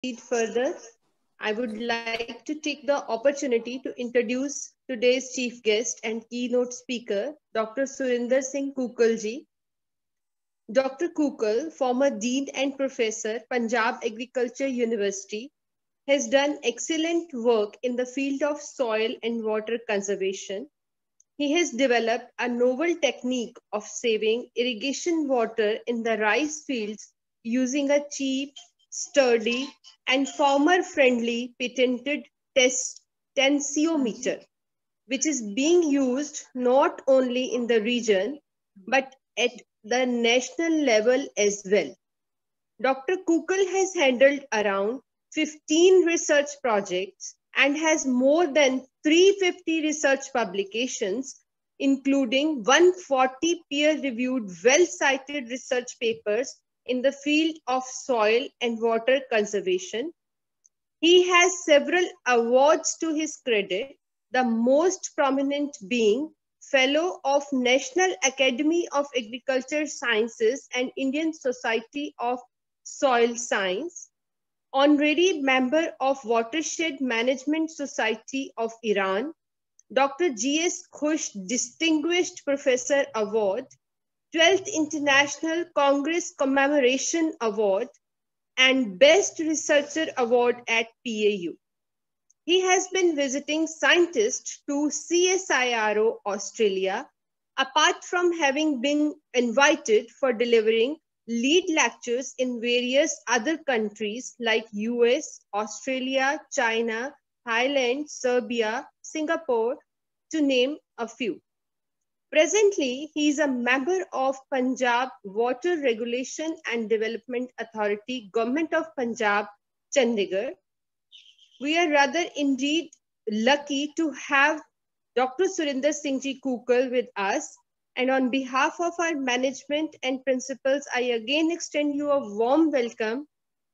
proceed further, I would like to take the opportunity to introduce today's chief guest and keynote speaker, Dr. Surinder Singh Kukalji. Dr. Kukal, former Dean and Professor, Punjab Agriculture University, has done excellent work in the field of soil and water conservation. He has developed a novel technique of saving irrigation water in the rice fields using a cheap, sturdy, and farmer-friendly patented tensiometer, which is being used not only in the region but at the national level as well. Dr. Kukal has handled around 15 research projects and has more than 350 research publications, including 140 peer-reviewed, well-cited research papers in the field of soil and water conservation. He has several awards to his credit, the most prominent being Fellow of National Academy of Agriculture Sciences and Indian Society of Soil Science, Honorary Member of Watershed Management Society of Iran, Dr. G.S. Khush Distinguished Professor Award, 12th International Congress Commemoration Award, and Best Researcher Award at PAU. He has been visiting scientists to CSIRO Australia, apart from having been invited for delivering lead lectures in various other countries like US, Australia, China, Thailand, Serbia, Singapore, to name a few. Presently, he is a member of Punjab Water Regulation and Development Authority, Government of Punjab, Chandigarh. We are rather indeed lucky to have Dr. Surinder Singh Ji Kukal with us. And on behalf of our management and principals, I again extend you a warm welcome.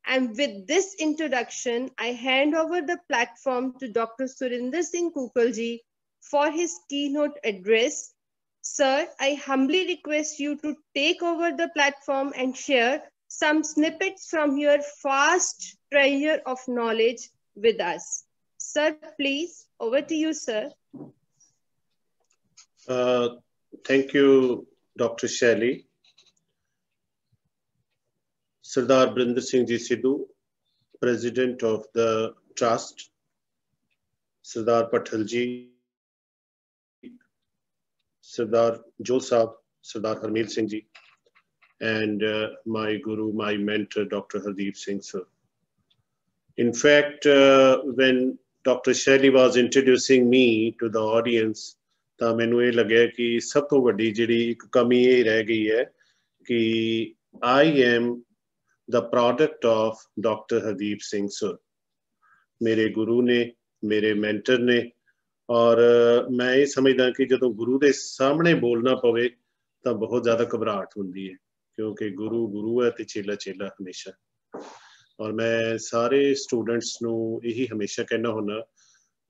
And with this introduction, I hand over the platform to Dr. Surinder Singh Kukal Ji for his keynote address. Sir, I humbly request you to take over the platform and share some snippets from your vast treasure of knowledge with us. Sir, please, over to you, sir. Thank you, Dr. Shaili. Sardar Barinder Singh Ji Sidhu, President of the Trust, Sardar Patel Ji, Sardar Jol Sahab, Sardar Harmil Singh Ji, and my guru, my mentor, Dr. Hardeep Singh sir. In fact, when Dr. Shaili was introducing me to the audience, ਤਾਂ ਮੈਨੂੰ ਇਹ ਲੱਗਿਆ ਕਿ ਸਭ ਤੋਂ ਵੱਡੀ ਜਿਹੜੀ ਇੱਕ ਕਮੀ ਇਹ ਰਹਿ ਗਈ ਹੈ ਕਿ I am the product of Dr. Hardeep Singh sir. ਮੇਰੇ ਗੁਰੂ ਨੇ, ਮੇਰੇ ਮੈਂਟਰ ਨੇ, ਔਰ ਮੈਂ ਇਹ ਸਮਝਦਾ ਕਿ ਜਦੋਂ ਗੁਰੂ ਦੇ ਸਾਹਮਣੇ ਬੋਲਣਾ ਪਵੇ ਤਾਂ ਬਹੁਤ ਜ਼ਿਆਦਾ ਘਬਰਾਹਟ ਹੁੰਦੀ ਹੈ ਕਿਉਂਕਿ ਗੁਰੂ ਗੁਰੂ ਹੈ ਤੇ ਚੇਲਾ ਚੇਲਾ ਹਮੇਸ਼ਾ। ਔਰ ਮੈਂ ਸਾਰੇ ਸਟੂਡੈਂਟਸ ਨੂੰ ਇਹੀ ਹਮੇਸ਼ਾ ਕਹਿਣਾ ਹੁੰਦਾ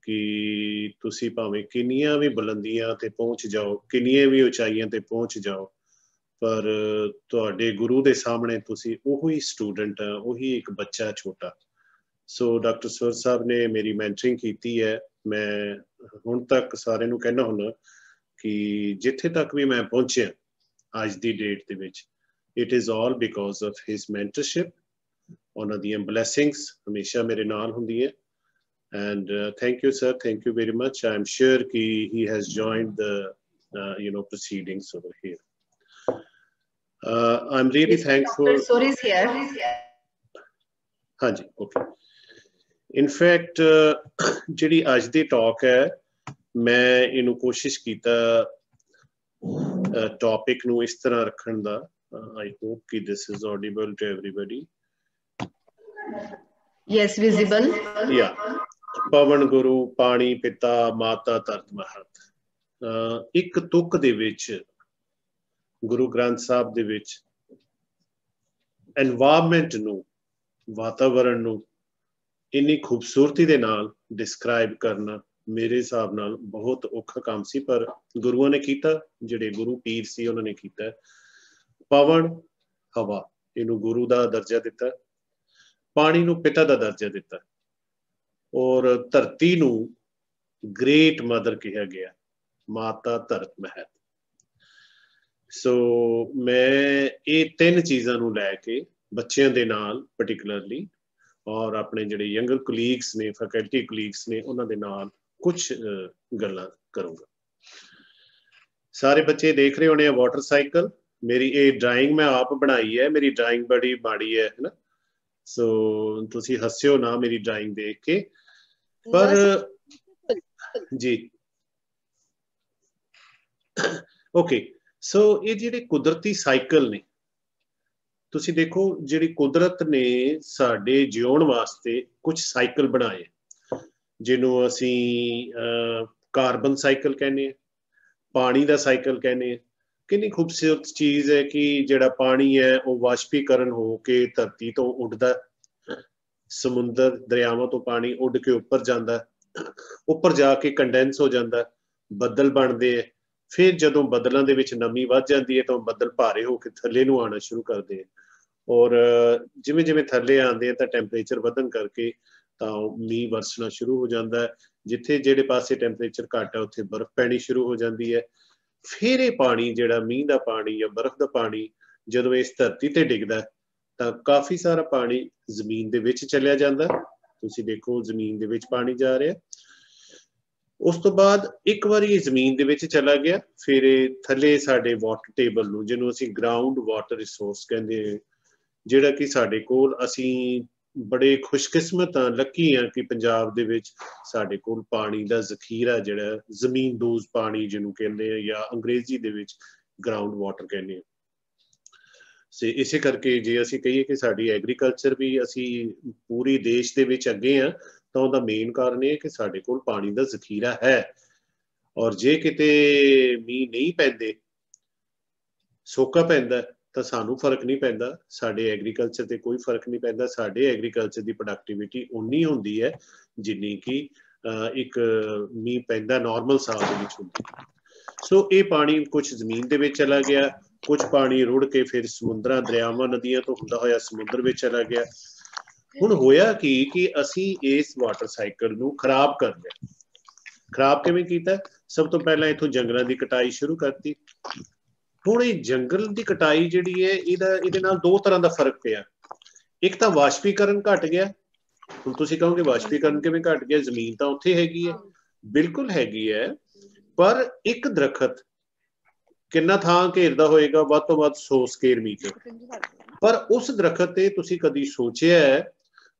ਕਿ ਤੁਸੀਂ ਭਾਵੇਂ ਕਿੰਨੀਆਂ ਵੀ ਬੁਲੰਦੀਆਂ ਤੇ ਪਹੁੰਚ ਜਾਓ, ਕਿੰਨੀਆਂ ਵੀ ਉਚਾਈਆਂ ਤੇ ਪਹੁੰਚ ਜਾਓ, ਪਰ ਤੁਹਾਡੇ ਗੁਰੂ ਦੇ ਸਾਹਮਣੇ ਤੁਸੀਂ ਉਹੀ ਸਟੂਡੈਂਟ ਆ, ਉਹੀ ਇੱਕ ਬੱਚਾ ਛੋਟਾ। ਸੋ ਡਾਕਟਰ ਸਰ ਸਾਹਿਬ ਨੇ ਮੇਰੀ ਮੈਂਟਰਿੰਗ ਕੀਤੀ ਹੈ। ਮੈਂ ਹੁਣ ਤੱਕ ਸਾਰਿਆਂ ਨੂੰ ਕਹਿਣਾ ਹੁੰਦਾ ਕਿ ਜਿੱਥੇ ਤੱਕ ਵੀ ਮੈਂ ਪਹੁੰਚਿਆ ਅੱਜ ਦੀ ਡੇਟ ਦੇ ਵਿੱਚ, it is all because of his mentorship. ਉਹਨਾਂ ਦੀਆਂ ਬਲੈਸਿੰਗਸ ਹਮੇਸ਼ਾ ਮੇਰੇ ਨਾਲ ਹੁੰਦੀ ਹੈ। And thank you, sir. Thank you very much. I'm sure he has joined the proceedings over here. I'm really thankful. Dr. Sur is here. Hanji, okay. In fact, ਜਿਹੜੀ ਅੱਜ ਦੀ talk ਹੈ, ਮੈਂ ਇਹਨੂੰ ਕੋਸ਼ਿਸ਼ ਕੀਤਾ ਟੌਪਿਕ ਨੂੰ ਇਸ ਤਰ੍ਹਾਂ ਰੱਖਣ ਦਾ। I hope ਕਿ this is audible to everybody. Yes, visible. Yeah. ਪਵਨ ਗੁਰੂ ਪਾਣੀ ਪਿਤਾ ਮਾਤਾ ਧਰਤ ਮਹਤ। ਇੱਕ ਤੁਕ ਦੇ ਵਿੱਚ ਗੁਰੂ ਗ੍ਰੰਥ ਸਾਹਿਬ ਦੇ ਵਿੱਚ ਐਨਵਾਇਰਨਮੈਂਟ ਨੂੰ, ਵਾਤਾਵਰਣ ਨੂੰ ਇੰਨੀ ਖੂਬਸੂਰਤੀ ਦੇ ਨਾਲ ਡਿਸਕ੍ਰਾਈਬ ਕਰਨਾ ਮੇਰੇ ਹਿਸਾਬ ਨਾਲ ਬਹੁਤ ਔਖਾ ਕੰਮ ਸੀ, ਪਰ ਗੁਰੂਆਂ ਨੇ ਕੀਤਾ, ਜਿਹੜੇ ਗੁਰੂ ਪੀਰ ਸੀ ਉਹਨਾਂ ਨੇ ਕੀਤਾ। ਪਵਨ ਹਵਾ, ਇਹਨੂੰ ਗੁਰੂ ਦਾ ਦਰਜਾ ਦਿੱਤਾ। ਪਾਣੀ ਨੂੰ ਪਿਤਾ ਦਾ ਦਰਜਾ ਦਿੱਤਾ ਔਰ ਧਰਤੀ ਨੂੰ ਗ੍ਰੇਟ ਮਦਰ ਕਿਹਾ ਗਿਆ, ਮਾਤਾ ਧਰਤ ਮਹਿਤ। ਸੋ ਮੈਂ ਇਹ ਤਿੰਨ ਚੀਜ਼ਾਂ ਨੂੰ ਲੈ ਕੇ ਬੱਚਿਆਂ ਦੇ ਨਾਲ ਪਾਰਟਿਕੂਲਰਲੀ ਔਰ ਆਪਣੇ ਜਿਹੜੇ ਯੰਗਰ ਕੁਲੀਗਸ ਨੇ, ਫੈਕਲਟੀ ਕੁਲੀਗਸ ਨੇ, ਉਹਨਾਂ ਦੇ ਨਾਲ ਕੁਝ ਗੱਲਾਂ ਕਰੂੰਗਾ। ਸਾਰੇ ਬੱਚੇ ਦੇਖ ਰਹੇ ਹੋਣੇ ਆ ਵਾਟਰ ਸਾਈਕਲ। ਮੇਰੀ ਇਹ ਡਰਾਇੰਗ ਮੈਂ ਆਪ ਬਣਾਈ ਹੈ, ਮੇਰੀ ਡਰਾਇੰਗ ਬੜੀ ਮਾੜੀ ਹੈ ਨਾ, ਸੋ ਤੁਸੀਂ ਹੱਸਿਓ ਨਾ ਮੇਰੀ ਡਰਾਇੰਗ ਦੇਖ ਕੇ। ਪਰ ਜੀ ਓਕੇ, ਸੋ ਇਹ ਜਿਹੜੇ ਕੁਦਰਤੀ ਸਾਈਕਲ ਨੇ, ਤੁਸੀਂ ਦੇਖੋ ਜਿਹੜੀ ਕੁਦਰਤ ਨੇ ਸਾਡੇ ਜਿਉਣ ਵਾਸਤੇ ਕੁਝ ਸਾਈਕਲ ਬਣਾਏ, ਜਿਹਨੂੰ ਅਸੀਂ ਕਾਰਬਨ ਸਾਈਕਲ ਕਹਿੰਦੇ ਹਾਂ, ਪਾਣੀ ਦਾ ਸਾਈਕਲ ਕਹਿੰਦੇ ਹਾਂ। ਕਿੰਨੀ ਖੂਬਸੂਰਤ ਚੀਜ਼ ਹੈ ਕਿ ਜਿਹੜਾ ਪਾਣੀ ਹੈ ਉਹ ਵਾਸ਼ਪੀਕਰਨ ਹੋ ਕੇ ਧਰਤੀ ਤੋਂ ਉੱਡਦਾ, ਸਮੁੰਦਰ ਦਰਿਆਵਾਂ ਤੋਂ ਪਾਣੀ ਉੱਡ ਕੇ ਉੱਪਰ ਜਾਂਦਾ, ਉੱਪਰ ਜਾ ਕੇ ਕੰਡੈਂਸ ਹੋ ਜਾਂਦਾ, ਬੱਦਲ ਬਣਦੇ ਹੈ। ਫਿਰ ਜਦੋਂ ਬੱਦਲਾਂ ਦੇ ਵਿੱਚ ਨਮੀ ਵੱਧ ਜਾਂਦੀ ਹੈ ਤਾਂ ਬੱਦਲ ਭਾਰੇ ਹੋ ਕੇ ਥੱਲੇ ਨੂੰ ਆਉਣਾ ਸ਼ੁਰੂ ਕਰਦੇ ਆ, ਔਰ ਜਿਵੇਂ ਜਿਵੇਂ ਥੱਲੇ ਆਉਂਦੇ ਆ ਤਾਂ ਟੈਂਪਰੇਚਰ ਵਧਣ ਕਰਕੇ ਤਾਂ ਮੀਂਹ ਵਰਸਣਾ ਸ਼ੁਰੂ ਹੋ ਜਾਂਦਾ ਹੈ। ਜਿੱਥੇ ਜਿਹੜੇ ਪਾਸੇ ਟੈਂਪਰੇਚਰ ਘੱਟ ਹੈ ਉੱਥੇ ਬਰਫ਼ ਪੈਣੀ ਸ਼ੁਰੂ ਹੋ ਜਾਂਦੀ ਹੈ। ਫਿਰ ਇਹ ਪਾਣੀ ਜਿਹੜਾ ਮੀਂਹ ਦਾ ਪਾਣੀ ਜਾਂ ਬਰਫ਼ ਦਾ ਪਾਣੀ ਜਦੋਂ ਇਸ ਧਰਤੀ ਤੇ ਡਿੱਗਦਾ ਤਾਂ ਕਾਫੀ ਸਾਰਾ ਪਾਣੀ ਜ਼ਮੀਨ ਦੇ ਵਿੱਚ ਚਲਿਆ ਜਾਂਦਾ। ਤੁਸੀਂ ਦੇਖੋ ਜ਼ਮੀਨ ਦੇ ਵਿੱਚ ਪਾਣੀ ਜਾ ਰਿਹਾ। ਉਸ ਤੋਂ ਬਾਅਦ ਇੱਕ ਵਾਰੀ ਇਹ ਜ਼ਮੀਨ ਦੇ ਵਿੱਚ ਚਲਾ ਗਿਆ, ਫਿਰ ਇਹ ਥੱਲੇ ਸਾਡੇ ਵਾਟਰ ਟੇਬਲ ਨੂੰ, ਜਿਹਨੂੰ ਅਸੀਂ ਗਰਾਊਂਡ ਵਾਟਰ ਰਿਸੋਰਸ ਕਹਿੰਦੇ ਹਾਂ, ਜਿਹੜਾ ਕਿ ਸਾਡੇ ਕੋਲ, ਅਸੀਂ ਬੜੇ ਖੁਸ਼ਕਿਸਮਤ ਹਾਂ, ਲੱਕੀ ਹਾਂ ਕਿ ਪੰਜਾਬ ਦੇ ਵਿੱਚ ਸਾਡੇ ਕੋਲ ਪਾਣੀ ਦਾ ਜ਼ਖੀਰਾ ਜਿਹੜਾ ਜ਼ਮੀਨਦੋਜ਼ ਪਾਣੀ ਜਿਹਨੂੰ ਕਹਿੰਦੇ ਆ, ਜਾਂ ਅੰਗਰੇਜ਼ੀ ਦੇ ਵਿੱਚ ਗਰਾਊਂਡ ਵਾਟਰ ਕਹਿੰਦੇ ਆ। ਇਸੇ ਕਰਕੇ ਜੇ ਅਸੀਂ ਕਹੀਏ ਕਿ ਸਾਡੀ ਐਗਰੀਕਲਚਰ ਵੀ, ਅਸੀਂ ਪੂਰੀ ਦੇਸ਼ ਦੇ ਵਿੱਚ ਅੱਗੇ ਹਾਂ, ਤਾਂ ਉਹਦਾ ਮੇਨ ਕਾਰਨ ਇਹ ਕਿ ਸਾਡੇ ਕੋਲ ਪਾਣੀ ਦਾ ਜ਼ਖੀਰਾ ਹੈ। ਔਰ ਜੇ ਕਿਤੇ ਮੀਂਹ ਨਹੀਂ ਪੈਂਦੇ, ਸੋਕਾ ਪੈਂਦਾ, ਤਾਂ ਸਾਨੂੰ ਫਰਕ ਨਹੀਂ ਪੈਂਦਾ, ਸਾਡੇ ਐਗਰੀਕਲਚਰ ਤੇ ਕੋਈ ਫਰਕ ਨਹੀਂ ਪੈਂਦਾ। ਸਾਡੇ ਐਗਰੀਕਲਚਰ ਦੀ ਪ੍ਰੋਡਕਟਿਵਿਟੀ ਉਨੀ ਹੁੰਦੀ ਹੈ ਜਿੰਨੀ ਕਿ ਇੱਕ ਮੀਂਹ ਪੈਂਦਾ ਨਾਰਮਲ ਸਾਲ ਦੇ ਵਿੱਚ ਹੁੰਦੀ। ਸੋ ਇਹ ਪਾਣੀ ਕੁਝ ਜ਼ਮੀਨ ਦੇ ਵਿੱਚ ਚਲਾ ਗਿਆ, ਕੁਝ ਪਾਣੀ ਰੁੜ ਕੇ ਫਿਰ ਸਮੁੰਦਰਾਂ, ਦਰਿਆਵਾਂ, ਨਦੀਆਂ ਤੋਂ ਹੁੰਦਾ ਹੋਇਆ ਸਮੁੰਦਰ ਵਿੱਚ ਚਲਾ ਗਿਆ। ਹੁਣ ਹੋਇਆ ਕਿ ਅਸੀਂ ਇਸ ਵਾਟਰ ਸਾਈਕਲ ਨੂੰ ਖਰਾਬ ਕਰ ਲਿਆ। ਖਰਾਬ ਕਿਵੇਂ ਕੀਤਾ? ਸਭ ਤੋਂ ਪਹਿਲਾਂ ਇੱਥੋਂ ਜੰਗਲਾਂ ਦੀ ਕਟਾਈ ਸ਼ੁਰੂ ਕਰਤੀ। ਹੁਣ ਇਹ ਜੰਗਲ ਦੀ ਕਟਾਈ ਜਿਹੜੀ ਹੈ, ਇਹਦੇ ਨਾਲ ਦੋ ਤਰ੍ਹਾਂ ਦਾ ਫਰਕ ਪਿਆ। ਇੱਕ ਤਾਂ ਵਾਸ਼ਪੀਕਰਨ ਘਟ ਗਿਆ। ਹੁਣ ਤੁਸੀਂ ਕਹੋਗੇ ਵਾਸ਼ਪੀਕਰਨ ਕਿਵੇਂ ਘਟ ਗਿਆ? ਜ਼ਮੀਨ ਤਾਂ ਉੱਥੇ ਹੈਗੀ ਹੈ, ਬਿਲਕੁਲ ਹੈਗੀ ਹੈ, ਪਰ ਇੱਕ ਦਰਖਤ ਕਿੰਨਾ ਥਾਂ ਘੇਰਦਾ ਹੋਏਗਾ? ਵੱਧ ਤੋਂ ਵੱਧ 100 ਸਕੁਅਰ ਮੀਟਰ। ਪਰ ਉਸ ਦਰਖਤ ਤੇ ਤੁਸੀਂ ਕਦੀ ਸੋਚਿਆ ਹੈ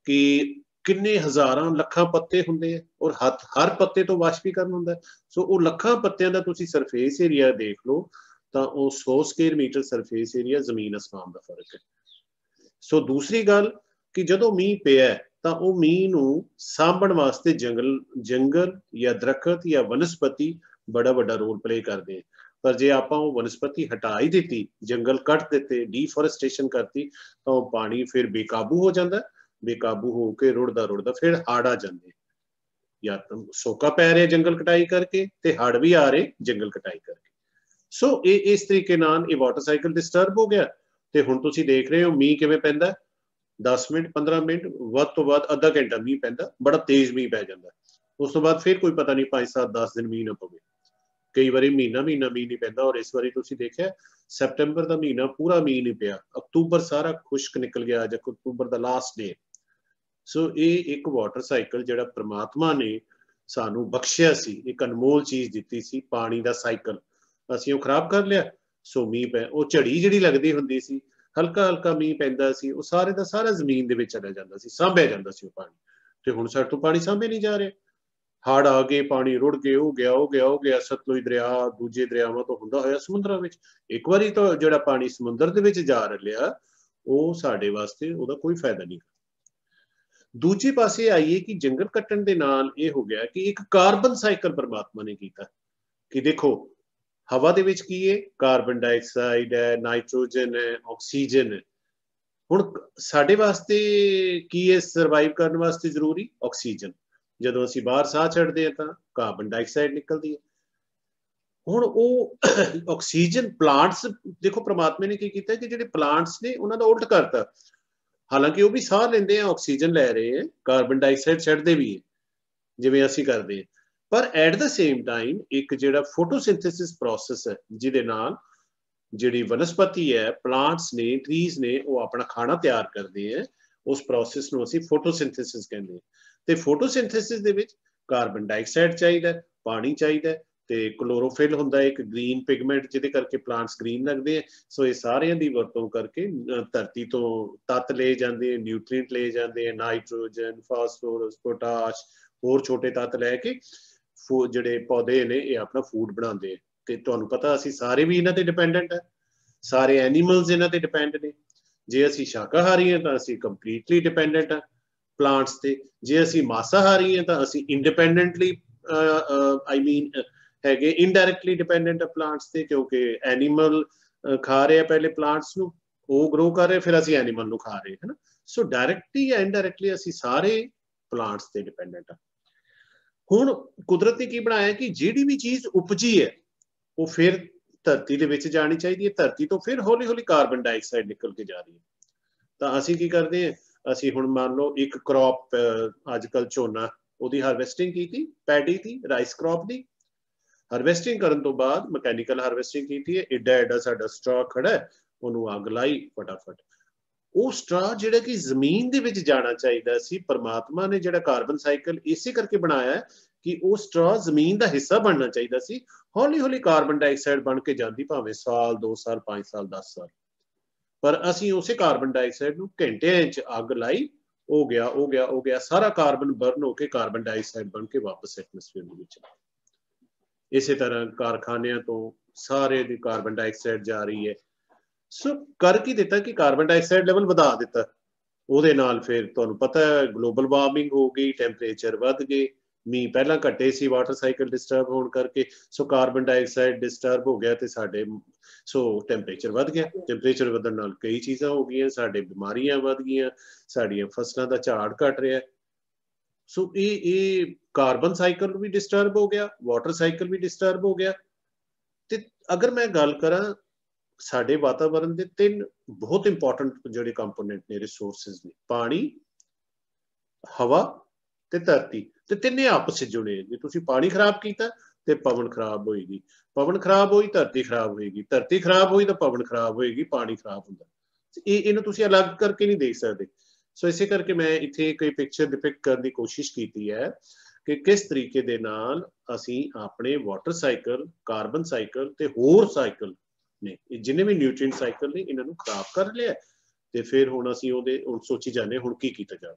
ਕਿ ਕਿੰਨੇ ਹਜ਼ਾਰਾਂ ਲੱਖਾਂ ਪੱਤੇ ਹੁੰਦੇ ਆ, ਔਰ ਹਰ ਪੱਤੇ ਤੋਂ ਵਾਸ਼ਪੀਕਰਨ ਹੁੰਦਾ। ਸੋ ਉਹ ਲੱਖਾਂ ਪੱਤਿਆਂ ਦਾ ਤੁਸੀਂ ਸਰਫੇਸ ਏਰੀਆ ਦੇਖ ਲਓ ਤਾਂ ਉਹ 100 ਸਕੁਅਰ ਮੀਟਰ ਸਰਫੇਸ ਏਰੀਆ ਜ਼ਮੀਨ ਅਸਮਾਨ ਦਾ ਫਰਕ ਹੈ। ਸੋ ਦੂਸਰੀ ਗੱਲ ਕਿ ਜਦੋਂ ਮੀਂਹ ਪਿਆ ਤਾਂ ਉਹ ਮੀਂਹ ਨੂੰ ਸਾਂਭਣ ਵਾਸਤੇ ਜੰਗਲ ਜਾਂ ਦਰਖਤ ਜਾਂ ਵਨਸਪਤੀ ਬੜਾ ਵੱਡਾ ਰੋਲ ਪਲੇ ਕਰਦੇ। ਪਰ ਜੇ ਆਪਾਂ ਉਹ ਵਨਸਪਤੀ ਹਟਾ ਹੀ ਦਿੱਤੀ, ਜੰਗਲ ਕੱਟ ਦਿੱਤੇ, ਡੀਫੋਰੈਸਟੇਸ਼ਨ ਕਰਤੀ, ਤਾਂ ਉਹ ਪਾਣੀ ਫਿਰ ਬੇਕਾਬੂ ਹੋ ਜਾਂਦਾ। ਬੇਕਾਬੂ ਹੋ ਕੇ ਰੁੜਦਾ ਫਿਰ ਹੜ੍ਹ ਆ ਜਾਂਦੇ, ਜਾਂ ਤਾਂ ਸੋਕਾ ਪੈ ਰਿਹਾ ਜੰਗਲ ਕਟਾਈ ਕਰਕੇ, ਤੇ ਹੜ੍ਹ ਵੀ ਆ ਰਹੇ ਜੰਗਲ ਕਟਾਈ ਕਰਕੇ। ਸੋ ਇਹ ਇਸ ਤਰੀਕੇ ਨਾਲ ਇਹ ਵਾਟਰ ਸਾਈਕਲ ਡਿਸਟਰਬ ਹੋ ਗਿਆ। ਤੇ ਹੁਣ ਤੁਸੀਂ ਦੇਖ ਰਹੇ ਹੋ ਮੀਂਹ ਕਿਵੇਂ ਪੈਂਦਾ, 10 ਮਿੰਟ 15 ਮਿੰਟ, ਵੱਧ ਤੋਂ ਵੱਧ ਅੱਧਾ ਘੰਟਾ ਮੀਂਹ ਪੈਂਦਾ, ਬੜਾ ਤੇਜ਼ ਮੀਂਹ ਪੈ ਜਾਂਦਾ। ਉਸ ਤੋਂ ਬਾਅਦ ਫਿਰ ਕੋਈ ਪਤਾ ਨਹੀਂ 5 7 10 ਦਿਨ ਮੀਂਹ ਨਾ ਪਵੇ। ਕਈ ਵਾਰੀ ਮਹੀਨਾ ਮੀਂਹ ਨਹੀਂ ਪੈਂਦਾ। ਔਰ ਇਸ ਵਾਰੀ ਤੁਸੀਂ ਦੇਖਿਆ ਸੈਪਟੈਂਬਰ ਦਾ ਮਹੀਨਾ ਪੂਰਾ ਮੀਂਹ ਨਹੀਂ ਪਿਆ, ਅਕਤੂਬਰ ਸਾਰਾ ਖੁਸ਼ਕ ਨਿਕਲ ਗਿਆ, ਅੱਜ ਅਕਤੂਬਰ ਦਾ ਲਾਸਟ ਡੇ। ਸੋ ਇਹ ਇੱਕ ਵਾਟਰ ਸਾਈਕਲ ਜਿਹੜਾ ਪ੍ਰਮਾਤਮਾ ਨੇ ਸਾਨੂੰ ਬਖਸ਼ਿਆ ਸੀ, ਇੱਕ ਅਨਮੋਲ ਚੀਜ਼ ਦਿੱਤੀ ਸੀ, ਪਾਣੀ ਦਾ ਸਾਈਕਲ, ਅਸੀਂ ਉਹ ਖਰਾਬ ਕਰ ਲਿਆ। ਸੋ ਮੀਂਹ ਪੈ, ਉਹ ਝੜੀ ਜਿਹੜੀ ਲੱਗਦੀ ਹੁੰਦੀ ਸੀ, ਹਲਕਾ ਹਲਕਾ ਮੀਂਹ ਪੈਂਦਾ ਸੀ, ਉਹ ਸਾਰੇ ਦਾ ਸਾਰਾ ਜ਼ਮੀਨ ਦੇ ਵਿੱਚ ਚਲਾ ਜਾਂਦਾ ਸੀ, ਸਾਂਭਿਆ ਜਾਂਦਾ ਸੀ ਉਹ ਪਾਣੀ। ਤੇ ਹੁਣ ਸਾਡੇ ਤੋਂ ਪਾਣੀ ਸਾਂਭੇ ਨਹੀਂ ਜਾ ਰਿਹਾ। ਹੜ੍ਹ ਆ ਗਏ, ਪਾਣੀ ਰੁੜ ਗਏ, ਹੋ ਗਿਆ ਸਤਲੁਜ ਦਰਿਆ ਦੂਜੇ ਦਰਿਆਵਾਂ ਤੋਂ ਹੁੰਦਾ ਹੋਇਆ ਸਮੁੰਦਰਾਂ ਵਿੱਚ। ਇੱਕ ਵਾਰੀ ਤਾਂ ਜਿਹੜਾ ਪਾਣੀ ਸਮੁੰਦਰ ਦੇ ਵਿੱਚ ਜਾ ਰਿਹਾ, ਉਹ ਸਾਡੇ ਵਾਸਤੇ ਉਹਦਾ ਕੋਈ ਫਾਇਦਾ ਨਹੀਂ। ਦੂਜੇ ਪਾਸੇ ਆਈਏ ਕਿ ਜੰਗਲ ਕੱਟਣ ਦੇ ਨਾਲ ਇਹ ਹੋ ਗਿਆ ਕਿ ਇੱਕ ਕਾਰਬਨ ਸਾਈਕਲ ਪਰਮਾਤਮਾ ਨੇ ਕੀਤਾ। ਕਿ ਦੇਖੋ ਹਵਾ ਦੇ ਵਿੱਚ ਕੀ ਹੈ? ਕਾਰਬਨ ਡਾਈਆਕਸਾਈਡ ਹੈ, ਨਾਈਟ੍ਰੋਜਨ ਹੈ, ਆਕਸੀਜਨ ਹੈ। ਹੁਣ ਸਾਡੇ ਵਾਸਤੇ ਕੀ ਹੈ ਸਰਵਾਈਵ ਕਰਨ ਵਾਸਤੇ ਜ਼ਰੂਰੀ? ਆਕਸੀਜਨ। ਜਦੋਂ ਅਸੀਂ ਬਾਹਰ ਸਾਹ ਛੱਡਦੇ ਹਾਂ ਤਾਂ ਕਾਰਬਨ ਡਾਈਆਕਸਾਈਡ ਨਿਕਲਦੀ ਹੈ। ਹੁਣ ਉਹ ਆਕਸੀਜਨ ਪਲਾਂਟਸ, ਦੇਖੋ ਪ੍ਰਮਾਤਮਾ ਨੇ ਕੀ ਕੀਤਾ ਕਿ ਜਿਹੜੇ ਪਲਾਂਟਸ ਨੇ ਉਹਨਾਂ ਦਾ ਉਲਟ ਕਰਤਾ। ਹਾਲਾਂਕਿ ਉਹ ਵੀ ਸਾਹ ਲੈਂਦੇ ਆ, ਆਕਸੀਜਨ ਲੈ ਰਹੇ ਆ, ਕਾਰਬਨ ਡਾਈਆਕਸਾਈਡ ਛੱਡਦੇ ਵੀ ਹੈ ਜਿਵੇਂ ਅਸੀਂ ਕਰਦੇ ਹਾਂ। ਪਰ ਐਟ ਦ ਸੇਮ ਟਾਈਮ ਇੱਕ ਜਿਹੜਾ ਫੋਟੋਸਿੰਥੇਸਿਸ ਪ੍ਰੋਸੈਸ ਹੈ, ਜਿਹਦੇ ਨਾਲ ਜਿਹੜੀ ਵਨਸਪਤੀ ਹੈ, ਪਲਾਂਟਸ ਨੇ, ਟਰੀਜ਼ ਨੇ, ਉਹ ਆਪਣਾ ਖਾਣਾ ਤਿਆਰ ਕਰਦੇ ਆ, ਉਸ ਪ੍ਰੋਸੈਸ ਨੂੰ ਅਸੀਂ ਫੋਟੋਸਿੰਥੇਸਿਸ ਕਹਿੰਦੇ ਹਾਂ। ਤੇ ਫੋਟੋਸਿੰਥੇਸਿਸ ਦੇ ਵਿੱਚ ਕਾਰਬਨ ਡਾਈਆਕਸਾਈਡ ਚਾਹੀਦਾ, ਪਾਣੀ ਚਾਹੀਦਾ, ਤੇ ਕਲੋਰੋਫਿਲ ਹੁੰਦਾ ਇੱਕ ਗ੍ਰੀਨ ਪਿਗਮੈਂਟ ਜਿਹਦੇ ਕਰਕੇ ਪਲਾਂਟਸ ਗ੍ਰੀਨ ਲੱਗਦੇ ਆ। ਸੋ ਇਹ ਸਾਰਿਆਂ ਦੀ ਵਰਤੋਂ ਕਰਕੇ ਧਰਤੀ ਤੋਂ ਤੱਤ ਲਏ ਜਾਂਦੇ ਆ, ਨਿਊਟ੍ਰੀਐਂਟ ਲਏ ਜਾਂਦੇ ਆ, ਨਾਈਟ੍ਰੋਜਨ, ਫਾਸਫੋਰਸ, ਪੋਟਾਸ਼, ਹੋਰ ਛੋਟੇ ਤੱਤ ਲੈ ਕੇ ਜਿਹੜੇ ਪੌਦੇ ਨੇ ਇਹ ਆਪਣਾ ਫੂਡ ਬਣਾਉਂਦੇ ਆ। ਤੇ ਤੁਹਾਨੂੰ ਪਤਾ ਅਸੀਂ ਸਾਰੇ ਵੀ ਇਹਨਾਂ ਤੇ ਡਿਪੈਂਡੈਂਟ ਆ, ਸਾਰੇ ਐਨੀਮਲਸ ਇਹਨਾਂ ਤੇ ਡਿਪੈਂਡ ਨੇ। ਜੇ ਅਸੀਂ ਸ਼ਾਕਾਹਾਰੀ ਹਾਂ ਤਾਂ ਅਸੀਂ ਕੰਪਲੀਟਲੀ ਡਿਪੈਂਡੈਂਟ ਆ ਪਲਾਂਟਸ ਤੇ, ਜੇ ਅਸੀਂ ਮਾਸਾਹਾਰੀ ਹਾਂ ਤਾਂ ਅਸੀਂ ਇੰਡੀਪੈਂਡੈਂਟਲੀ ਆਈ ਮੀਨ ਹੈਗੇ ਇਨਡਾਇਰੈਕਟਲੀ ਡਿਪੈਂਡੈਂਟ ਆ ਪਲਾਂਟਸ ਤੇ, ਕਿਉਂਕਿ ਐਨੀਮਲ ਖਾ ਰਹੇ ਆ ਪਹਿਲੇ ਪਲਾਂਟਸ ਨੂੰ, ਉਹ ਗਰੋ ਕਰ ਰਹੇ, ਫਿਰ ਅਸੀਂ ਐਨੀਮਲ ਨੂੰ ਖਾ ਰਹੇ ਹੈ ਨਾ। ਸੋ ਡਾਇਰੈਕਟਲੀ ਜਾਂ ਇਨਡਾਇਰੈਕਟਲੀ ਅਸੀਂ ਸਾਰੇ ਪਲਾਂਟਸ ਤੇ ਡਿਪੈਂਡੈਂਟ ਆ। ਹੁਣ ਕੁਦਰਤ ਨੇ ਕੀ ਬਣਾਇਆ ਕਿ ਜਿਹੜੀ ਵੀ ਚੀਜ਼ ਉਪਜੀ ਹੈ ਉਹ ਫਿਰ ਧਰਤੀ ਦੇ ਵਿੱਚ ਜਾਣੀ ਚਾਹੀਦੀ ਹੈ, ਧਰਤੀ ਤੋਂ ਫਿਰ ਹੌਲੀ ਹੌਲੀ ਕਾਰਬਨ ਡਾਈਆਕਸਾਈਡ ਨਿਕਲ ਕੇ ਜਾ ਰਹੀ ਹੈ। ਤਾਂ ਅਸੀਂ ਕੀ ਕਰਦੇ ਹਾਂ, ਅਸੀਂ ਹੁਣ ਮੰਨ ਲਓ ਇੱਕ ਕ੍ਰੌਪ ਅੱਜ ਕੱਲ੍ਹ ਝੋਨਾ, ਉਹਦੀ ਹਾਰਵੈਸਟਿੰਗ ਕੀਤੀ, ਪੈਡੀ ਦੀ, ਰਾਈਸ ਕ੍ਰੌਪ ਦੀ ਹਾਰਵੈਸਟਿੰਗ ਕਰਨ ਤੋਂ ਬਾਅਦ ਮਕੈਨੀਕਲ ਹਾਰਵੈਸਟਿੰਗ ਕੀਤੀ ਹੈ, ਏਡਾ ਐਡਾ ਸਾਡਾ ਸਟਰਾ ਖੜਾ ਹੈ, ਉਹਨੂੰ ਅੱਗ ਲਾਈ ਫਟਾਫਟ। ਉਹ ਸਟਰਾ ਜਿਹੜਾ ਕਿ ਜ਼ਮੀਨ ਦੇ ਵਿੱਚ ਜਾਣਾ ਚਾਹੀਦਾ ਸੀ, ਪਰਮਾਤਮਾ ਨੇ ਜਿਹੜਾ ਕਾਰਬਨ ਸਾਈਕਲ ਇਸੇ ਕਰਕੇ ਬਣਾਇਆ ਕਿ ਉਹ ਸਟਰਾ ਜ਼ਮੀਨ ਦਾ ਹਿੱਸਾ ਬਣਨਾ ਚਾਹੀਦਾ ਸੀ, ਹੌਲੀ ਹੌਲੀ ਕਾਰਬਨ ਡਾਈਆਕਸਾਈਡ ਬਣ ਕੇ ਜਾਂਦੀ, ਭਾਵੇਂ ਸਾਲ, 2 ਸਾਲ, 5 ਸਾਲ, 10 ਸਾਲ। ਪਰ ਅਸੀਂ ਉਸੇ ਕਾਰਬਨ ਡਾਈਆਕਸਾਈਡ ਨੂੰ ਘੰਟਿਆਂ 'ਚ ਅੱਗ ਲਾਈ, ਹੋ ਗਿਆ ਸਾਰਾ ਕਾਰਬਨ ਬਰਨ ਹੋ ਕੇ ਕਾਰਬਨ ਡਾਈਆਕਸਾਈਡ ਬਣ ਕੇ ਵਾਪਸ ਐਟਮੋਸਫੇਅਰ ਦੇ ਵਿੱਚ। ਇਸੇ ਤਰ੍ਹਾਂ ਕਾਰਖਾਨਿਆਂ ਤੋਂ ਸਾਰੇ ਦੀ ਕਾਰਬਨ ਡਾਈਆਕਸਾਈਡ ਜਾ ਰਹੀ ਹੈ। ਸੋ ਕਰ ਕੀ ਦਿੱਤਾ ਕਿ ਕਾਰਬਨ ਡਾਈਆਕਸਾਈਡ ਲੈਵਲ ਵਧਾ ਦਿੱਤਾ, ਉਹਦੇ ਨਾਲ ਫਿਰ ਤੁਹਾਨੂੰ ਪਤਾ ਹੈ ਗਲੋਬਲ ਵਾਰਮਿੰਗ ਹੋ ਗਈ, ਟੈਂਪਰੇਚਰ ਵੱਧ ਗਏ, ਮੀਂਹ ਪਹਿਲਾਂ ਘਟੇ ਸੀ ਵਾਟਰ ਸਾਈਕਲ ਡਿਸਟਰਬ ਹੋਣ ਕਰਕੇ। ਸੋ ਕਾਰਬਨ ਡਾਈਆਕਸਾਈਡ ਡਿਸਟਰਬ ਹੋ ਗਿਆ ਤੇ ਸਾਡੇ ਸੋ ਟੈਂਪਰੇਚਰ ਵੱਧ ਗਿਆ। ਟੈਂਪਰੇਚਰ ਵਧਣ ਨਾਲ ਕਈ ਚੀਜ਼ਾਂ ਹੋ ਗਈਆਂ, ਸਾਡੇ ਬਿਮਾਰੀਆਂ ਵੱਧ ਗਈਆਂ, ਸਾਡੀਆਂ ਫਸਲਾਂ ਦਾ ਝਾੜ ਘਟ ਰਿਹਾ। ਸੋ ਇਹ ਕਾਰਬਨ ਸਾਈਕਲ ਵੀ ਡਿਸਟਰਬ ਹੋ ਗਿਆ, ਵਾਟਰ ਸਾਈਕਲ ਵੀ ਡਿਸਟਰਬ ਹੋ ਗਿਆ। ਤੇ ਅਗਰ ਮੈਂ ਗੱਲ ਕਰਾਂ ਸਾਡੇ ਵਾਤਾਵਰਣ ਦੇ 3 ਬਹੁਤ ਇੰਪੋਰਟੈਂਟ ਜਿਹੜੇ ਕੰਪੋਨੈਂਟ ਨੇ, ਰਿਸੋਰਸਿਸ ਨੇ, ਪਾਣੀ, ਹਵਾ ਤੇ ਧਰਤੀ, ਤੇ ਤਿੰਨੇ ਆਪਸ ਵਿੱਚ ਜੁੜੇ। ਜੇ ਤੁਸੀਂ ਪਾਣੀ ਖਰਾਬ ਕੀਤਾ ਤੇ ਪਵਨ ਖਰਾਬ ਹੋਏਗੀ, ਪਵਨ ਖਰਾਬ ਹੋਈ ਧਰਤੀ ਖਰਾਬ ਹੋਏਗੀ, ਧਰਤੀ ਖਰਾਬ ਹੋਈ ਤਾਂ ਪਵਨ ਖਰਾਬ ਹੋਏਗੀ, ਪਾਣੀ ਖਰਾਬ ਹੁੰਦਾ। ਇਹਨੂੰ ਤੁਸੀਂ ਅਲੱਗ ਕਰਕੇ ਨਹੀਂ ਦੇਖ ਸਕਦੇ। ਸੋ ਇਸੇ ਕਰਕੇ ਮੈਂ ਇੱਥੇ ਕੋਈ ਪਿਕਚਰ ਡਿਪਿਕਟ ਕਰਨ ਦੀ ਕੋਸ਼ਿਸ਼ ਕੀਤੀ ਹੈ ਕਿ ਕਿਸ ਤਰੀਕੇ ਦੇ ਨਾਲ ਅਸੀਂ ਆਪਣੇ ਵਾਟਰ ਸਾਈਕਲ, ਕਾਰਬਨ ਸਾਈਕਲ ਤੇ ਹੋਰ ਸਾਈਕਲ ਨੇ, ਜਿੰਨੇ ਵੀ ਨਿਊਟ੍ਰੀਐਂਟ ਸਾਈਕਲ ਨੇ, ਇਹਨਾਂ ਨੂੰ ਖਰਾਬ ਕਰ ਲਿਆ। ਤੇ ਫਿਰ ਹੁਣ ਅਸੀਂ ਉਹਦੇ ਸੋਚੀ ਜਾਂਦੇ ਹੁਣ ਕੀ ਕੀਤਾ ਜਾਵੇ।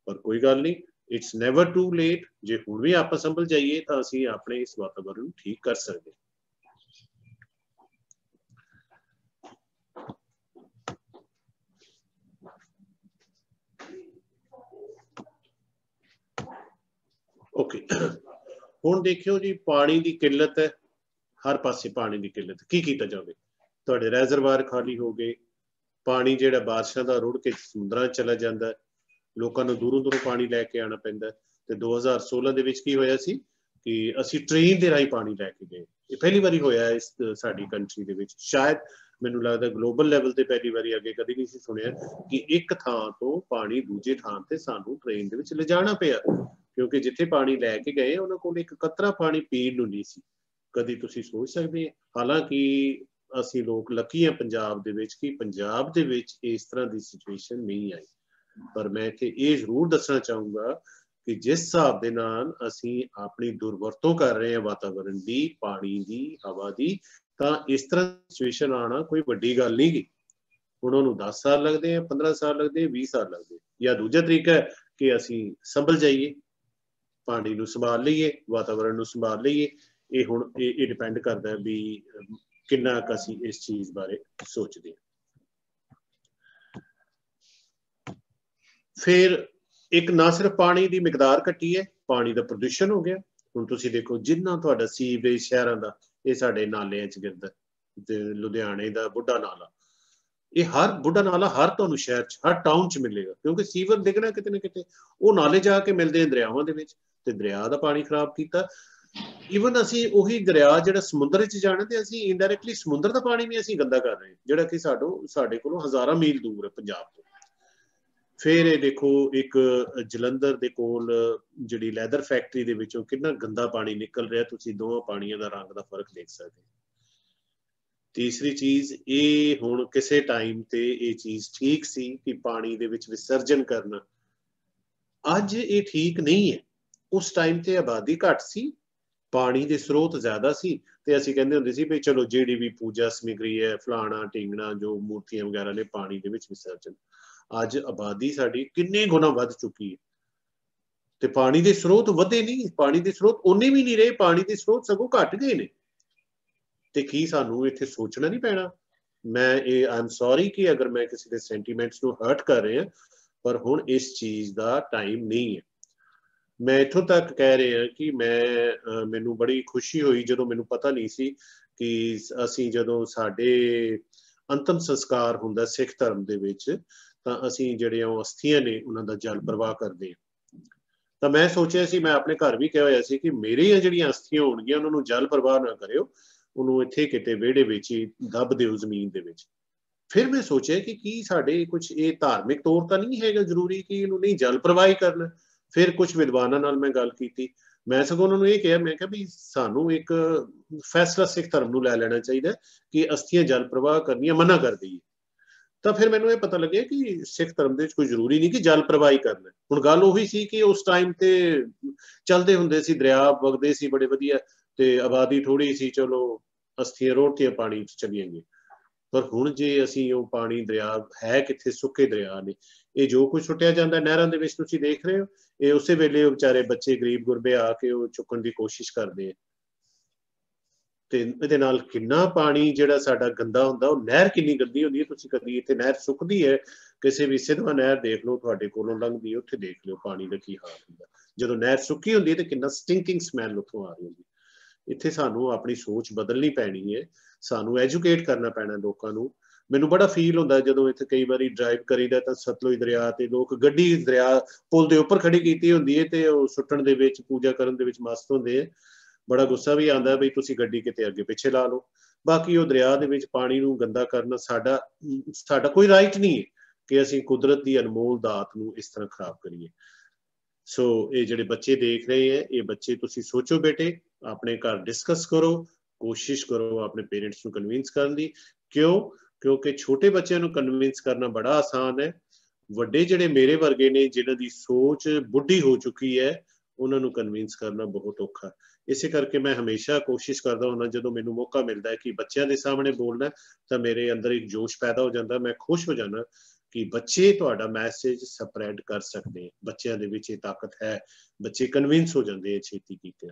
ਪਰ ਕੋਈ ਗੱਲ ਨਹੀਂ, ਇਟਸ ਨੈਵਰ ਟੂ ਲੇਟ। ਜੇ ਹੁਣ ਵੀ ਆਪਾਂ ਸੰਭਲ ਜਾਈਏ ਤਾਂ ਅਸੀਂ ਆਪਣੇ ਇਸ ਵਾਤਾਵਰਣ ਨੂੰ ਠੀਕ ਕਰ ਸਕਦੇ। ਓਕੇ, ਹੁਣ ਦੇਖਿਓ ਜੀ, ਪਾਣੀ ਦੀ ਕਿੱਲਤ ਹੈ, ਹਰ ਪਾਸੇ ਪਾਣੀ ਦੀ ਕਿੱਲਤ। ਕੀ ਕੀਤਾ ਜਾਵੇ? ਤੁਹਾਡੇ ਰੈਜ਼ਰਵਾਇਰ ਖਾਲੀ ਹੋ ਗਏ, ਪਾਣੀ ਜਿਹੜਾ ਬਾਰਿਸ਼ਾਂ ਦਾ ਰੁੜ ਕੇ ਸਮੁੰਦਰਾਂ 'ਚ ਚਲਾ ਜਾਂਦਾ, ਲੋਕਾਂ ਨੂੰ ਦੂਰੋਂ ਦੂਰੋਂ ਪਾਣੀ ਲੈ ਕੇ ਆਉਣਾ ਪੈਂਦਾ। ਤੇ 2016 ਦੇ ਵਿੱਚ ਕੀ ਹੋਇਆ ਸੀ ਕਿ ਅਸੀਂ ਟ੍ਰੇਨ ਦੇ ਰਾਹੀਂ ਪਾਣੀ ਲੈ ਕੇ ਗਏ। ਇਹ ਪਹਿਲੀ ਵਾਰੀ ਹੋਇਆ ਇਸ ਸਾਡੀ ਕੰਟਰੀ ਦੇ ਵਿੱਚ, ਸ਼ਾਇਦ ਮੈਨੂੰ ਲੱਗਦਾ ਗਲੋਬਲ ਲੈਵਲ ਤੇ ਪਹਿਲੀ ਵਾਰੀ, ਅੱਗੇ ਕਦੀ ਨਹੀਂ ਸੀ ਸੁਣਿਆ ਕਿ ਇੱਕ ਥਾਂ ਤੋਂ ਪਾਣੀ ਦੂਜੇ ਥਾਂ ਤੇ ਸਾਨੂੰ ਟ੍ਰੇਨ ਦੇ ਵਿੱਚ ਲਿਜਾਣਾ ਪਿਆ। ਕਿਉਂਕਿ ਜਿੱਥੇ ਪਾਣੀ ਲੈ ਕੇ ਗਏ ਉਹਨਾਂ ਕੋਲ ਇੱਕ ਕਤਰਾ ਪਾਣੀ ਪੀਣ ਨੂੰ ਨਹੀਂ ਸੀ। ਕਦੀ ਤੁਸੀਂ ਸੋਚ ਸਕਦੇ? ਹਾਲਾਂਕਿ ਅਸੀਂ ਲੋਕ ਲੱਕੀ ਹਾਂ ਪੰਜਾਬ ਦੇ ਵਿੱਚ ਕਿ ਪੰਜਾਬ ਦੇ ਵਿੱਚ ਇਸ ਤਰ੍ਹਾਂ ਦੀ ਸਿਚੁਏਸ਼ਨ ਨਹੀਂ ਆਈ। ਪਰ ਮੈਂ ਇੱਥੇ ਇਹ ਜ਼ਰੂਰ ਦੱਸਣਾ ਚਾਹੂੰਗਾ ਕਿ ਜਿਸ ਹਿਸਾਬ ਦੇ ਨਾਲ ਅਸੀਂ ਆਪਣੀ ਦੁਰਵਰਤੋਂ ਕਰ ਰਹੇ ਹਾਂ ਵਾਤਾਵਰਣ ਦੀ, ਪਾਣੀ ਦੀ, ਹਵਾ ਦੀ, ਤਾਂ ਇਸ ਤਰ੍ਹਾਂ ਸਿਚੁਏਸ਼ਨ ਆਉਣਾ ਕੋਈ ਵੱਡੀ ਗੱਲ ਨਹੀਂ ਗੀ। ਹੁਣ ਉਹਨੂੰ 10 ਸਾਲ ਲੱਗਦੇ ਆ, 15 ਸਾਲ ਲੱਗਦੇ, 20 ਸਾਲ ਲੱਗਦੇ। ਜਾਂ ਦੂਜਾ ਤਰੀਕਾ ਹੈ ਕਿ ਅਸੀਂ ਸੰਭਲ ਜਾਈਏ, ਪਾਣੀ ਨੂੰ ਸੰਭਾਲ ਲਈਏ, ਵਾਤਾਵਰਣ ਨੂੰ ਸੰਭਾਲ ਲਈਏ। ਇਹ ਹੁਣ ਇਹ ਡਿਪੈਂਡ ਕਰਦਾ ਵੀ ਕਿੰਨਾ ਕੁ ਅਸੀਂ ਇਸ ਚੀਜ਼ ਬਾਰੇ ਸੋਚਦੇ ਹਾਂ। ਫਿਰ ਇੱਕ ਨਾ ਸਿਰਫ ਪਾਣੀ ਦੀ ਮਿਕਦਾਰ ਘਟੀ ਹੈ, ਪਾਣੀ ਦਾ ਪ੍ਰਦੂਸ਼ਣ ਹੋ ਗਿਆ। ਹੁਣ ਤੁਸੀਂ ਦੇਖੋ, ਜਿੰਨਾ ਤੁਹਾਡਾ ਸੀਵਰੇਜ ਸ਼ਹਿਰਾਂ ਦਾ, ਇਹ ਸਾਡੇ ਨਾਲਿਆਂ 'ਚ ਗਿਰਦਾ। ਤੇ ਲੁਧਿਆਣੇ ਦਾ ਬੁੱਢਾ ਨਾਲਾ, ਇਹ ਹਰ ਬੁੱਢਾ ਨਾਲਾ ਹਰ ਤੁਹਾਨੂੰ ਸ਼ਹਿਰ 'ਚ, ਹਰ ਟਾਊਨ 'ਚ ਮਿਲੇਗਾ, ਕਿਉਂਕਿ ਸੀਵਰ ਦਿਖਣਾ ਕਿਤੇ ਨਾ ਕਿਤੇ। ਉਹ ਨਾਲੇ ਜਾ ਕੇ ਮਿਲਦੇ ਆ ਦਰਿਆਵਾਂ ਦੇ ਵਿੱਚ, ਤੇ ਦਰਿਆ ਦਾ ਪਾਣੀ ਖਰਾਬ ਕੀਤਾ। ਈਵਨ ਅਸੀਂ ਉਹੀ ਦਰਿਆ ਜਿਹੜਾ ਸਮੁੰਦਰ 'ਚ ਜਾਣਾ, ਤੇ ਅਸੀਂ ਇੰਡਾਇਰੈਕਟਲੀ ਸਮੁੰਦਰ ਦਾ ਪਾਣੀ ਵੀ ਅਸੀਂ ਗੰਦਾ ਕਰ ਰਹੇ ਹਾਂ, ਜਿਹੜਾ ਕਿ ਸਾਡੇ ਕੋਲੋਂ ਹਜ਼ਾਰਾਂ ਮੀਲ ਦੂਰ ਹੈ ਪੰਜਾਬ ਤੋਂ। फिर ये देखो एक जलंधर दे कोल जिहड़ी लैदर फैक्ट्री दे विचों कितना गंदा पानी निकल रहा, तुसीं दोवां पानियां दा रंग दा फर्क देख सकदे। तीसरी चीज़ ये हुण किसे टाइम ते ये चीज़ ठीक सी कि पानी दे विच विसर्जन करना, अज ये ठीक नहीं है। उस टाइम ते आबादी घट सी, पानी दे स्रोत ज्यादा सी, ते असीं कहंदे हुंदे सी भी चलो जिहड़ी भी पूजा समग्री है फलाना ढींगना जो मूर्तियां वगैरह ने पानी दे विच विसर्जन। अज आबादी साडी किन्ने गुना वध चुकी है ते पानी दे स्रोत वधे नहीं, पानी दे स्रोत उन्ने भी नहीं रहे, पानी दे स्रोत सगों घट गए ने। ते की सानू इत्थे सोचना नहीं पैना? मैं ये आई एम सॉरी कि अगर मैं किसी दे सेंटीमेंट्स नू हर्ट कर रहा, पर हुण इस चीज़ दा टाइम नहीं है। मैं इत्थों तक कह रहा कि मैं मैनू बड़ी खुशी हुई ਜਦੋਂ ਮੈਨੂੰ पता नहीं सी कि ਅਸੀਂ ਜਦੋਂ ਸਾਡੇ अंतिम संस्कार ਹੁੰਦਾ सिख धर्म ਦੇ ਵਿੱਚ ਤਾਂ ਅਸੀਂ ਜਿਹੜੀਆਂ ਉਹ ਅਸਥੀਆਂ ਨੇ ਉਹਨਾਂ ਦਾ ਜਲ ਪ੍ਰਵਾਹ ਕਰਦੇ ਹਾਂ। ਤਾਂ ਮੈਂ ਸੋਚਿਆ ਸੀ, ਮੈਂ ਆਪਣੇ ਘਰ ਵੀ ਕਿਹਾ ਹੋਇਆ ਸੀ ਕਿ ਮੇਰੀਆਂ ਜਿਹੜੀਆਂ ਅਸਥੀਆਂ ਹੋਣਗੀਆਂ ਉਹਨਾਂ ਨੂੰ ਜਲ ਪ੍ਰਵਾਹ ਨਾ ਕਰਿਓ, ਉਹਨੂੰ ਇੱਥੇ ਕਿਤੇ ਵਿਹੜੇ ਵਿੱਚ ਹੀ ਦੱਬ ਦਿਓ ਜ਼ਮੀਨ ਦੇ ਵਿੱਚ। ਫਿਰ ਮੈਂ ਸੋਚਿਆ ਕਿ ਕੀ ਸਾਡੇ ਕੁਝ ਇਹ ਧਾਰਮਿਕ ਤੌਰ ਤਾਂ ਨਹੀਂ ਹੈਗਾ ਜ਼ਰੂਰੀ ਕਿ ਇਹਨੂੰ ਨਹੀਂ ਜਲ ਪ੍ਰਵਾਹ ਹੀ ਕਰਨਾ। फिर कुछ विद्वानों नाल मैं गल की, मैं सगों उन्होंने ये कहा, मैं कहा भी सानू एक फैसला सिख धर्म नूं लै लेना चाहिए कि अस्थियां जल प्रवाह करनियां मना कर दी। तो फिर मैनूं ये पता लगे कि सिख धर्म दे विच कोई जरूरी नहीं कि जल प्रवाह ही करना। हुण गल उही सी कि उस टाइम ते चलदे हुंदे सी, दरिया वगदे सी बड़े वधिया, ते आबादी थोड़ी सी, चलो अस्थियां रोटियां पानी च चलियां गईयां। पर हुण जे असीं ਉਹ पानी दरिया है कित्थे, सुके दरिया ने, ये जो कुछ सुट्टिया जांदा नहरां दे विच तुसीं देख रहे हो, ये उसे वेले बेचारे बच्चे गरीब गुरबे आके वो चुकण दी कोशिश करदे आ। ते इहदे नाल किन्ना पानी जिहड़ा साडा गंदा हुंदा, ਉਹ नहर किन्नी गंदी हुंदी है। तुसीं कदी इत्थे नहर सुकदी है, किसी भी सिधवा नहर देख लो तुहाडे कोलों लंघदी है, उत्थे देख लिओ पानी दा की हाल हुंदा। ਜਦੋਂ नहर सुक्की हुंदी है ते किन्ना स्टिंकिंग स्मैल उत्थों आ रही हुंदी। इत्थे सानू अपनी सोच बदलनी पैनी है, सानू एजुकेट करना पैना लोगों नू। मैनू बड़ा फील होंदा जदों इत्थे कई बारी ड्राइव करीदा तां सतलुज दरिया ते लोग गड्डी दरिया पुल दे उपर खड़ी कीती हुंदी है ते ओह सुट्टण दे विच, पूजा करन दे विच मस्त हुंदे आ। बड़ा गुस्सा भी आंदा बई तुसीं गड्डी किते अगे पिछे ला लो। बाकी ओह दरिया दे विच पानी नू गंदा करना साडा कोई राइट नहीं है कि असीं कुदरत दी अनमोल दात नू इस तरह खराब करिए। सो ये जिहड़े बच्चे देख रहे हैं, ये बच्चे तुसीं सोचो बेटे, अपने घर डिस्कस करो, कोशिश करो अपने पेरेंट्स को कन्विंस करने दी। क्यों? क्योंकि छोटे बच्चों को कन्विंस करना बड़ा आसान है, वड्डे जिहड़े मेरे वर्गे ने जिन्हां दी सोच बुढ़ी हो चुकी है, उन्होंने कन्विंस करना बहुत औखा। इस करके मैं हमेशा कोशिश करता हूँ जदों मैनूं मौका मिलता है कि बच्चों के सामने बोलना, तो मेरे अंदर एक जोश पैदा हो जाता, मैं खुश हो जाना कि बच्चे तुहाडा मैसेज स्प्रैड कर सकते हैं। बच्चों दे विच ताकत है, बच्चे कन्विंस हो जाते हैं छेती कीते।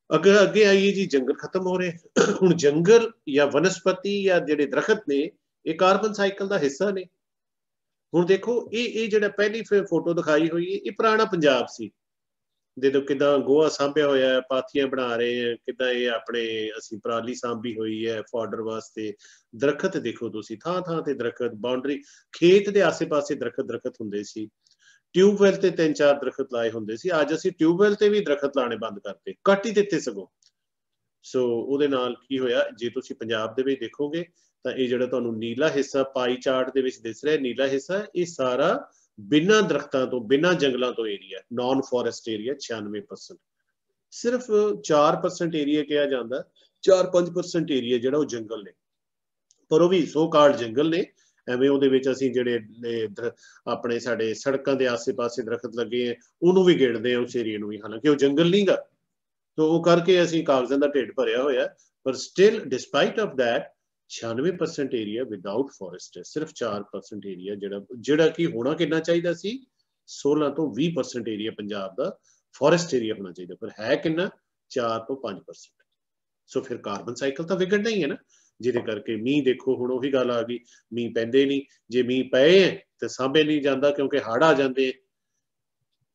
अगर अगे आइए जी, जंगल खत्म हो रहे हुण जंगल या वनस्पति या जिहड़े दरखत ने, ये कार्बन साइकिल का हिस्सा ने। हुण देखो ये जिहड़ा पहली फोटो दिखाई हुई है, ये पुराना पंजाब सी। देखो किदां गोहा सांभिया होया है, पाथियां बना रहे हैं, किदां ये अपने असीं पराली सांभी हुई है फॉडर वास्ते। दरखत देखो तुसीं, थां थां ते दरखत, बाउंड्री खेत दे आसे पासे दरखत हुंदे सी। ट्यूबवैल ते 3-4 दरखत लाए हुंदे सी, अज असीं ट्यूबवैल ते भी दरखत लाने बंद करते, कट ही दित्ते सगों। सो उहदे नाल की होया, जे तुसीं पंजाब दे विच देखोगे तां ये जिहड़ा तुहानूं नीला हिस्सा pie chart they which this रहा है, नीला हिस्सा, ये सारा बिना दरख्तां तो, बिना जंगलों तो एरिया, नॉन फॉरेस्ट एरिया 96%। सिर्फ 4% एरिया कहा जाता, 4-5% एरिया जिहड़ा वो जंगल ने, पर वो भी सो कॉल्ड जंगल ने। एवें उहदे विच असीं जिहड़े अपने साडे सड़कां दे आसे पासे दरखत लगे हैं, उहनूं भी गिणदे आ उस एरिया नूं भी, हालांकि वो जंगल नहीं गा। तो वो करके असीं कागज़ां दा ढिड भरिया होया, पर still despite of that 96% area without forest है। सिर्फ 4% एरिया जिहड़ा कि होना कितना चाहिए सी, 16 तो 20% एरिया पंजाब दा फॉरेस्ट एरिया होना चाहिए, पर है कितना, 4 तो 5%। सो फिर कार्बन साइकिल तो विगड़ना ही है ना, जिहदे करके मीह देखो हुण उही गल आ गई, मीह पैंदे नहीं, जे मीह पए हैं तो सांभे नहीं जाता क्योंकि हड़ आ जाते हैं।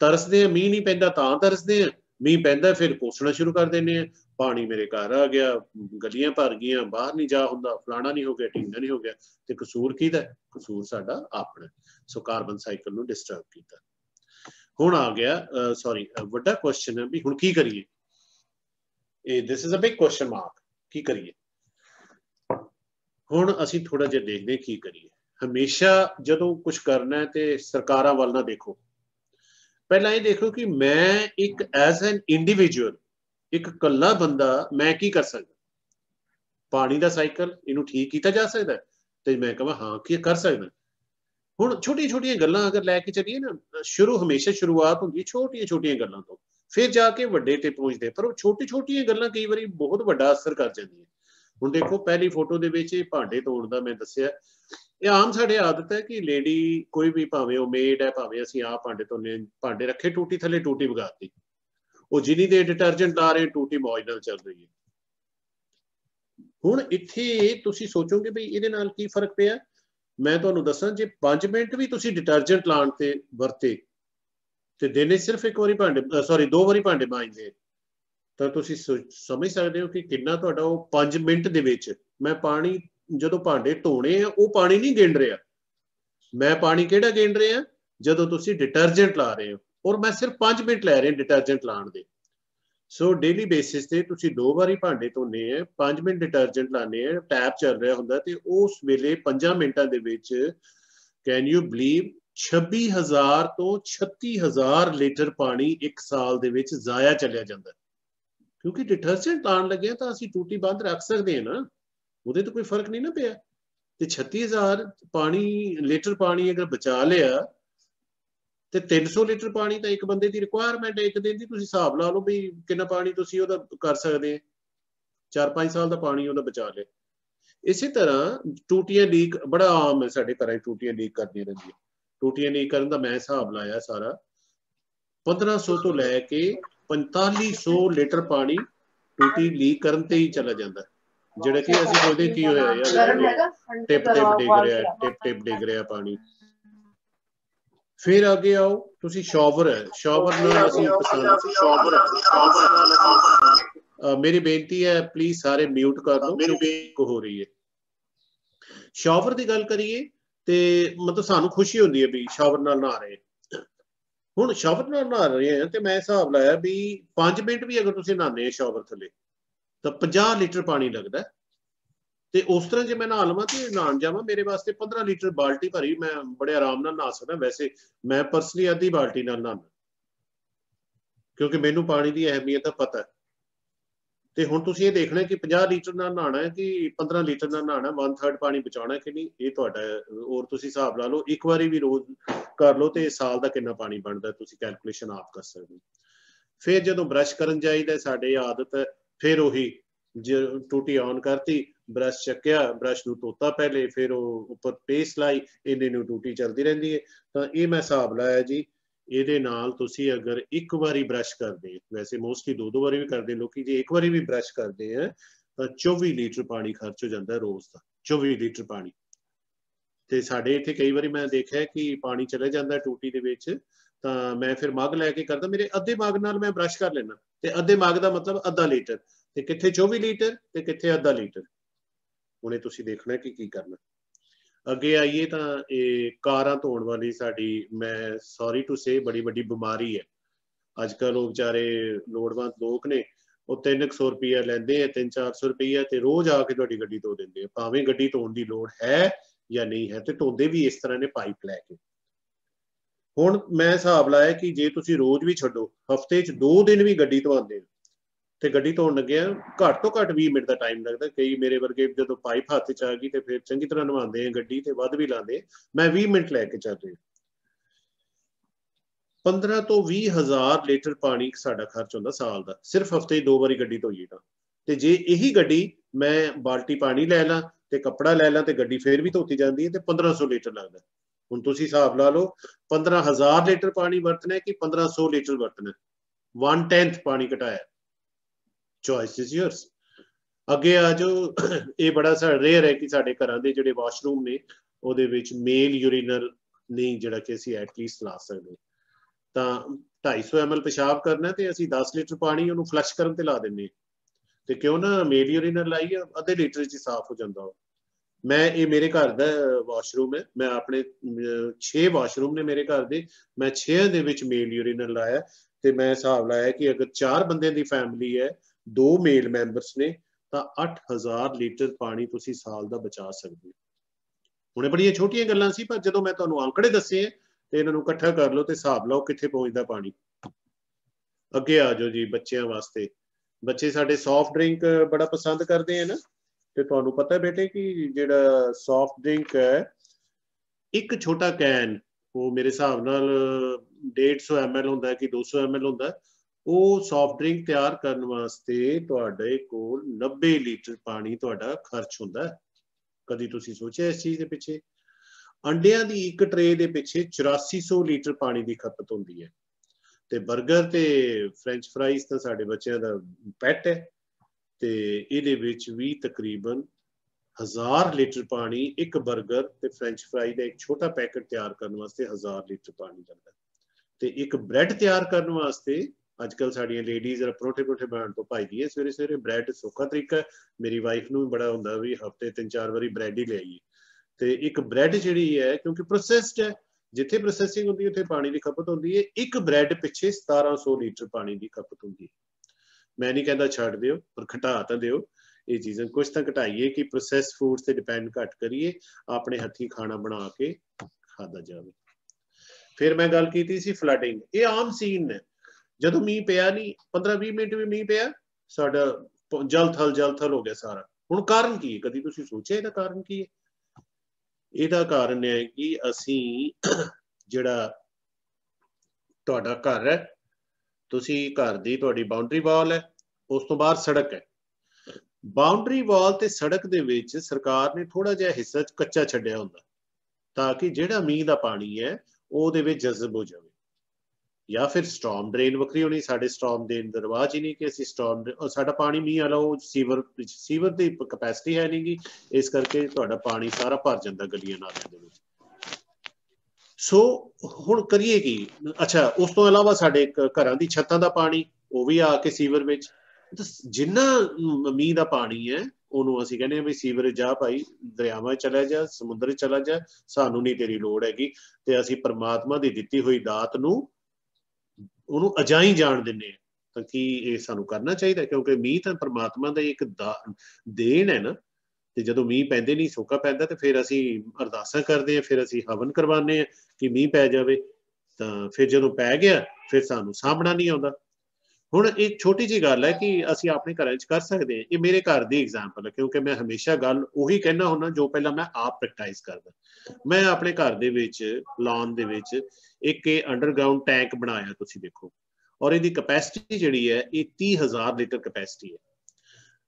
तरसदे हैं, मीह नहीं पैंदा तां तरसदे हैं, मीह पैंदा फिर कोसना शुरू कर देने हैं, पानी मेरे घर आ गया, गलियां भर गई, बाहर नहीं जा हुंदा, फलाना नहीं हो गया, ढींगा नहीं हो गया, तो कसूर किहदा? कसूर साडा अपना। सो कार्बन साइकिल नूं डिस्टर्ब कीता। हुण आ गया सॉरी वड्डा क्वेश्चन है भी हुण की करिए। This is a big question mark, की करिए? हुण असीं थोड़ा जिहा देखदे की करिए, हमेशा जदों कुछ करना है तो सरकारां वाल ना देखो, पहला ये देखो कि मैं एक एज एन इंडिविजुअल एक कला बंदा मैं की कर सकदा, पानी का साइकिल इनू ठीक किया जा सकता है तो मैं कहां हाँ कि कर सकदा। हुण छोटी छोटियां गल्लां अगर लैके चलीए ना, शुरू हमेशा शुरुआत होंदी छोटियां छोटियां गल्लां तो, फिर जाके वड्डे ते पहुंचदे, पर छोटी छोटियां गल्लां कई बारी बहुत वड्डा असर कर जांदियां। हुण देखो पहली फोटो दे विच भांडे धोण दा मैं दस्सिया, ये आम साढ़े आदत है कि लेडी कोई भी भावें वो मेड है भावें असीं आप भांडे धोने, भांडे रखे टूटी थले टूटी वगाती, वो जिन्नी देर डिटर्जेंट ला रहे टूटी मौज नाल चल रही है। हुण इत्थे तुसीं सोचोगे भी इहदे नाल की फर्क पिया, मैं तुहानूं दस्सां जे 5 मिनट भी तुसीं डिटर्जेंट लाउण ते वरते ते दिन सिर्फ एक बारी भांडे सॉरी 2 बारी भांडे मांजदे ਤਾਂ ਤੁਸੀਂ ਸਮਝ ਸਕਦੇ ਹੋ ਕਿ ਕਿੰਨਾ ਤੁਹਾਡਾ ਉਹ 5 ਮਿੰਟ ਦੇ ਵਿੱਚ ਮੈਂ ਪਾਣੀ ਜਦੋਂ ਭਾਂਡੇ ਧੋਣੇ ਆ ਉਹ ਪਾਣੀ ਨਹੀਂ ਗਿਣ ਰਿਹਾ, ਮੈਂ ਪਾਣੀ ਕਿਹੜਾ ਗਿਣ ਰਿਹਾ ਜਦੋਂ ਤੁਸੀਂ ਡਿਟਰਜੈਂਟ ਲਾ ਰਹੇ ਹੋ, ਔਰ ਮੈਂ ਸਿਰਫ 5 ਮਿੰਟ ਲੈ ਰਿਹਾ ਡਿਟਰਜੈਂਟ ਲਾਉਣ ਦੇ। ਸੋ ਡੇਲੀ ਬੇਸਿਸ ਤੇ ਤੁਸੀਂ 2 ਵਾਰੀ ਭਾਂਡੇ ਧੋਨੇ ਆ, 5 ਮਿੰਟ ਡਿਟਰਜੈਂਟ ਲਾਣੇ ਆ, ਟੈਪ ਚੱਲ ਰਿਹਾ ਹੁੰਦਾ ਤੇ ਉਸ ਵੇਲੇ 5 ਮਿੰਟਾਂ ਦੇ ਵਿੱਚ ਕੈਨ ਯੂ ਬਲੀਵ 26,000 ਤੋਂ 36,000 ਲੀਟਰ ਪਾਣੀ ਇੱਕ ਸਾਲ ਦੇ ਵਿੱਚ ਜ਼ਾਇਆ ਚਲਿਆ ਜਾਂਦਾ, क्योंकि डिटर्जेंट लाने लगे तो असीं टूटी बंद रख सकते हैं ना, वो तो कोई फर्क नहीं ना पिया। तो 36,000 पानी लीटर पानी अगर बचा लिया तो 300 लीटर पानी तो एक बंदे की रिक्वायरमेंट है एक दिन की, तुसीं हिसाब ला लो भी कितना पानी तुसीं ओहदा कर सकते हैं, 4-5 साल का पानी ओहदा बचा ले। इसी तरह टूटियां लीक बड़ा आम है साडे घरां टूटियां लीक करदियां रहिंदियां, टूटियां लीक करन दा मैं हिसाब लाया सारा 1500 तो लैके 4500 लीटर पानी टूटी लीक करन ते ही चला जाता, जिहड़ा कि असीं सोचदे की होया यार टिप टिप डिग रहा है, टिप टिप डिग रहा पानी। फिर आगे आओ तुसीं शॉवर है, शॉवर नाल असीं मेरी बेनती है प्लीज सारे म्यूट कर लो क्योंकि हो रही है। शॉवर की गल करिए ते मतलब सानू खुशी होंदी है भी शॉवर नाल नहा रहे, हुण शॉवर नाल नहा रहे हैं तो मैं हिसाब लाया भी 5 मिनट भी अगर तुसीं नहाने शॉवर थले तो 50 लीटर पानी लगता है, तो उस तरह जो मैं नहा लवां तो नहान जावां मेरे वास्ते 15 लीटर बाल्टी भरी मैं बड़े आराम नाल नहा सकदा। वैसे मैं पर्सनली आधी बाल्टी नाल नहाना क्योंकि मैनू पानी की अहमियत का पता है। तो हुण तुसीं ये देखना कि 50 लीटर नाल नहाना है कि 15 लीटर नाल नहाना, 1/3 पानी बचाना कि नहीं, ये तुहाडा और तुसीं हिसाब ला लो, एक बारी भी रोज कर लो तो साल का कितना पानी बनता तुसीं कैलकुलेशन आप कर सकते हो। फिर जदों ब्रश करन जाईदा साडे आदत है फिर उही जो टूटी ऑन करती, ब्रश चक्या, ब्रश नूं धोता पहले, फिर उपर पेस्ट लाई, इन्ने नूं टूटी चलती रहिंदी है। तो ये मैं हिसाब लाया जी ਇਹਦੇ ਨਾਲ ਤੁਸੀਂ अगर एक बारी ब्रश करते, वैसे मोस्टली 2-2 बारी भी करते लोग, जे एक बारी भी ब्रश करते हैं तो 24 लीटर पानी खर्च हो जाता है रोज का, 24 लीटर पानी। तो साढ़े इत्थे कई बारी मैं देखा कि पानी चले जाता टूटी दे विच, तो मैं फिर मग लैके करता, मेरे अद्धे मग नाल मैं ब्रश कर लेना, तो अद्धे मग का मतलब आधा लीटर, तो कित्थे 24 लीटर तो कित्थे आधा लीटर। हुणे तुसीं देखना कि करना। अगे आइए तो ये कारां धोण वाली साडी, मैं सॉरी टू से बड़ी वड्डी बीमारी है अजकल। वो बेचारे लोड़वंद लोग ने वो 300 रुपया लैंदे है, 300-400 रुपया ते रोज आके तुहाडी गड्डी धो दिंदे हैं, भावें गड्डी धोण दी लोड़ है या नहीं है, ते धोंदे भी इस तरह ने पाइप लैके। हुण मैं हिसाब लाया कि जे तुसीं रोज भी छड्डो हफ्ते च 2 दिन भी गड्डी धोआंदे हो तो गड्डी धोण लग्गिया घट तो घट 20 मिनट का टाइम लगता। कई मेरे वर्गे जो पाइप हाथ च आ गई तो फिर चंगी तरह नवाते हैं गड्डी तो वध भी लाते, मैं 20 मिनट लैके चल रही। 15 तो 20,000 लीटर पानी साडा खर्च होंदा साल का, सिर्फ हफ्ते 2 बारी गड्डी धोईए तो जे यही गड्डी मैं बाल्टी पानी लै ला तो कपड़ा लै ला तो गड्डी फिर भी धोती जाती है तो 1500 लीटर लगता। हुण तुसीं हिसाब ला लो 15,000 लीटर पानी वरतना है कि 1500 लीटर वरतना, 1/10 पानी घटाया। Choice is yours. अगे आ जाओ, ये बड़ा रेयर है कि साडे घरां दे जिहड़े वाशरूम ने उहदे विच मेल यूरीनल नहीं जिहड़ा कि असीं एटलीस्ट ला सकदे, तां 250 ml पेशाब करना तो असीं 10 लीटर पानी उहनूं फ्लश करन ते ला दिंदे, ते क्यों ना मेल यूरीनल लाइए अद्धे लीटर च साफ हो जाता। मैं ये मेरे घर का वाशरूम है, मैं अपने 6 वाशरूम ने मेरे घर दे, मैं 6 दे विच मेल यूरीनल लाया तो मैं हिसाब लाया कि अगर 4 बंदे की फैमिली है, 2 मेल मैंबरस ने, तो 8,000 लीटर पानी तुसीं साल का बचा सकते हो। ਹੁਣੇ ਬੜੀਆਂ ਛੋਟੀਆਂ ਗੱਲਾਂ ਸੀ, ਪਰ ਜਦੋਂ ਮੈਂ ਤੁਹਾਨੂੰ ਅੰਕੜੇ ਦੱਸੇ ਤੇ ਇਹਨਾਂ ਨੂੰ ਇਕੱਠਾ ਕਰ ਲਓ ਤੇ ਹਿਸਾਬ ਲਾਓ ਕਿੱਥੇ ਪਹੁੰਚਦਾ ਪਾਣੀ। ਅੱਗੇ ਆ ਜਾਓ ਜੀ ਬੱਚਿਆਂ ਵਾਸਤੇ। ਬੱਚੇ ਸਾਡੇ ਸੌਫਟ ਡਰਿੰਕ ਬੜਾ ਪਸੰਦ ਕਰਦੇ ਆ ਨਾ, ਤੇ ਤੁਹਾਨੂੰ ਪਤਾ ਬੇਟੇ ਕਿ ਜਿਹੜਾ ਸੌਫਟ ਡਰਿੰਕ ਹੈ, ਇੱਕ ਛੋਟਾ ਕੈਨ, ਉਹ ਮੇਰੇ ਹਿਸਾਬ ਨਾਲ 150 ml ਹੁੰਦਾ ਕਿ 200 ml ਹੁੰਦਾ। ਉਹ ਸੌਫਟ ਡਰਿੰਕ ਤਿਆਰ ਕਰਨ ਵਾਸਤੇ ਤੁਹਾਡੇ ਕੋਲ 90 ਲੀਟਰ ਪਾਣੀ ਤੁਹਾਡਾ ਖਰਚ ਹੁੰਦਾ। ਕਦੀ ਤੁਸੀਂ ਸੋਚਿਆ ਇਸ ਚੀਜ਼ ਦੇ ਪਿੱਛੇ? ਅੰਡਿਆਂ ਦੀ ਇੱਕ ਟਰੇ ਦੇ ਪਿੱਛੇ 8400 ਲੀਟਰ ਪਾਣੀ ਦੀ ਖਪਤ ਹੁੰਦੀ ਹੈ। ਤੇ 버ਗਰ ਤੇ ਫ੍ਰੈਂਚ ਫਰਾਈਜ਼ ਤਾਂ ਸਾਡੇ ਬੱਚਿਆਂ ਦਾ ਪੈਟ ਹੈ, ਤੇ ਇਹਦੇ ਵਿੱਚ ਵੀ ਤਕਰੀਬਨ 1000 ਲੀਟਰ ਪਾਣੀ, ਇੱਕ 버ਗਰ ਤੇ ਫ੍ਰੈਂਚ ਫਰਾਈ ਦਾ ਇੱਕ ਛੋਟਾ ਪੈਕਟ ਤਿਆਰ ਕਰਨ ਵਾਸਤੇ 1000 ਲੀਟਰ ਪਾਣੀ ਲੱਗਦਾ। ਤੇ ਇੱਕ ਬ੍ਰੈਡ ਤਿਆਰ ਕਰਨ ਵਾਸਤੇ ਅੱਜ ਕੱਲ ਸਾਡੀਆਂ ਲੇਡੀਜ਼ ਪਰੋਠੇ ਬਣਾਉਣ ਤੋਂ ਭੱਜਦੀ ਹੈ। ਸਵੇਰੇ ਸਵੇਰੇ ਬ੍ਰੈਡ ਸੌਖਾ ਤਰੀਕਾ, ਮੇਰੀ ਵਾਈਫ ਨੂੰ ਵੀ ਬੜਾ ਹੁੰਦਾ ਵੀ ਹਫਤੇ 3-4 ਵਾਰੀ ਬ੍ਰੈਡ ਹੀ ਲਿਆਈਏ। ਤੇ ਇੱਕ ਬ੍ਰੈਡ ਜਿਹੜੀ ਹੈ, ਕਿਉਂਕਿ ਪ੍ਰੋਸੈਸਡ ਹੈ, ਜਿੱਥੇ ਪ੍ਰੋਸੈਸਿੰਗ ਹੁੰਦੀ ਹੈ ਉੱਥੇ ਪਾਣੀ ਦੀ ਖਪਤ ਹੁੰਦੀ ਹੈ। ਇੱਕ ਬ੍ਰੈਡ ਪਿੱਛੇ 1700 ਲੀਟਰ ਪਾਣੀ ਦੀ ਖਪਤ ਹੁੰਦੀ ਹੈ। ਮੈਂ ਨਹੀਂ ਕਹਿੰਦਾ ਛੱਡ ਦਿਓ, ਪਰ ਘਟਾ ਤਾਂ ਦਿਓ ਇਹ ਚੀਜ਼ਾਂ, ਕੁਝ ਤਾਂ ਘਟਾਈਏ ਕਿ ਪ੍ਰੋਸੈਸ ਫੂਡਸ ਤੇ ਡਿਪੈਂਡ ਘੱਟ ਕਰੀਏ, ਆਪਣੇ ਹੱਥੀਂ ਖਾਣਾ ਬਣਾ ਕੇ ਖਾਧਾ ਜਾਵੇ। ਫਿਰ ਮੈਂ ਗੱਲ ਕੀਤੀ ਸੀ ਫਲੱਡਿੰਗ। ਇਹ ਆਮ ਸੀਨ ਹੈ, ਜਦੋਂ ਮੀਂਹ ਪਿਆ ਨਹੀਂ, 15-20 ਮਿੰਟ ਵੀ ਮੀਂਹ ਪਿਆ, ਸਾਡਾ ਜਲ ਥਲ ਹੋ ਗਿਆ ਸਾਰਾ। ਹੁਣ ਕਾਰਨ ਕੀ ਹੈ? ਕਦੀ ਤੁਸੀਂ ਸੋਚਿਆ ਇਹਦਾ ਕਾਰਨ ਕੀ ਹੈ? ਇਹਦਾ ਕਾਰਨ ਹੈ ਕਿ ਅਸੀਂ ਜਿਹੜਾ ਤੁਹਾਡਾ ਘਰ ਹੈ, ਤੁਸੀਂ ਘਰ ਦੀ ਤੁਹਾਡੀ ਬਾਉਂਡਰੀ ਵਾਲ ਹੈ, ਉਸ ਤੋਂ ਬਾਹਰ ਸੜਕ ਹੈ। ਬਾਉਂਡਰੀ ਵਾਲ ਤੇ ਸੜਕ ਦੇ ਵਿੱਚ ਸਰਕਾਰ ਨੇ ਥੋੜਾ ਜਿਹਾ ਹਿੱਸਾ ਕੱਚਾ ਛੱਡਿਆ ਹੁੰਦਾ, ਤਾਂ ਕਿ ਜਿਹੜਾ ਮੀਂਹ ਦਾ ਪਾਣੀ ਹੈ ਉਹਦੇ ਵਿੱਚ ਜਜ਼ਬ ਹੋ ਜਾਵੇ। ਜਾਂ ਫਿਰ ਸਟਾਰਮ ਡਰੇਨ ਵੱਖਰੀ ਹੋਣੀ, ਸਾਡੇ ਸਟਾਰਮ ਡਰੇਨ ਦਾ ਰਿਵਾਜ ਹੀ ਨਹੀਂ ਕਿ ਅਸੀਂ ਸਾਡਾ ਪਾਣੀ ਮੀਂਹ ਵਾਲਾ ਉਹ ਸੀਵਰ ਦੀ ਕਪੈਸਿਟੀ ਹੈ ਨਹੀਂ ਗੀ, ਇਸ ਕਰਕੇ ਤੁਹਾਡਾ ਪਾਣੀ ਸਾਰਾ ਭਰ ਜਾਂਦਾ ਗਲੀਆਂ ਨਾਲਿਆਂ ਦੇ ਵਿੱਚ। ਸੋ ਹੁਣ ਕਰੀਏ ਕੀ? ਅੱਛਾ, ਉਸ ਤੋਂ ਇਲਾਵਾ ਸਾਡੇ ਘਰਾਂ ਦੀ ਛੱਤਾਂ ਦਾ ਪਾਣੀ ਉਹ ਵੀ ਆ ਕੇ ਸੀਵਰ ਵਿੱਚ। ਜਿੰਨਾ ਮੀਂਹ ਦਾ ਪਾਣੀ ਹੈ ਉਹਨੂੰ ਅਸੀਂ ਕਹਿੰਦੇ ਹਾਂ ਵੀ ਸੀਵਰ ਜਾ ਭਾਈ, ਦਰਿਆਵਾਂ ਚਲਾ ਜਾ, ਸਮੁੰਦਰ ਚਲਾ ਜਾ, ਸਾਨੂੰ ਨਹੀਂ ਤੇਰੀ ਲੋੜ ਹੈਗੀ। ਤੇ ਅਸੀਂ ਪਰਮਾਤਮਾ ਦੀ ਦਿੱਤੀ ਹੋਈ ਦਾਤ ਨੂੰ ਉਹਨੂੰ ਅਜਾਈ ਜਾਣ ਦਿੰਦੇ ਹਾਂ। ਤਾਂ ਕੀ ਇਹ ਸਾਨੂੰ ਕਰਨਾ ਚਾਹੀਦਾ? ਕਿਉਂਕਿ ਮੀਂਹ ਤਾਂ ਪਰਮਾਤਮਾ ਦਾ ਇੱਕ ਦੇਣ ਹੈ ਨਾ। ਤੇ ਜਦੋਂ ਮੀਂਹ ਪੈਂਦੇ ਨਹੀਂ, ਸੋਕਾ ਪੈਂਦਾ, ਤੇ ਫਿਰ ਅਸੀਂ ਅਰਦਾਸਾਂ ਕਰਦੇ ਹਾਂ, ਫਿਰ ਅਸੀਂ ਹਵਨ ਕਰਵਾਉਂਦੇ ਹਾਂ ਕਿ ਮੀਂਹ ਪੈ ਜਾਵੇ। ਤਾਂ ਫਿਰ ਜਦੋਂ ਪੈ ਗਿਆ ਫਿਰ ਸਾਨੂੰ ਸਾਂਭਣਾ ਨਹੀਂ ਆਉਂਦਾ। ਹੁਣ ਇੱਕ ਛੋਟੀ ਜਿਹੀ ਗੱਲ ਹੈ ਕਿ ਅਸੀਂ ਆਪਣੇ ਘਰਾਂ 'ਚ ਕਰ ਸਕਦੇ ਹਾਂ। ਇਹ ਮੇਰੇ ਘਰ ਦੀ ਐਗਜ਼ਾਮਪਲ ਹੈ, ਕਿਉਂਕਿ ਮੈਂ ਹਮੇਸ਼ਾ ਗੱਲ ਉਹੀ ਕਹਿੰਦਾ ਹੁੰਦਾ ਜੋ ਪਹਿਲਾਂ ਮੈਂ ਆਪ ਪ੍ਰੈਕਟਾਈਜ਼ ਕਰਦਾ। ਮੈਂ ਆਪਣੇ ਘਰ ਦੇ ਵਿੱਚ ਲਾਨ ਦੇ ਵਿੱਚ ਇੱਕ ਅੰਡਰਗਰਾਊਂਡ ਟੈਂਕ ਬਣਾਇਆ, ਤੁਸੀਂ ਦੇਖੋ, ਔਰ ਇਹਦੀ ਕਪੈਸਿਟੀ ਜਿਹੜੀ ਹੈ ਇਹ 30,000 ਲੀਟਰ ਕਪੈਸਿਟੀ ਹੈ।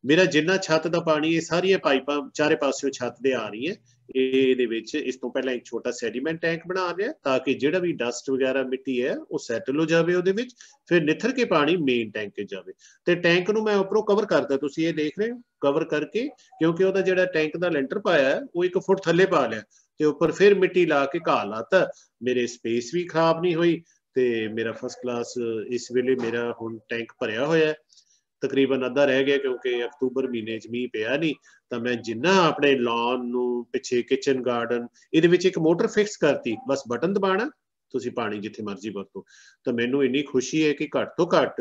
ਮੇਰਾ ਜਿੰਨਾ ਛੱਤ ਦਾ ਪਾਣੀ, ਇਹ ਸਾਰੀਆਂ ਪਾਈਪਾਂ ਚਾਰੇ ਪਾਸਿਓਂ ਛੱਤ ਦੇ ਆ ਰਹੀ ਹੈ। ਇਹਦੇ ਵਿੱਚ ਇਸ ਤੋਂ ਪਹਿਲਾਂ ਇੱਕ ਛੋਟਾ ਸੈਡੀਮੈਂਟ ਟੈਂਕ ਬਣਾ ਲਿਆ, ਤਾਂ ਕਿ ਜਿਹੜਾ ਵੀ ਡਸਟ ਵਗੈਰਾ ਮਿੱਟੀ ਹੈ ਉਹ ਸੈਟਲ ਹੋ ਜਾਵੇ ਉਹਦੇ ਵਿੱਚ, ਫਿਰ ਨਿੱਥਰ ਕੇ ਪਾਣੀ ਮੇਨ ਟੈਂਕ 'ਚ ਜਾਵੇ। ਤੇ ਟੈਂਕ ਨੂੰ ਮੈਂ ਉੱਪਰੋਂ ਕਵਰ ਕਰਦਾ, ਤੁਸੀਂ ਇਹ ਦੇਖ ਰਹੇ ਹੋ, ਕਵਰ ਕਰਕੇ, ਕਿਉਂਕਿ ਉਹਦਾ ਜਿਹੜਾ ਟੈਂਕ ਦਾ ਲੈਂਟਰ ਪਾਇਆ ਉਹ 1 ਫੁੱਟ ਥੱਲੇ ਪਾ ਲਿਆ, ਤੇ ਉੱਪਰ ਫਿਰ ਮਿੱਟੀ ਲਾ ਕੇ ਘਾਹ ਲਾਤਾ। ਮੇਰੇ ਸਪੇਸ ਵੀ ਖਰਾਬ ਨਹੀਂ ਹੋਈ, ਤੇ ਮੇਰਾ ਫਸਟ ਕਲਾਸ ਇਸ ਵੇਲੇ ਮੇਰਾ ਹੁਣ ਟੈਂਕ ਭਰਿਆ ਹੋਇਆ। ਤਕਰੀਬਨ ਅੱਧਾ ਰਹਿ ਗਿਆ, ਕਿਉਂਕਿ ਅਕਤੂਬਰ ਮਹੀਨੇ 'ਚ ਮੀਂਹ ਪਿਆ ਨਹੀਂ। ਤਾਂ ਮੈਂ ਜਿੰਨਾ ਆਪਣੇ ਲਾਨ ਨੂੰ, ਪਿੱਛੇ ਕਿਚਨ ਗਾਰਡਨ, ਇਹਦੇ ਵਿੱਚ ਇੱਕ ਮੋਟਰ ਫਿਕਸ ਕਰਤੀ, ਬਸ ਬਟਨ ਦਬਾਉਣਾ, ਤੁਸੀਂ ਪਾਣੀ ਜਿੱਥੇ ਮਰਜ਼ੀ ਵਰਤੋ। ਤਾਂ ਮੈਨੂੰ ਇੰਨੀ ਖੁਸ਼ੀ ਹੈ ਕਿ ਘੱਟ ਤੋਂ ਘੱਟ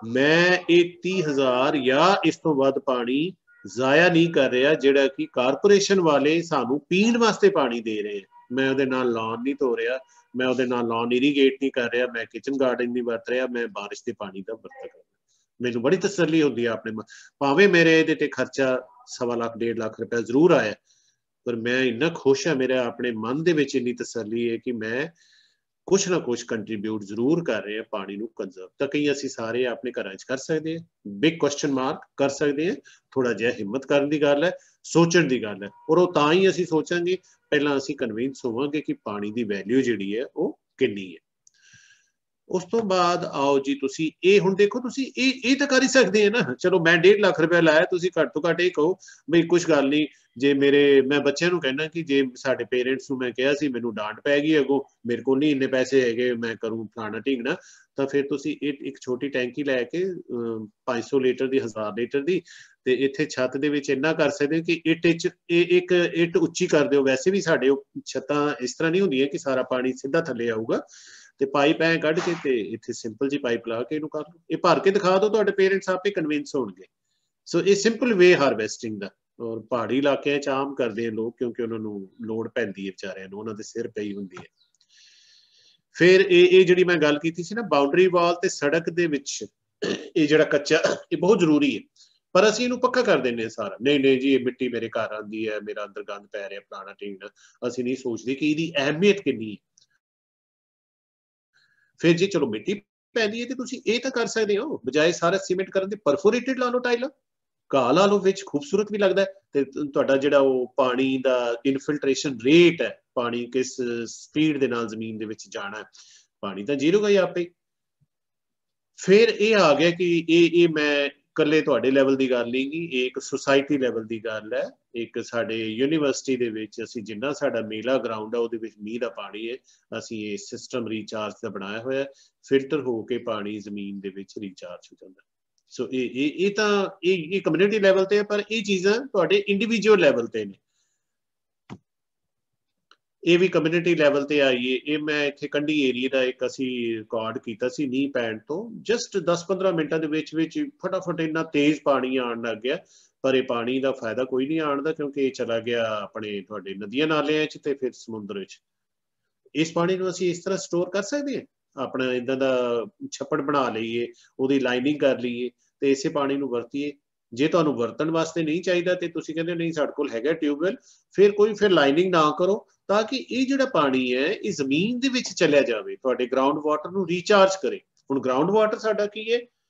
ਮੈਂ ਇਹ 30,000 ਜਾਂ ਇਸ ਤੋਂ ਵੱਧ ਪਾਣੀ ਜ਼ਾਇਆ ਨਹੀਂ ਕਰ ਰਿਹਾ, ਜਿਹੜਾ ਕਿ ਕਾਰਪੋਰੇਸ਼ਨ ਵਾਲੇ ਸਾਨੂੰ ਪੀਣ ਵਾਸਤੇ ਪਾਣੀ ਦੇ ਰਹੇ। ਮੈਂ ਉਹਦੇ ਨਾਲ ਲਾਨ ਨਹੀਂ ਧੋ ਰਿਹਾ, ਮੈਂ ਉਹਦੇ ਨਾਲ ਲਾਨ ਇਰੀਗੇਟ ਨਹੀਂ ਕਰ ਰਿਹਾ, ਮੈਂ ਕਿਚਨ ਗਾਰਡਨ ਨਹੀਂ ਵਰਤ ਰਿਹਾ, ਮੈਂ ਬਾਰਿਸ਼ ਦੇ ਪਾਣੀ ਦਾ ਵਰਤ ਰਿਹਾ। ਮੈਨੂੰ ਬੜੀ ਤਸੱਲੀ ਹੁੰਦੀ ਹੈ ਆਪਣੇ, ਭਾਵੇਂ ਮੇਰੇ ਇਹਦੇ ਤੇ ਖਰਚਾ 1.25 ਲੱਖ 1.5 ਲੱਖ ਰੁਪਇਆ ਜ਼ਰੂਰ ਆਇਆ, ਪਰ ਮੈਂ ਇੰਨਾ ਖੁਸ਼ ਹਾਂ, ਮੇਰੇ ਆਪਣੇ ਮਨ ਦੇ ਵਿੱਚ ਇੰਨੀ ਤਸੱਲੀ ਹੈ ਕਿ ਮੈਂ ਕੁਛ ਨਾ ਕੁਛ ਕੰਟਰੀਬਿਊਟ ਜ਼ਰੂਰ ਕਰ ਰਹੇ ਹਾਂ ਪਾਣੀ ਨੂੰ ਕੰਜ਼ਰਵ। ਤਾਂ ਕਈ ਅਸੀਂ ਸਾਰੇ ਆਪਣੇ ਘਰਾਂ 'ਚ ਕਰ ਸਕਦੇ ਹਾਂ? ਬਿਗ ਕੁਐਸਚਨ ਮਾਰਕ ਕਰ ਸਕਦੇ ਹਾਂ। ਥੋੜਾ ਜਿਹਾ ਹਿੰਮਤ ਕਰਨ ਦੀ ਗੱਲ ਹੈ, ਸੋਚਣ ਦੀ ਗੱਲ ਹੈ, ਔਰ ਉਹ ਤਾਂ ਹੀ ਅਸੀਂ ਸੋਚਾਂਗੇ, ਪਹਿਲਾਂ ਅਸੀਂ ਕਨਵਿੰਸ ਹੋਵਾਂਗੇ ਕਿ ਪਾਣੀ ਦੀ ਵੈਲਿਊ ਜਿਹੜੀ ਹੈ ਉਹ ਕਿੰਨੀ ਹੈ। ਉਸ ਤੋਂ ਬਾਅਦ ਆਓ ਜੀ, ਤੁਸੀਂ ਇਹ ਹੁਣ ਦੇਖੋ, ਤੁਸੀਂ ਇਹ ਤਾਂ ਕਰ ਹੀ ਸਕਦੇ ਆ ਨਾ। ਚਲੋ ਮੈਂ 1.5 ਲੱਖ ਰੁਪਇਆ ਲਾਇਆ, ਤੁਸੀਂ ਘੱਟ ਤੋਂ ਘੱਟ ਇਹ ਕਹੋ ਬਈ ਕੁਛ ਗੱਲ ਨਹੀਂ। ਜੇ ਮੈਂ ਬੱਚਿਆਂ ਨੂੰ ਕਹਿਣਾ ਕਿ ਜੇ ਸਾਡੇ ਪੇਰੈਂਟਸ ਨੂੰ ਮੈਂ ਕਿਹਾ ਸੀ, ਮੈਨੂੰ ਡਾਂਟ ਪੈ ਗਈ ਅੱਗੋਂ, ਮੇਰੇ ਕੋਲ ਨਹੀਂ ਇੰਨੇ ਪੈਸੇ ਹੈਗੇ, ਮੈਂ ਕਰੂੰ ਫਲਾਣਾ ਢੀਂਗਣਾ, ਤਾਂ ਫਿਰ ਤੁਸੀਂ ਇੱਕ ਛੋਟੀ ਟੈਂਕੀ ਲੈ ਕੇ 500 ਲੀਟਰ ਦੀ, 1000 ਲੀਟਰ ਦੀ, ਤੇ ਇੱਥੇ ਛੱਤ ਦੇ ਵਿੱਚ ਇੰਨਾ ਕਰ ਸਕਦੇ ਹੋ ਕਿ ਇੱਕ ਇੱਟ ਉੱਚੀ ਕਰ ਦਿਓ। ਵੈਸੇ ਵੀ ਸਾਡੇ ਛੱਤਾਂ ਇਸ ਤਰ੍ਹਾਂ ਨਹੀਂ ਹੁੰਦੀਆਂ ਕਿ ਸਾਰਾ ਪਾਣੀ ਸਿੱਧਾ ਥੱਲੇ ਆਊਗਾ, ਤੇ ਪਾਈਪ ਐ ਕੱਢ ਕੇ ਤੇ ਇੱਥੇ ਸਿੰਪਲ ਜੀ ਪਾਈਪ ਲਾ ਕੇ ਇਹਨੂੰ ਕਰ ਲਓ। ਇਹ ਭਰ ਕੇ ਦਿਖਾ ਦਿਓ, ਤੁਹਾਡੇ ਪੇਰੈਂਟਸ ਆਪੇ ਕਨਵਿੰਸ ਹੋਣਗੇ। ਸੋ ਇਹ ਸਿੰਪਲ ਵੇ ਹਾਰਵੈਸਟਿੰਗ ਦਾ, ਔਰ ਪਹਾੜੀ ਇਲਾਕਿਆਂ 'ਚ ਆਮ ਕਰਦੇ ਆ ਲੋਕ, ਕਿਉਂਕਿ ਉਹਨਾਂ ਨੂੰ ਲੋੜ ਪੈਂਦੀ ਹੈ ਵਿਚਾਰਿਆਂ ਨੂੰ, ਉਹਨਾਂ ਦੇ ਸਿਰ ਪਈ ਹੁੰਦੀ ਹੈ। ਫਿਰ ਇਹ ਜਿਹੜੀ ਮੈਂ ਗੱਲ ਕੀਤੀ ਸੀ ਨਾ ਬਾਉਂਡਰੀ ਵਾਲ ਤੇ ਸੜਕ ਦੇ ਵਿੱਚ ਇਹ ਜਿਹੜਾ ਕੱਚਾ, ਇਹ ਬਹੁਤ ਜ਼ਰੂਰੀ ਹੈ, ਪਰ ਅਸੀਂ ਇਹਨੂੰ ਪੱਕਾ ਕਰ ਦਿੰਦੇ ਹਾਂ ਸਾਰਾ। ਨਹੀਂ ਨਹੀਂ ਜੀ, ਇਹ ਮਿੱਟੀ ਮੇਰੇ ਘਰ ਆਉਂਦੀ ਹੈ, ਮੇਰਾ ਅੰਦਰ ਗੰਦ ਪੈ ਰਿਹਾ, ਫਲਾਣਾ ਢੀਂਗਣਾ। ਅਸੀਂ ਨਹੀਂ ਸੋਚਦੇ ਕਿ ਇਹਦੀ ਅਹਿਮੀਅਤ ਕਿੰਨੀ ਹੈ। ਫਿਰ ਜੇ ਚਲੋ ਮਿੱਟੀ ਪੈਂਦੀ ਹੈ ਤੇ ਤੁਸੀਂ ਇਹ ਤਾਂ ਕਰ ਸਕਦੇ ਹੋ, ਬਜਾਏ ਸਾਰਾ ਸੀਮੈਂਟ ਕਰਨ ਦੇ ਪਰਫੋਰੇਟਡ ਲਾ ਲਓ ਟਾਈਲਾਂ, ਘਾਹ ਲਾ ਲਓ ਵਿੱਚ, ਖੂਬਸੂਰਤ ਵੀ ਲੱਗਦਾ ਤੇ ਤੁਹਾਡਾ ਜਿਹੜਾ ਉਹ ਪਾਣੀ ਦਾ ਇਨਫਿਲਟ੍ਰੇਸ਼ਨ ਰੇਟ ਹੈ, ਪਾਣੀ ਕਿਸ ਸਪੀਡ ਦੇ ਨਾਲ ਜ਼ਮੀਨ ਦੇ ਵਿੱਚ ਜਾਣਾ, ਪਾਣੀ ਤਾਂ ਜ਼ੀਰੋ ਹੀ ਆਪੇ। ਫਿਰ ਇਹ ਆ ਗਿਆ ਕਿ ਇਹ ਮੈਂ ਇਕੱਲੇ ਤੁਹਾਡੇ ਲੈਵਲ ਦੀ ਗੱਲ ਨਹੀਂ ਗੀ, ਇਹ ਇੱਕ ਸੁਸਾਇਟੀ ਲੈਵਲ ਦੀ ਗੱਲ ਹੈ। ਇੱਕ ਸਾਡੇ ਯੂਨੀਵਰਸਿਟੀ ਦੇ ਵਿੱਚ ਅਸੀਂ ਜਿੰਨਾ ਸਾਡਾ ਮੇਲਾ ਗਰਾਊਂਡ ਹੈ ਉਹਦੇ ਵਿੱਚ ਮੀਂਹ ਦਾ ਪਾਣੀ ਹੈ, ਅਸੀਂ ਇਹ ਸਿਸਟਮ ਰੀਚਾਰਜ ਦਾ ਬਣਾਇਆ ਹੋਇਆ, ਫਿਲਟਰ ਹੋ ਕੇ ਪਾਣੀ ਜ਼ਮੀਨ ਦੇ ਵਿੱਚ ਰੀਚਾਰਜ ਹੋ ਜਾਂਦਾ। ਸੋ ਇਹ ਤਾਂ ਇਹ ਕਮਿਊਨਿਟੀ ਲੈਵਲ ਤੇ ਹੈ, ਪਰ ਇਹ ਚੀਜ਼ਾਂ ਤੁਹਾਡੇ ਇੰਡੀਵਿਜੂਅਲ ਲੈਵਲ ਤੇ ਨੇ। ਇਹ ਵੀ ਕਮਿਊਨਿਟੀ ਲੈਵਲ ਤੇ ਆਈਏ। ਇਹ ਮੈਂ ਇੱਥੇ ਕੰਢੀ ਏਰੀਏ ਦਾ ਇੱਕ ਅਸੀਂ ਰਿਕਾਰਡ ਕੀਤਾ ਸੀ ਮੀਂਹ ਪੈਣ ਤੋਂ ਜਸਟ 10-15 ਮਿੰਟਾਂ ਦੇ ਵਿੱਚ ਫਟਾਫਟ ਇੰਨਾ ਤੇਜ਼ ਪਾਣੀ ਆਉਣ ਲੱਗ ਗਿਆ, ਪਰ ਇਹ ਪਾਣੀ ਦਾ ਫਾਇਦਾ ਕੋਈ ਨਹੀਂ ਆਉਣ ਦਾ, ਕਿਉਂਕਿ ਇਹ ਚਲਾ ਗਿਆ ਆਪਣੇ ਤੁਹਾਡੇ ਨਦੀਆਂ ਨਾਲਿਆਂ 'ਚ ਤੇ ਫਿਰ ਸਮੁੰਦਰ 'ਚ। ਇਸ ਪਾਣੀ ਨੂੰ ਅਸੀਂ ਇਸ ਤਰ੍ਹਾਂ ਸਟੋਰ ਕਰ ਸਕਦੇ ਹਾਂ, ਆਪਣਾ ਇੱਦਾਂ ਦਾ ਛੱਪੜ ਬਣਾ ਲਈਏ, ਉਹਦੀ ਲਾਈਨਿੰਗ ਕਰ ਲਈਏ ਤੇ ਇਸੇ ਪਾਣੀ ਨੂੰ ਵਰਤੀਏ। ਜੇ ਤੁਹਾਨੂੰ ਵਰਤਣ ਵਾਸਤੇ ਨਹੀਂ ਚਾਹੀਦਾ ਤੇ ਤੁਸੀਂ ਕਹਿੰਦੇ ਨਹੀਂ ਸਾਡੇ ਕੋਲ ਹੈਗਾ ਟਿਊਬਵੈਲ, ਫਿਰ ਲਾਈਨਿੰਗ ਨਾ ਕਰੋ, ਤਾਂ ਕਿ ਇਹ ਜਿਹੜਾ ਪਾਣੀ ਹੈ ਇਹ ਜ਼ਮੀਨ ਦੇ ਵਿੱਚ ਚਲਿਆ ਜਾਵੇ, ਤੁਹਾਡੇ ਗਰਾਊਂਡ ਵਾਟਰ ਨੂੰ ਰੀਚਾਰਜ ਕਰੇ। ਹੁਣ ਗਰਾਊਂਡ ਵਾਟਰ ਸਾਡਾ ਕੀ ਹੈ,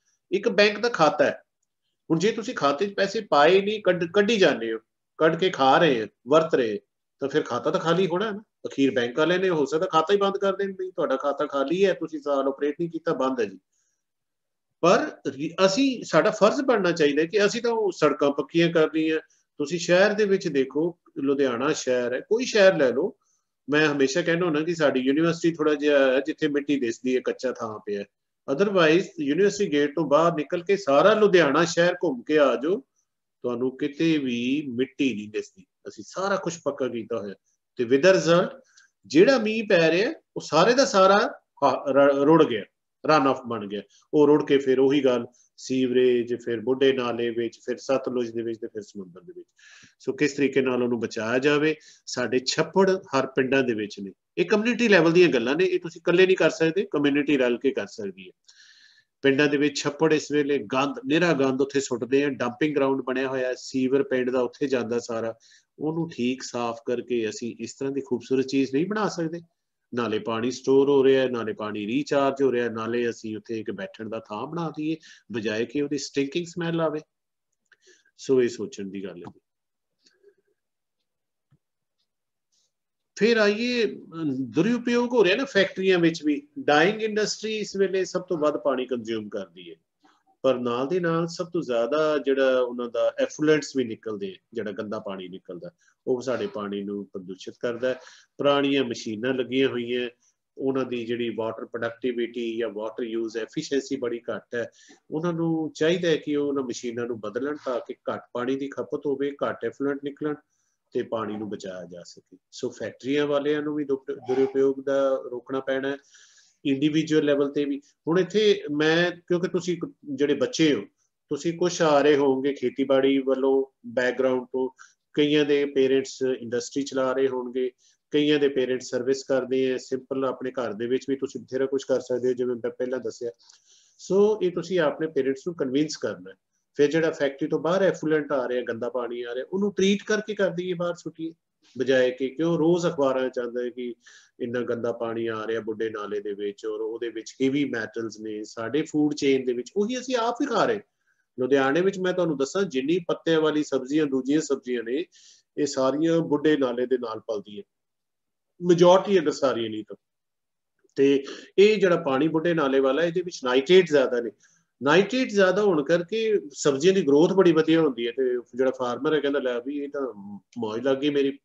ਇੱਕ ਬੈਂਕ ਦਾ ਖਾਤਾ ਹੈ। ਹੁਣ ਜੇ ਤੁਸੀਂ ਖਾਤੇ 'ਚ ਪੈਸੇ ਪਾਏ ਨਹੀਂ, ਕੱਢੀ ਜਾਂਦੇ ਹੋ, ਕੱਢ ਕੇ ਖਾ ਰਹੇ, ਵਰਤ ਰਹੇ, ਤਾਂ ਫਿਰ ਖਾਤਾ ਤਾਂ ਖਾਲੀ ਹੋਣਾ ਨਾ। ਅਖੀਰ ਬੈਂਕ ਵਾਲੇ ਨੇ ਹੋ ਸਕਦਾ ਖਾਤਾ ਹੀ ਬੰਦ ਕਰ ਦੇਣ, ਨਹੀਂ ਤੁਹਾਡਾ ਖਾਤਾ ਖਾਲੀ ਹੈ, ਤੁਸੀਂ ਸਾਲ ਆਪਰੇਟ ਨਹੀਂ ਕੀਤਾ, ਬੰਦ ਹੈ ਜੀ। ਪਰ ਅਸੀਂ, ਸਾਡਾ ਫਰਜ਼ ਬਣਨਾ ਚਾਹੀਦਾ ਕਿ ਅਸੀਂ ਤਾਂ ਉਹ ਸੜਕਾਂ ਪੱਕੀਆਂ ਕਰ ਰਹੀਆਂ। ਤੁਸੀਂ ਸ਼ਹਿਰ ਦੇ ਵਿੱਚ ਦੇਖੋ, ਲੁਧਿਆਣਾ ਸ਼ਹਿਰ ਹੈ, ਕੋਈ ਸ਼ਹਿਰ ਲੈ ਲਓ, ਮੈਂ ਹਮੇਸ਼ਾ ਕਹਿੰਦਾ ਹੁੰਦਾ ਕਿ ਸਾਡੀ ਯੂਨੀਵਰਸਿਟੀ ਥੋੜਾ ਜਿਹਾ ਹੈ ਜਿੱਥੇ ਮਿੱਟੀ ਦਿਸਦੀ ਹੈ, ਕੱਚਾ ਥਾਂ ਪਿਆ, ਅਦਰਵਾਈਜ਼ ਯੂਨੀਵਰਸਿਟੀ ਗੇਟ ਤੋਂ ਬਾਹਰ ਨਿਕਲ ਕੇ ਸਾਰਾ ਲੁਧਿਆਣਾ ਸ਼ਹਿਰ ਘੁੰਮ ਕੇ ਆ ਜਾਓ, ਤੁਹਾਨੂੰ ਕਿਤੇ ਵੀ ਮਿੱਟੀ ਨਹੀਂ ਦਿਸਦੀ। ਅਸੀਂ ਸਾਰਾ ਕੁਝ ਪੱਕਾ ਕੀਤਾ ਹੋਇਆ ਤੇ ਵਿਦ ਰਿਜ਼ਲਟ ਜਿਹੜਾ ਮੀਂਹ ਪੈ ਰਿਹਾ ਉਹ ਸਾਰੇ ਦਾ ਸਾਰਾ ਰੁੜ ਗਿਆ, ਰਨ ਆਫ ਬਣ ਗਿਆ। ਉਹ ਰੁੜ ਕੇ ਫਿਰ ਉਹੀ ਗੱਲ, ਸੀਵਰੇਜ, ਫਿਰ ਬੁੱਢੇ ਨਾਲੇ ਵਿੱਚ, ਫਿਰ ਸਤਲੁਜ ਦੇ ਵਿੱਚ ਤੇ ਫਿਰ ਸਮੁੰਦਰ ਦੇ ਵਿੱਚ। ਸੋ ਕਿਸ ਤਰੀਕੇ ਨਾਲ ਉਹਨੂੰ ਬਚਾਇਆ ਜਾਵੇ। ਸਾਡੇ ਛੱਪੜ ਹਰ ਪਿੰਡਾਂ ਦੇ ਵਿੱਚ ਨੇ, ਇਹ ਕਮਿਊਨਿਟੀ ਲੈਵਲ ਦੀਆਂ ਗੱਲਾਂ ਨੇ, ਇਹ ਤੁਸੀਂ ਇਕੱਲੇ ਨਹੀਂ ਕਰ ਸਕਦੇ, ਕਮਿਊਨਿਟੀ ਰਲ ਕੇ ਕਰ ਸਕਦੀ ਹੈ। ਪਿੰਡਾਂ ਦੇ ਵਿੱਚ ਛੱਪੜ ਇਸ ਵੇਲੇ ਗੰਦ, ਨਿਰਾ ਗੰਦ ਉੱਥੇ ਸੁੱਟਦੇ ਆ, ਡੰਪਿੰਗ ਗਰਾਊਂਡ ਬਣਿਆ ਹੋਇਆ, ਸੀਵਰ ਪਿੰਡ ਦਾ ਉੱਥੇ ਜਾਂਦਾ ਸਾਰਾ, ਉਹਨੂੰ ਠੀਕ ਸਾਫ਼ ਕਰਕੇ ਅਸੀਂ ਇਸ ਤਰ੍ਹਾਂ ਦੀ ਖੂਬਸੂਰਤ ਚੀਜ਼ ਨਹੀਂ ਬਣਾ ਸਕਦੇ। ਨਾਲੇ ਪਾਣੀ ਸਟੋਰ ਹੋ ਰਿਹਾ, ਨਾਲੇ ਪਾਣੀ ਰੀਚਾਰਜ ਹੋ ਰਿਹਾ, ਨਾਲੇ ਅਸੀਂ ਉੱਥੇ ਇੱਕ ਬੈਠਣ ਦਾ ਥਾਂ ਬਣਾ ਦਈਏ, ਬਜਾਏ ਕਿ ਉਹਦੀ ਸਟਿੰਕਿੰਗ ਸਮੈਲ ਆਵੇ। ਸੋ ਇਹ ਸੋਚਣ ਦੀ ਗੱਲ ਹੈ। ਫਿਰ ਆਈਏ, ਦੁਰਉਪਯੋਗ ਹੋ ਰਿਹਾ ਨਾ ਫੈਕਟਰੀਆਂ ਵਿੱਚ ਵੀ। ਡਾਈਂਗ ਇੰਡਸਟਰੀ ਇਸ ਵੇਲੇ ਸਭ ਤੋਂ ਵੱਧ ਪਾਣੀ ਕੰਜ਼ਿਊਮ ਕਰਦੀ ਹੈ, ਪਰ ਨਾਲ ਦੇ ਨਾਲ ਸਭ ਤੋਂ ਜ਼ਿਆਦਾ ਜਿਹੜਾ ਉਹਨਾਂ ਦਾ ਐਫਲੂਐਂਟਸ ਵੀ ਨਿਕਲਦੇ, ਜਿਹੜਾ ਗੰਦਾ ਪਾਣੀ ਨਿਕਲਦਾ, ਉਹ ਸਾਡੇ ਪਾਣੀ ਨੂੰ ਪ੍ਰਦੂਸ਼ਿਤ ਕਰਦਾ। ਪੁਰਾਣੀਆਂ ਮਸ਼ੀਨਾਂ ਲੱਗੀਆਂ ਹੋਈਆਂ, ਉਹਨਾਂ ਦੀ ਜਿਹੜੀ ਵਾਟਰ ਪ੍ਰੋਡਕਟਿਵਿਟੀ ਜਾਂ ਵਾਟਰ ਯੂਜ਼ ਐਫੀਸ਼ੀਐਂਸੀ ਬੜੀ ਘੱਟ ਹੈ। ਉਹਨਾਂ ਨੂੰ ਚਾਹੀਦਾ ਹੈ ਕਿ ਉਹਨਾਂ ਮਸ਼ੀਨਾਂ ਨੂੰ ਬਦਲਣ ਤਾਂ ਕਿ ਘੱਟ ਪਾਣੀ ਦੀ ਖਪਤ ਹੋਵੇ, ਘੱਟ ਐਫਲੂਐਂਟ ਨਿਕਲਣ ਤੇ ਪਾਣੀ ਨੂੰ ਬਚਾਇਆ ਜਾ ਸਕੇ। ਸੋ ਫੈਕਟਰੀਆਂ ਵਾਲਿਆਂ ਨੂੰ ਵੀ ਦੁਰਉਪਯੋਗ ਦਾ ਰੋਕਣਾ ਪੈਣਾ, ਇੰਡੀਵਿਜੂਅਲ ਲੈਵਲ ਤੇ ਵੀ। ਹੁਣ ਇੱਥੇ ਮੈਂ, ਕਿਉਂਕਿ ਤੁਸੀਂ ਜਿਹੜੇ ਬੱਚੇ ਹੋ, ਤੁਸੀਂ ਕੁਛ ਆ ਰਹੇ ਹੋਵੋਗੇ ਖੇਤੀਬਾੜੀ ਵੱਲੋਂ ਬੈਕਗਰਾਊਂਡ ਤੋਂ, ਕਈਆਂ ਦੇ ਪੇਰੈਂਟਸ ਇੰਡਸਟਰੀ ਚਲਾ ਰਹੇ ਹੋਣਗੇ, ਕਈਆਂ ਦੇ ਪੇਰੈਂਟਸ ਸਰਵਿਸ ਕਰਦੇ ਆ। ਸਿੰਪਲ ਆਪਣੇ ਘਰ ਦੇ ਵਿੱਚ ਵੀ ਤੁਸੀਂ ਬਥੇਰਾ ਕੁਛ ਕਰ ਸਕਦੇ ਹੋ, ਜਿਵੇਂ ਮੈਂ ਪਹਿਲਾਂ ਦੱਸਿਆ। ਸੋ ਇਹ ਤੁਸੀਂ ਆਪਣੇ ਪੇਰੈਂਟਸ ਨੂੰ ਕਨਵਿੰਸ ਕਰਨਾ। ਫਿਰ ਜਿਹੜਾ ਫੈਕਟਰੀ ਤੋਂ ਬਾਹਰ ਐਫਲੂਐਂਟ ਆ ਰਿਹਾ, ਗੰਦਾ ਪਾਣੀ ਆ ਰਿਹਾ, ਉਹਨੂੰ ਟ੍ਰੀਟ ਕਰਕੇ ਕਰ ਦਈਏ, ਬਾਹਰ ਸੁੱਟੀਏ, ਬਜਾਏ ਕਿ ਕਿਉਂ ਰੋਜ਼ ਅਖਬਾਰਾਂ 'ਚ ਆਉਂਦਾ ਹੈ ਕਿ ਇੰਨਾ ਗੰਦਾ ਪਾਣੀ ਆ ਰਿਹਾ ਬੁੱਢੇ ਨਾਲੇ ਦੇ ਵਿੱਚ, ਔਰ ਉਹਦੇ ਵਿੱਚ ਹੈਵੀ ਮੈਟਲਸ ਨੇ, ਸਾਡੇ ਫੂਡ ਚੇਨ ਦੇ ਵਿੱਚ, ਉਹੀ ਅਸੀਂ ਆਪ ਹੀ ਖਾ ਰਹੇ। ਲੁਧਿਆਣੇ ਵਿੱਚ ਮੈਂ ਤੁਹਾਨੂੰ ਦੱਸਾਂ, ਜਿੰਨੀ ਪੱਤਿਆਂ ਵਾਲੀ ਸਬਜ਼ੀਆਂ, ਦੂਜੀਆਂ ਸਬਜ਼ੀਆਂ ਨੇ, ਇਹ ਸਾਰੀਆਂ ਬੁੱਢੇ ਨਾਲੇ ਦੇ ਨਾਲ ਪਲਦੀਆਂ, ਮੈਜੋਰਟੀ ਅਗਰ ਸਾਰੀਆਂ ਨਹੀਂ ਤਾਂ। ਤੇ ਇਹ ਜਿਹੜਾ ਪਾਣੀ ਬੁੱਢੇ ਨਾਲੇ ਵਾਲਾ, ਇਹਦੇ ਵਿੱਚ ਨਾਈਟ੍ਰੇਟ ਜ਼ਿਆਦਾ ਨੇ। ਨਾਈਟ੍ਰੇਟ ਜ਼ਿਆਦਾ ਹੋਣ ਕਰਕੇ ਸਬਜ਼ੀਆਂ ਦੀ ਗਰੋਥ ਬੜੀ ਵਧੀਆ ਹੁੰਦੀ ਹੈ, ਤੇ ਜਿਹੜਾ ਫਾਰਮਰ ਹੈ ਕਹਿੰਦਾ ਲੈ ਵੀ ਇਹ ਤਾਂ ਮੌਜ ਲੱਗ ਗਈ ਮੇਰੀ,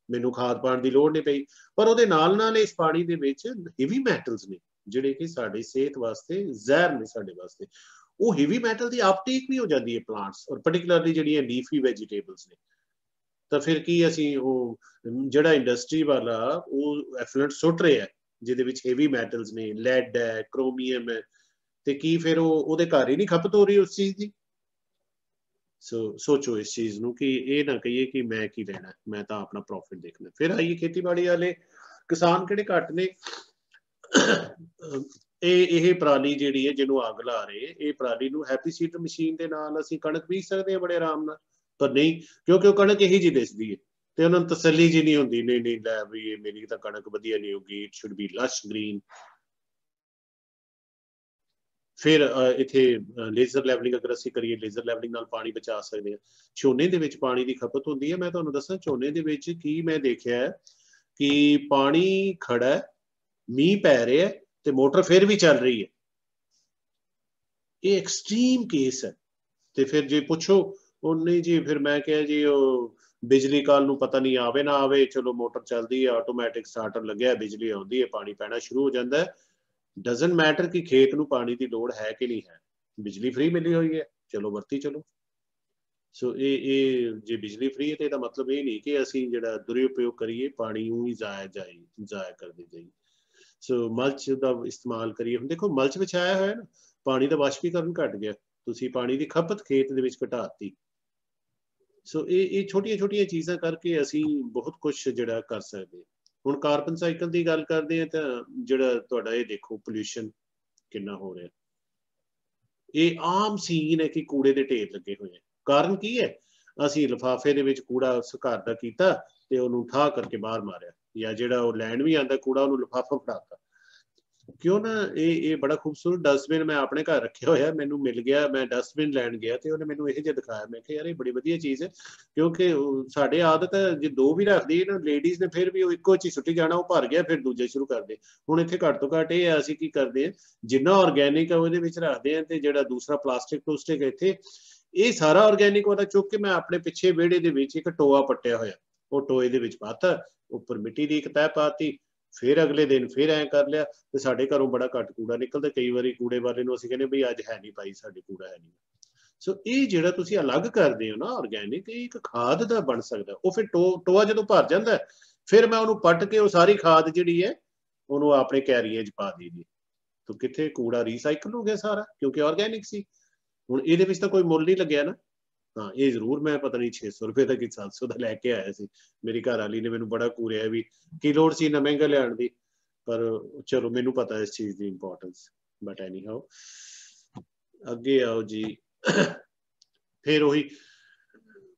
ਮੈਨੂੰ ਖਾਦ ਪਾਣ ਦੀ ਲੋੜ ਨਹੀਂ ਪਈ। ਪਰ ਉਹਦੇ ਨਾਲ ਨਾਲ ਇਸ ਪਾਣੀ ਦੇ ਵਿੱਚ ਹੈਵੀ ਮੈਟਲਸ ਨੇ, ਜਿਹੜੇ ਕਿ ਸਾਡੀ ਸਿਹਤ ਵਾਸਤੇ ਜ਼ਹਿਰ ਨੇ ਸਾਡੇ ਵਾਸਤੇ। ਉਹ ਹੈਵੀ ਮੈਟਲ ਦੀ ਆਪਟੇਕ ਵੀ ਹੋ ਜਾਂਦੀ ਹੈ ਪਲਾਂਟਸ, ਔਰ ਪਾਰਟਿਕੂਲਰਲੀ ਜਿਹੜੀਆਂ ਲੀਫੀ ਵੈਜੀਟੇਬਲਸ ਨੇ। ਤਾਂ ਫਿਰ ਕੀ ਅਸੀਂ ਉਹ ਜਿਹੜਾ ਇੰਡਸਟਰੀ ਵਾਲਾ ਉਹ ਐਫਲੂਐਂਟ ਸੁੱਟ ਰਿਹਾ, ਜਿਹਦੇ ਵਿੱਚ ਹੈਵੀ ਮੈਟਲਸ ਨੇ, ਲੈਡ ਹੈ, ਕ੍ਰੋਮੀਅਮ ਹੈ, ਤੇ ਕੀ ਫਿਰ ਉਹਦੇ ਘਰ ਹੀ ਨਹੀਂ ਖਪਤ ਹੋ ਰਹੀ ਉਸ ਚੀਜ਼ ਦੀ? ਸੋ ਸੋਚੋ ਇਸ ਚੀਜ਼ ਨੂੰ ਕਿ ਇਹ ਨਾ ਕਹੀਏ ਕਿ ਮੈਂ ਕੀ ਲੈਣਾ, ਮੈਂ ਤਾਂ ਆਪਣਾ ਪ੍ਰੋਫਿਟ ਦੇਖਣਾ। ਫਿਰ ਆਈਏ ਖੇਤੀਬਾੜੀ ਵਾਲੇ ਕਿਸਾਨ ਕਿਹੜੇ ਘੱਟ ਨੇ। ਇਹ ਪਰਾਲੀ ਜਿਹੜੀ ਹੈ ਜਿਹਨੂੰ ਅੱਗ ਲਾ ਰਹੇ, ਇਹ ਪਰਾਲੀ ਨੂੰ ਹੈਪੀ ਸੀਡਰ ਮਸ਼ੀਨ ਦੇ ਨਾਲ ਅਸੀਂ ਕਣਕ ਬੀਜ ਸਕਦੇ ਹਾਂ ਬੜੇ ਆਰਾਮ ਨਾਲ, ਪਰ ਨਹੀਂ, ਕਿਉਂਕਿ ਉਹ ਕਣਕ ਇਹੀ ਜਿਹੀ ਦਿਸਦੀ ਹੈ ਤੇ ਉਹਨਾਂ ਨੂੰ ਤਸੱਲੀ ਜੀ ਨਹੀਂ ਹੁੰਦੀ, ਨਹੀਂ ਨਹੀਂ ਲੈ ਵੀ ਇਹ ਮੇਰੀ ਤਾਂ ਕਣਕ ਵਧੀਆ ਨਹੀਂ ਹੋਗੀ, ਇਟ ਸ਼ੁੱਡ ਬੀ ਲਸ਼ ਗ੍ਰੀਨ। ਫਿਰ ਇੱਥੇ ਲੇਜ਼ਰ ਲੈਵਲਿੰਗ ਅਗਰ ਅਸੀਂ ਕਰੀਏ, ਲੇਜ਼ਰ ਲੈਵਲਿੰਗ ਨਾਲ ਪਾਣੀ ਬਚਾ ਸਕਦੇ ਹਾਂ। ਝੋਨੇ ਦੇ ਵਿੱਚ ਪਾਣੀ ਦੀ ਖਪਤ ਹੁੰਦੀ ਹੈ। ਮੈਂ ਤੁਹਾਨੂੰ ਦੱਸਾਂ ਝੋਨੇ ਦੇ ਵਿੱਚ ਕੀ ਮੈਂ ਦੇਖਿਆ ਕਿ ਪਾਣੀ ਖੜਾ, ਮੀਂਹ ਪੈ ਰਿਹਾ ਤੇ ਮੋਟਰ ਫਿਰ ਵੀ ਚੱਲ ਰਹੀ ਹੈ। ਇਹ ਐਕਸਟ੍ਰੀਮ ਕੇਸ ਹੈ। ਤੇ ਫਿਰ ਜੇ ਪੁੱਛੋ ਉਹ ਨਹੀਂ ਜੀ, ਫਿਰ ਮੈਂ ਕਿਹਾ ਜੀ ਉਹ ਬਿਜਲੀ ਕੱਲ ਨੂੰ ਪਤਾ ਨਹੀਂ ਆਵੇ ਨਾ ਆਵੇ, ਚਲੋ ਮੋਟਰ ਚੱਲਦੀ ਹੈ, ਆਟੋਮੈਟਿਕ ਸਟਾਰਟਰ ਲੱਗਿਆ, ਬਿਜਲੀ ਆਉਂਦੀ ਹੈ, ਪਾਣੀ ਪੈਣਾ ਸ਼ੁਰੂ ਹੋ ਜਾਂਦਾ ਹੈ। ਡਜ਼ਨਟ ਮੈਟਰ ਕਿ ਖੇਤ ਨੂੰ ਪਾਣੀ ਦੀ ਲੋੜ ਹੈ ਕਿ ਨਹੀਂ ਹੈ, ਬਿਜਲੀ ਫ੍ਰੀ ਮਿਲੀ ਹੋਈ ਹੈ, ਚਲੋ ਵਰਤੀ ਚਲੋ। ਸੋ ਇਹ ਜੇ ਬਿਜਲੀ ਫ੍ਰੀ ਹੈ ਤੇ ਇਹਦਾ ਮਤਲਬ ਇਹ ਨਹੀਂ ਕਿ ਅਸੀਂ ਜਿਹੜਾ ਦੁਰਉਪਯੋਗ ਕਰੀਏ, ਪਾਣੀ ਨੂੰ ਹੀ ਜ਼ਾਇਆ ਕਰਦੇ ਜਾਈਏ। ਸੋ ਮਲਚ ਦਾ ਇਸਤੇਮਾਲ ਕਰੀਏ। ਹੁਣ ਦੇਖੋ ਮਲਚ ਵਿਛਾਇਆ ਹੋਇਆ ਨਾ, ਪਾਣੀ ਦਾ ਵਾਸ਼ਪੀਕਰਨ ਘਟ ਗਿਆ, ਤੁਸੀਂ ਪਾਣੀ ਦੀ ਖਪਤ ਖੇਤ ਦੇ ਵਿੱਚ ਘਟਾਤੀ। ਸੋ ਇਹ ਛੋਟੀਆਂ ਛੋਟੀਆਂ ਚੀਜ਼ਾਂ ਕਰਕੇ ਅਸੀਂ ਬਹੁਤ ਕੁਝ ਜਿਹੜਾ ਕਰ ਸਕਦੇ ਹਾਂ। ਹੁਣ ਕਾਰਬਨ ਸਾਈਕਲ ਦੀ ਗੱਲ ਕਰਦੇ ਆ ਤਾਂ ਜਿਹੜਾ ਤੁਹਾਡਾ ਇਹ ਦੇਖੋ ਪੋਲਿਊਸ਼ਨ ਕਿੰਨਾ ਹੋ ਰਿਹਾ। ਇਹ ਆਮ ਸੀਨ ਹੈ ਕਿ ਕੂੜੇ ਦੇ ਢੇਰ ਲੱਗੇ ਹੋਏ ਆ। ਕਾਰਨ ਕੀ ਹੈ? ਅਸੀਂ ਲਿਫਾਫੇ ਦੇ ਵਿੱਚ ਕੂੜਾ ਘਰ ਦਾ ਕੀਤਾ ਤੇ ਉਹਨੂੰ ਠਾਹ ਕਰਕੇ ਬਾਹਰ ਮਾਰਿਆ, ਜਾਂ ਜਿਹੜਾ ਉਹ ਲੈਣ ਵੀ ਆਉਂਦਾ ਕੂੜਾ ਉਹਨੂੰ ਲਿਫਾਫਾ ਫੜਾਤਾ। ਕਿਉਂ ਨਾ ਇਹ ਬੜਾ ਖੂਬਸੂਰਤ ਡਸਟਬਿਨ ਮੈਂ ਆਪਣੇ ਘਰ ਰੱਖਿਆ ਹੋਇਆ, ਮੈਨੂੰ ਮਿਲ ਗਿਆ, ਮੈਂ ਡਸਟਬਿਨ ਲੈਣ ਗਿਆ ਤੇ ਉਹਨੇ ਮੈਨੂੰ ਇਹ ਜਿਹਾ ਦਿਖਾਇਆ। ਮੈਂ ਕਿਹਾ ਯਾਰ ਇਹ ਬੜੀ ਵਧੀਆ ਚੀਜ਼ ਹੈ, ਕਿਉਂਕਿ ਸਾਡੇ ਆਦਤ ਹੈ ਜੇ ਦੋ ਵੀ ਰੱਖਦੀ ਹੈ ਨਾ ਲੇਡੀਜ਼ ਨੇ, ਫਿਰ ਵੀ ਉਹ ਇੱਕੋ ਚ ਹੀ ਸੁੱਟੀ ਜਾਣਾ, ਉਹ ਭਰ ਗਿਆ ਫਿਰ ਦੂਜੇ ਸ਼ੁਰੂ ਕਰਦੇ। ਹੁਣ ਇੱਥੇ ਘੱਟ ਤੋਂ ਘੱਟ ਇਹ ਹੈ, ਅਸੀਂ ਕੀ ਕਰਦੇ ਹਾਂ ਜਿੰਨਾ ਆਰਗੈਨਿਕ ਹੈ ਉਹਦੇ ਵਿੱਚ ਰੱਖਦੇ ਹਾਂ, ਤੇ ਜਿਹੜਾ ਦੂਸਰਾ ਪਲਾਸਟਿਕ ਇੱਥੇ ਇਹ ਸਾਰਾ ਆਰਗੈਨਿਕ ਉਹਦਾ ਚੁੱਕ ਕੇ ਮੈਂ ਆਪਣੇ ਪਿੱਛੇ ਵਿਹੜੇ ਦੇ ਵਿੱਚ ਇੱਕ ਟੋਆ ਪੱਟਿਆ ਹੋਇਆ, ਉਹ ਟੋਏ ਦੇ ਵਿੱਚ ਪਾਤਾ, ਉੱਪਰ ਮਿੱਟੀ ਦੀ ਇੱਕ ਤਹਿ ਪਾਤੀ, ਫਿਰ ਅਗਲੇ ਦਿਨ ਫਿਰ ਐਂ ਕਰ ਲਿਆ ਤੇ ਸਾਡੇ ਘਰੋਂ ਬੜਾ ਘੱਟ ਕੂੜਾ ਨਿਕਲਦਾ। ਕਈ ਵਾਰੀ ਕੂੜੇ ਵਾਲੇ ਨੂੰ ਅਸੀਂ ਕਹਿੰਦੇ ਬਈ ਅੱਜ ਹੈ ਨਹੀਂ ਭਾਈ, ਸਾਡੇ ਕੂੜਾ ਹੈ ਨਹੀਂ। ਸੋ ਇਹ ਜਿਹੜਾ ਤੁਸੀਂ ਅਲੱਗ ਕਰਦੇ ਹੋ ਨਾ ਆਰਗੈਨਿਕ, ਇਹ ਇੱਕ ਖਾਦ ਦਾ ਬਣ ਸਕਦਾ। ਉਹ ਫਿਰ ਟੋਆ ਜਦੋਂ ਭਰ ਜਾਂਦਾ ਫਿਰ ਮੈਂ ਉਹਨੂੰ ਪੱਟ ਕੇ ਉਹ ਸਾਰੀ ਖਾਦ ਜਿਹੜੀ ਹੈ ਉਹਨੂੰ ਆਪਣੇ ਕੈਰੀਅਰ 'ਚ ਪਾ ਦਈਦੀ। ਤਾਂ ਕਿੱਥੇ ਕੂੜਾ ਰੀਸਾਈਕਲ ਹੋ ਗਿਆ ਸਾਰਾ, ਕਿਉਂਕਿ ਆਰਗੈਨਿਕ ਸੀ। ਹੁਣ ਇਹਦੇ ਵਿੱਚ ਤਾਂ ਕੋਈ ਮੁੱਲ ਨਹੀਂ ਲੱਗਿਆ ਨਾ। ਹਾਂ ਇਹ ਜ਼ਰੂਰ ਮੈਂ ਪਤਾ ਨਹੀਂ 600 ਰੁਪਏ ਦਾ ਕਿ 700 ਦਾ ਲੈ ਕੇ ਆਇਆ ਸੀ। ਮੇਰੀ ਘਰ ਵਾਲੀ ਨੇ ਮੈਨੂੰ ਬੜਾ ਘੂਰਿਆ ਵੀ ਕੀ ਲੋੜ ਸੀ ਇੰਨਾ ਮਹਿੰਗਾ ਲਿਆਉਣ ਦੀ, ਪਰ ਚਲੋ ਮੈਨੂੰ ਪਤਾ ਇਸ ਚੀਜ਼ ਦੀ ਇੰਪੋਰਟੈਂਸ। ਬਟ ਐਨੀ ਹਾਓ ਅੱਗੇ ਆਓ ਜੀ। ਫਿਰ ਉਹੀ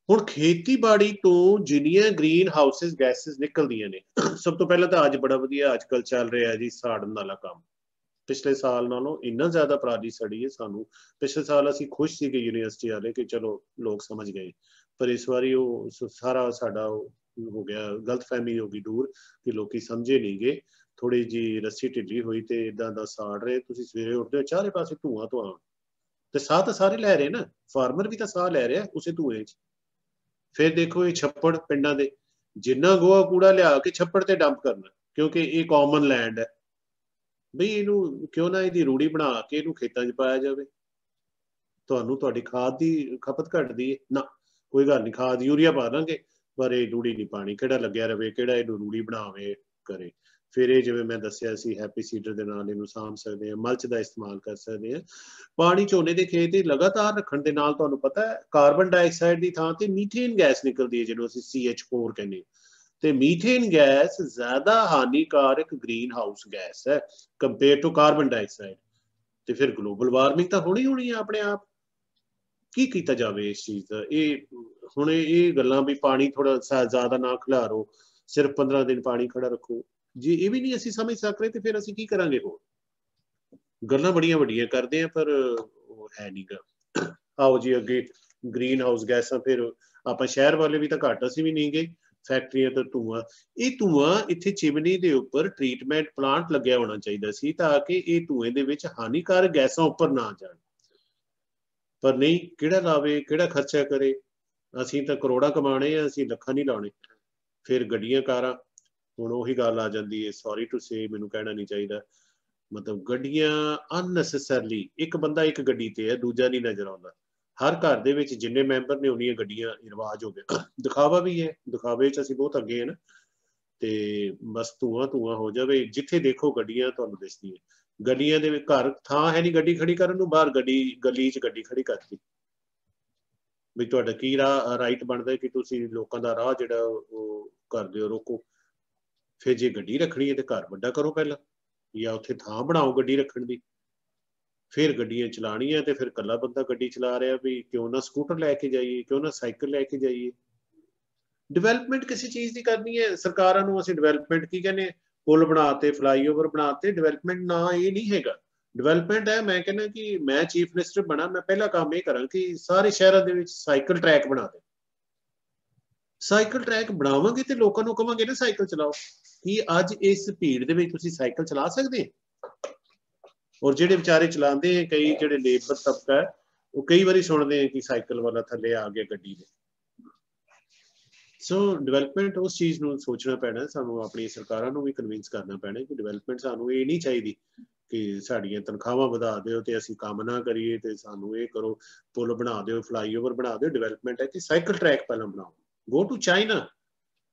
ਹੁਣ ਖੇਤੀਬਾੜੀ ਤੋਂ ਜਿੰਨੀਆਂ ਗ੍ਰੀਨ ਹਾਊਸਿਸ ਗੈਸਿਸ ਨਿਕਲਦੀਆਂ ਨੇ, ਸਭ ਤੋਂ ਪਹਿਲਾਂ ਤਾਂ ਅੱਜ ਬੜਾ ਵਧੀਆ ਅੱਜ ਕੱਲ੍ਹ ਚੱਲ ਰਿਹਾ ਜੀ ਸਾੜਨ ਵਾਲਾ ਕੰਮ। ਪਿਛਲੇ ਸਾਲ ਨਾਲੋਂ ਇੰਨਾ ਜ਼ਿਆਦਾ ਪਰਾਲੀ ਸੜੀ ਹੈ ਸਾਨੂੰ। ਪਿਛਲੇ ਸਾਲ ਅਸੀਂ ਖੁਸ਼ ਸੀਗੇ ਯੂਨੀਵਰਸਿਟੀ ਵਾਲੇ ਕਿ ਚਲੋ ਲੋਕ ਸਮਝ ਗਏ, ਪਰ ਇਸ ਵਾਰੀ ਉਹ ਸਾਰਾ ਸਾਡਾ ਹੋ ਗਿਆ, ਗਲਤਫਹਿਮੀ ਹੋ ਗਈ ਦੂਰ ਕਿ ਲੋਕੀ ਸਮਝੇ ਨਹੀਂ ਗਏ। ਥੋੜੀ ਜਿਹੀ ਰੱਸੀ ਢਿੱਲੀ ਹੋਈ ਤੇ ਇਦਾਂ ਦਾ ਸਾੜ ਰਹੇ। ਤੁਸੀਂ ਸਵੇਰੇ ਉੱਠਦੇ ਹੋ ਚਾਰੇ ਪਾਸੇ ਧੂਆਂ ਧੂਆਂ, ਤੇ ਸਾਹ ਤਾਂ ਸਾਰੇ ਲੈ ਰਹੇ ਨਾ, ਫਾਰਮਰ ਵੀ ਤਾਂ ਸਾਹ ਲੈ ਰਿਹਾ ਉਸੇ ਧੂਏ 'ਚ। ਫਿਰ ਦੇਖੋ ਇਹ ਛੱਪੜ ਪਿੰਡਾਂ ਦੇ, ਜਿੰਨਾ ਗੋਹਾ ਕੂੜਾ ਲਿਆ ਕੇ ਛੱਪੜ ਤੇ ਡੰਪ ਕਰਨਾ, ਕਿਉਂਕਿ ਇਹ ਕਾਮਨ ਲੈਂਡ ਹੈ। ਬਈ ਇਹਨੂੰ ਕਿਉਂ ਨਾ ਇਹਦੀ ਰੂੜੀ ਬਣਾ ਕੇ ਇਹਨੂੰ ਖੇਤਾਂ 'ਚ ਪਾਇਆ ਜਾਵੇ। ਤੁਹਾਨੂੰ ਤੁਹਾਡੀ ਖਾਦ ਦੀ ਖਪਤ ਘਟਦੀ ਹੈ ਨਾ, ਕੋਈ ਗੱਲ ਨਹੀਂ, ਖਾਦ ਯੂਰੀਆ ਪਾ ਦਾਂਗੇ, ਪਰ ਇਹ ਰੂੜੀ ਨਹੀਂ ਪਾਣੀ। ਕਿਹੜਾ ਲੱਗਿਆ ਰਵੇ, ਕਿਹੜਾ ਇਹਨੂੰ ਰੂੜੀ ਬਣਾਵੇ ਕਰੇ। ਫਿਰ ਇਹ ਜਿਵੇਂ ਮੈਂ ਦੱਸਿਆ ਸੀ ਹੈਪੀ ਸੀਡਰ ਦੇ ਨਾਲ ਇਹਨੂੰ ਸਾਂਭ ਸਕਦੇ ਹਾਂ, ਮਲਚ ਦਾ ਇਸਤੇਮਾਲ ਕਰ ਸਕਦੇ ਹਾਂ। ਪਾਣੀ ਝੋਨੇ ਦੇ ਖੇਤ ਲਗਾਤਾਰ ਰੱਖਣ ਦੇ ਨਾਲ ਤੁਹਾਨੂੰ ਪਤਾ ਹੈ ਕਾਰਬਨ ਡਾਈਆਕਸਾਈਡ ਦੀ ਥਾਂ ਤੇ ਮੀਥੇਨ ਗੈਸ ਨਿਕਲਦੀ ਹੈ, ਜਿਹਨੂੰ ਅਸੀਂ CH4 ਕਹਿੰਦੇ ਹਾਂ। ਤੇ ਮੀਥੇਨ ਗੈਸ ਜ਼ਿਆਦਾ ਹਾਨੀਕਾਰਕ ਗ੍ਰੀਨ ਹਾਊਸ ਗੈਸ ਹੈ ਕੰਪੇਅਰ ਟੂ ਕਾਰਬਨ ਡਾਈਆਕਸਾਈਡ। ਤੇ ਫਿਰ ਗਲੋਬਲ ਵਾਰਮਿੰਗ ਤਾਂ ਹੋਣੀ ਹੈ ਆਪਣੇ ਆਪ। ਕੀ ਕੀਤਾ ਜਾਵੇ ਇਸ ਚੀਜ਼ ਦਾ? ਇਹ ਹੁਣ ਇਹ ਗੱਲਾਂ ਵੀ ਪਾਣੀ ਥੋੜਾ ਜ਼ਿਆਦਾ ਨਾ ਖਿਲਾਰੋ, ਸਿਰਫ 15 ਦਿਨ ਪਾਣੀ ਖੜਾ ਰੱਖੋ, ਜੇ ਇਹ ਵੀ ਨਹੀਂ ਅਸੀਂ ਸਮਝ ਸਕ ਰਹੇ ਤੇ ਫਿਰ ਅਸੀਂ ਕੀ ਕਰਾਂਗੇ? ਹੋਰ ਗੱਲਾਂ ਬੜੀਆਂ ਵੱਡੀਆਂ ਕਰਦੇ ਆ ਪਰ ਉਹ ਹੈ ਨਹੀਂ ਗਾ। ਆਓ ਜੀ ਅੱਗੇ ਗ੍ਰੀਨ ਹਾਊਸ ਗੈਸਾਂ। ਫਿਰ ਆਪਾਂ ਸ਼ਹਿਰ ਵਾਲੇ ਵੀ ਤਾਂ ਘੱਟ ਅਸੀਂ ਵੀ ਨਹੀਂ ਗਏ। ਫੈਕਟਰੀਆਂ ਤੋਂ ਧੂਆਂ, ਇਹ ਧੂਆਂ ਇੱਥੇ ਚਿਮਨੀ ਦੇ ਉੱਪਰ ਟ੍ਰੀਟਮੈਂਟ ਪਲਾਂਟ ਲੱਗਿਆ ਹੋਣਾ ਚਾਹੀਦਾ ਸੀ ਤਾਂ ਕਿ ਇਹ ਧੂਏ ਦੇ ਵਿੱਚ ਹਾਨੀਕਾਰਕ ਗੈਸਾਂ ਉੱਪਰ ਨਾ ਜਾਣ। ਪਰ ਨਹੀਂ, ਕਿਹੜਾ ਲਾਵੇ, ਕਿਹੜਾ ਖਰਚਾ ਕਰੇ? ਅਸੀਂ ਤਾਂ ਕਰੋੜਾਂ ਕਮਾਣੇ ਆ, ਅਸੀਂ ਲੱਖਾਂ ਨਹੀਂ ਲਾਉਣੇ। ਫਿਰ ਗੱਡੀਆਂ ਕਾਰਾਂ, ਹੁਣ ਉਹੀ ਗੱਲ ਆ ਜਾਂਦੀ ਹੈ, ਸੌਰੀ ਟੂ ਸੇ ਮੈਨੂੰ ਕਹਿਣਾ ਨਹੀਂ ਚਾਹੀਦਾ, ਮਤਲਬ ਗੱਡੀਆਂ ਅਨਨੈਸੈਸਰਲੀ, ਇੱਕ ਬੰਦਾ ਇੱਕ ਗੱਡੀ ਤੇ ਹੈ, ਦੂਜਾ ਨਹੀਂ ਨਜ਼ਰ ਆਉਂਦਾ। ਹਰ ਘਰ ਦੇ ਵਿੱਚ ਜਿੰਨੇ ਮੈਂਬਰ ਨੇ ਉਨੀਆਂ ਗੱਡੀਆਂ, ਰਿਵਾਜ ਹੋ ਗਿਆ। ਦਿਖਾਵਾ ਵੀ ਹੈ, ਦਿਖਾਵੇ 'ਚ ਅਸੀਂ ਬਹੁਤ ਅੱਗੇ ਹਾਂ ਨਾ। ਤੇ ਬਸ ਧੂਆਂ ਧੂਆਂ ਹੋ ਜਾਵੇ, ਜਿੱਥੇ ਦੇਖੋ ਗੱਡੀਆਂ ਤੁਹਾਨੂੰ ਦਿਸਦੀਆਂ। ਗਲੀਆਂ ਦੇ ਵਿੱਚ ਘਰ ਥਾਂ ਹੈ ਨਹੀਂ ਗੱਡੀ ਖੜੀ ਕਰਨ ਨੂੰ, ਬਾਹਰ ਗਲੀ 'ਚ ਗੱਡੀ ਖੜੀ ਕਰਤੀ। ਵੀ ਤੁਹਾਡਾ ਕੀ ਰਾਈਟ ਬਣਦਾ ਕਿ ਤੁਸੀਂ ਲੋਕਾਂ ਦਾ ਰਾਹ ਜਿਹੜਾ ਉਹ ਕਰਦੇ ਹੋ ਰੋਕੋ। ਫਿਰ ਜੇ ਗੱਡੀ ਰੱਖਣੀ ਹੈ ਤੇ ਘਰ ਵੱਡਾ ਕਰੋ ਪਹਿਲਾਂ, ਜਾਂ ਉੱਥੇ ਥਾਂ ਬਣਾਓ ਗੱਡੀ ਰੱਖਣ ਦੀ। ਫਿਰ ਗੱਡੀਆਂ ਚਲਾਉਣੀਆਂ ਤੇ ਫਿਰ ਇਕੱਲਾ ਬੰਦਾ ਗੱਡੀ ਚਲਾ ਰਿਹਾ, ਵੀ ਕਿਉਂ ਨਾ ਸਕੂਟਰ ਲੈ ਕੇ ਜਾਈਏ, ਕਿਉਂ ਨਾ ਸਾਈਕਲ ਲੈ ਕੇ ਜਾਈਏ। ਡਿਵੈਲਪਮੈਂਟ ਕਿਸੇ ਚੀਜ਼ ਦੀ ਕਰਨੀ ਹੈ, ਸਰਕਾਰਾਂ ਨੂੰ ਅਸੀਂ ਡਿਵੈਲਪਮੈਂਟ ਕੀ ਕਹਿੰਦੇ, ਪੁਲ ਬਣਾਤੇ, ਫਲਾਈਓਵਰ ਬਣਾਤੇ, ਡਿਵੈਲਪਮੈਂਟ ਨਾ ਇਹ ਨਹੀਂ ਹੈਗਾ। ਡਿਵੈਲਪਮੈਂਟ ਹੈ, ਮੈਂ ਕਹਿੰਦਾ ਕਿ ਮੈਂ ਚੀਫ ਮਿਨਿਸਟਰ ਬਣਾ, ਮੈਂ ਪਹਿਲਾ ਕੰਮ ਇਹ ਕਰਾਂ ਕਿ ਸਾਰੇ ਸ਼ਹਿਰਾਂ ਦੇ ਵਿੱਚ ਸਾਈਕਲ ਟਰੈਕ ਬਣਾ ਦੇ। ਸਾਈਕਲ ਟਰੈਕ ਬਣਾਵਾਂਗੇ ਤੇ ਲੋਕਾਂ ਨੂੰ ਕਵਾਂਗੇ ਨਾ ਸਾਈਕਲ ਚਲਾਓ। ਕੀ ਅੱਜ ਇਸ ਭੀੜ ਦੇ ਵਿੱਚ ਤੁਸੀਂ ਸਾਈਕਲ ਚਲਾ ਸਕਦੇ ਹੋ? ਔਰ ਜਿਹੜੇ ਵਿਚਾਰੇ ਚਲਾਉਂਦੇ ਹੈ, ਕਈ ਜਿਹੜੇ ਲੇਬਰ ਤਬਕਾ ਹੈ, ਉਹ ਕਈ ਵਾਰੀ ਸੁਣਦੇ ਆ ਕਿ ਸਾਈਕਲ ਵਾਲਾ ਥੱਲੇ ਆ ਗਿਆ ਗੱਡੀ ਦੇ। ਸੋ ਡਿਵੈਲਪਮੈਂਟ ਉਸ ਚੀਜ਼ ਨੂੰ ਸੋਚਣਾ ਪੈਣਾ, ਸਾਨੂੰ ਆਪਣੀ ਸਰਕਾਰਾਂ ਨੂੰ ਵੀ ਕਨਵਿੰਸ ਕਰਨਾ ਪੈਣਾ ਕਿ ਡਿਵੈਲਪਮੈਂਟ ਸਾਨੂੰ ਇਹ ਨਹੀਂ ਚਾਹੀਦੀ ਕਿ ਸਾਡੀਆਂ ਤਨਖਾਹਾਂ ਵਧਾ ਦਿਓ ਤੇ ਅਸੀਂ ਕੰਮ ਨਾ ਕਰੀਏ, ਤੇ ਸਾਨੂੰ ਇਹ ਕਰੋ ਪੁਲ ਬਣਾ ਦਿਓ, ਫਲਾਈਓਵਰ ਬਣਾ ਦਿਓ। ਡਿਵੈਲਪਮੈਂਟ ਹੈ ਕਿ ਸਾਈਕਲ ਟਰੈਕ ਪਹਿਲਾਂ ਬਣਾਓ। Go to China,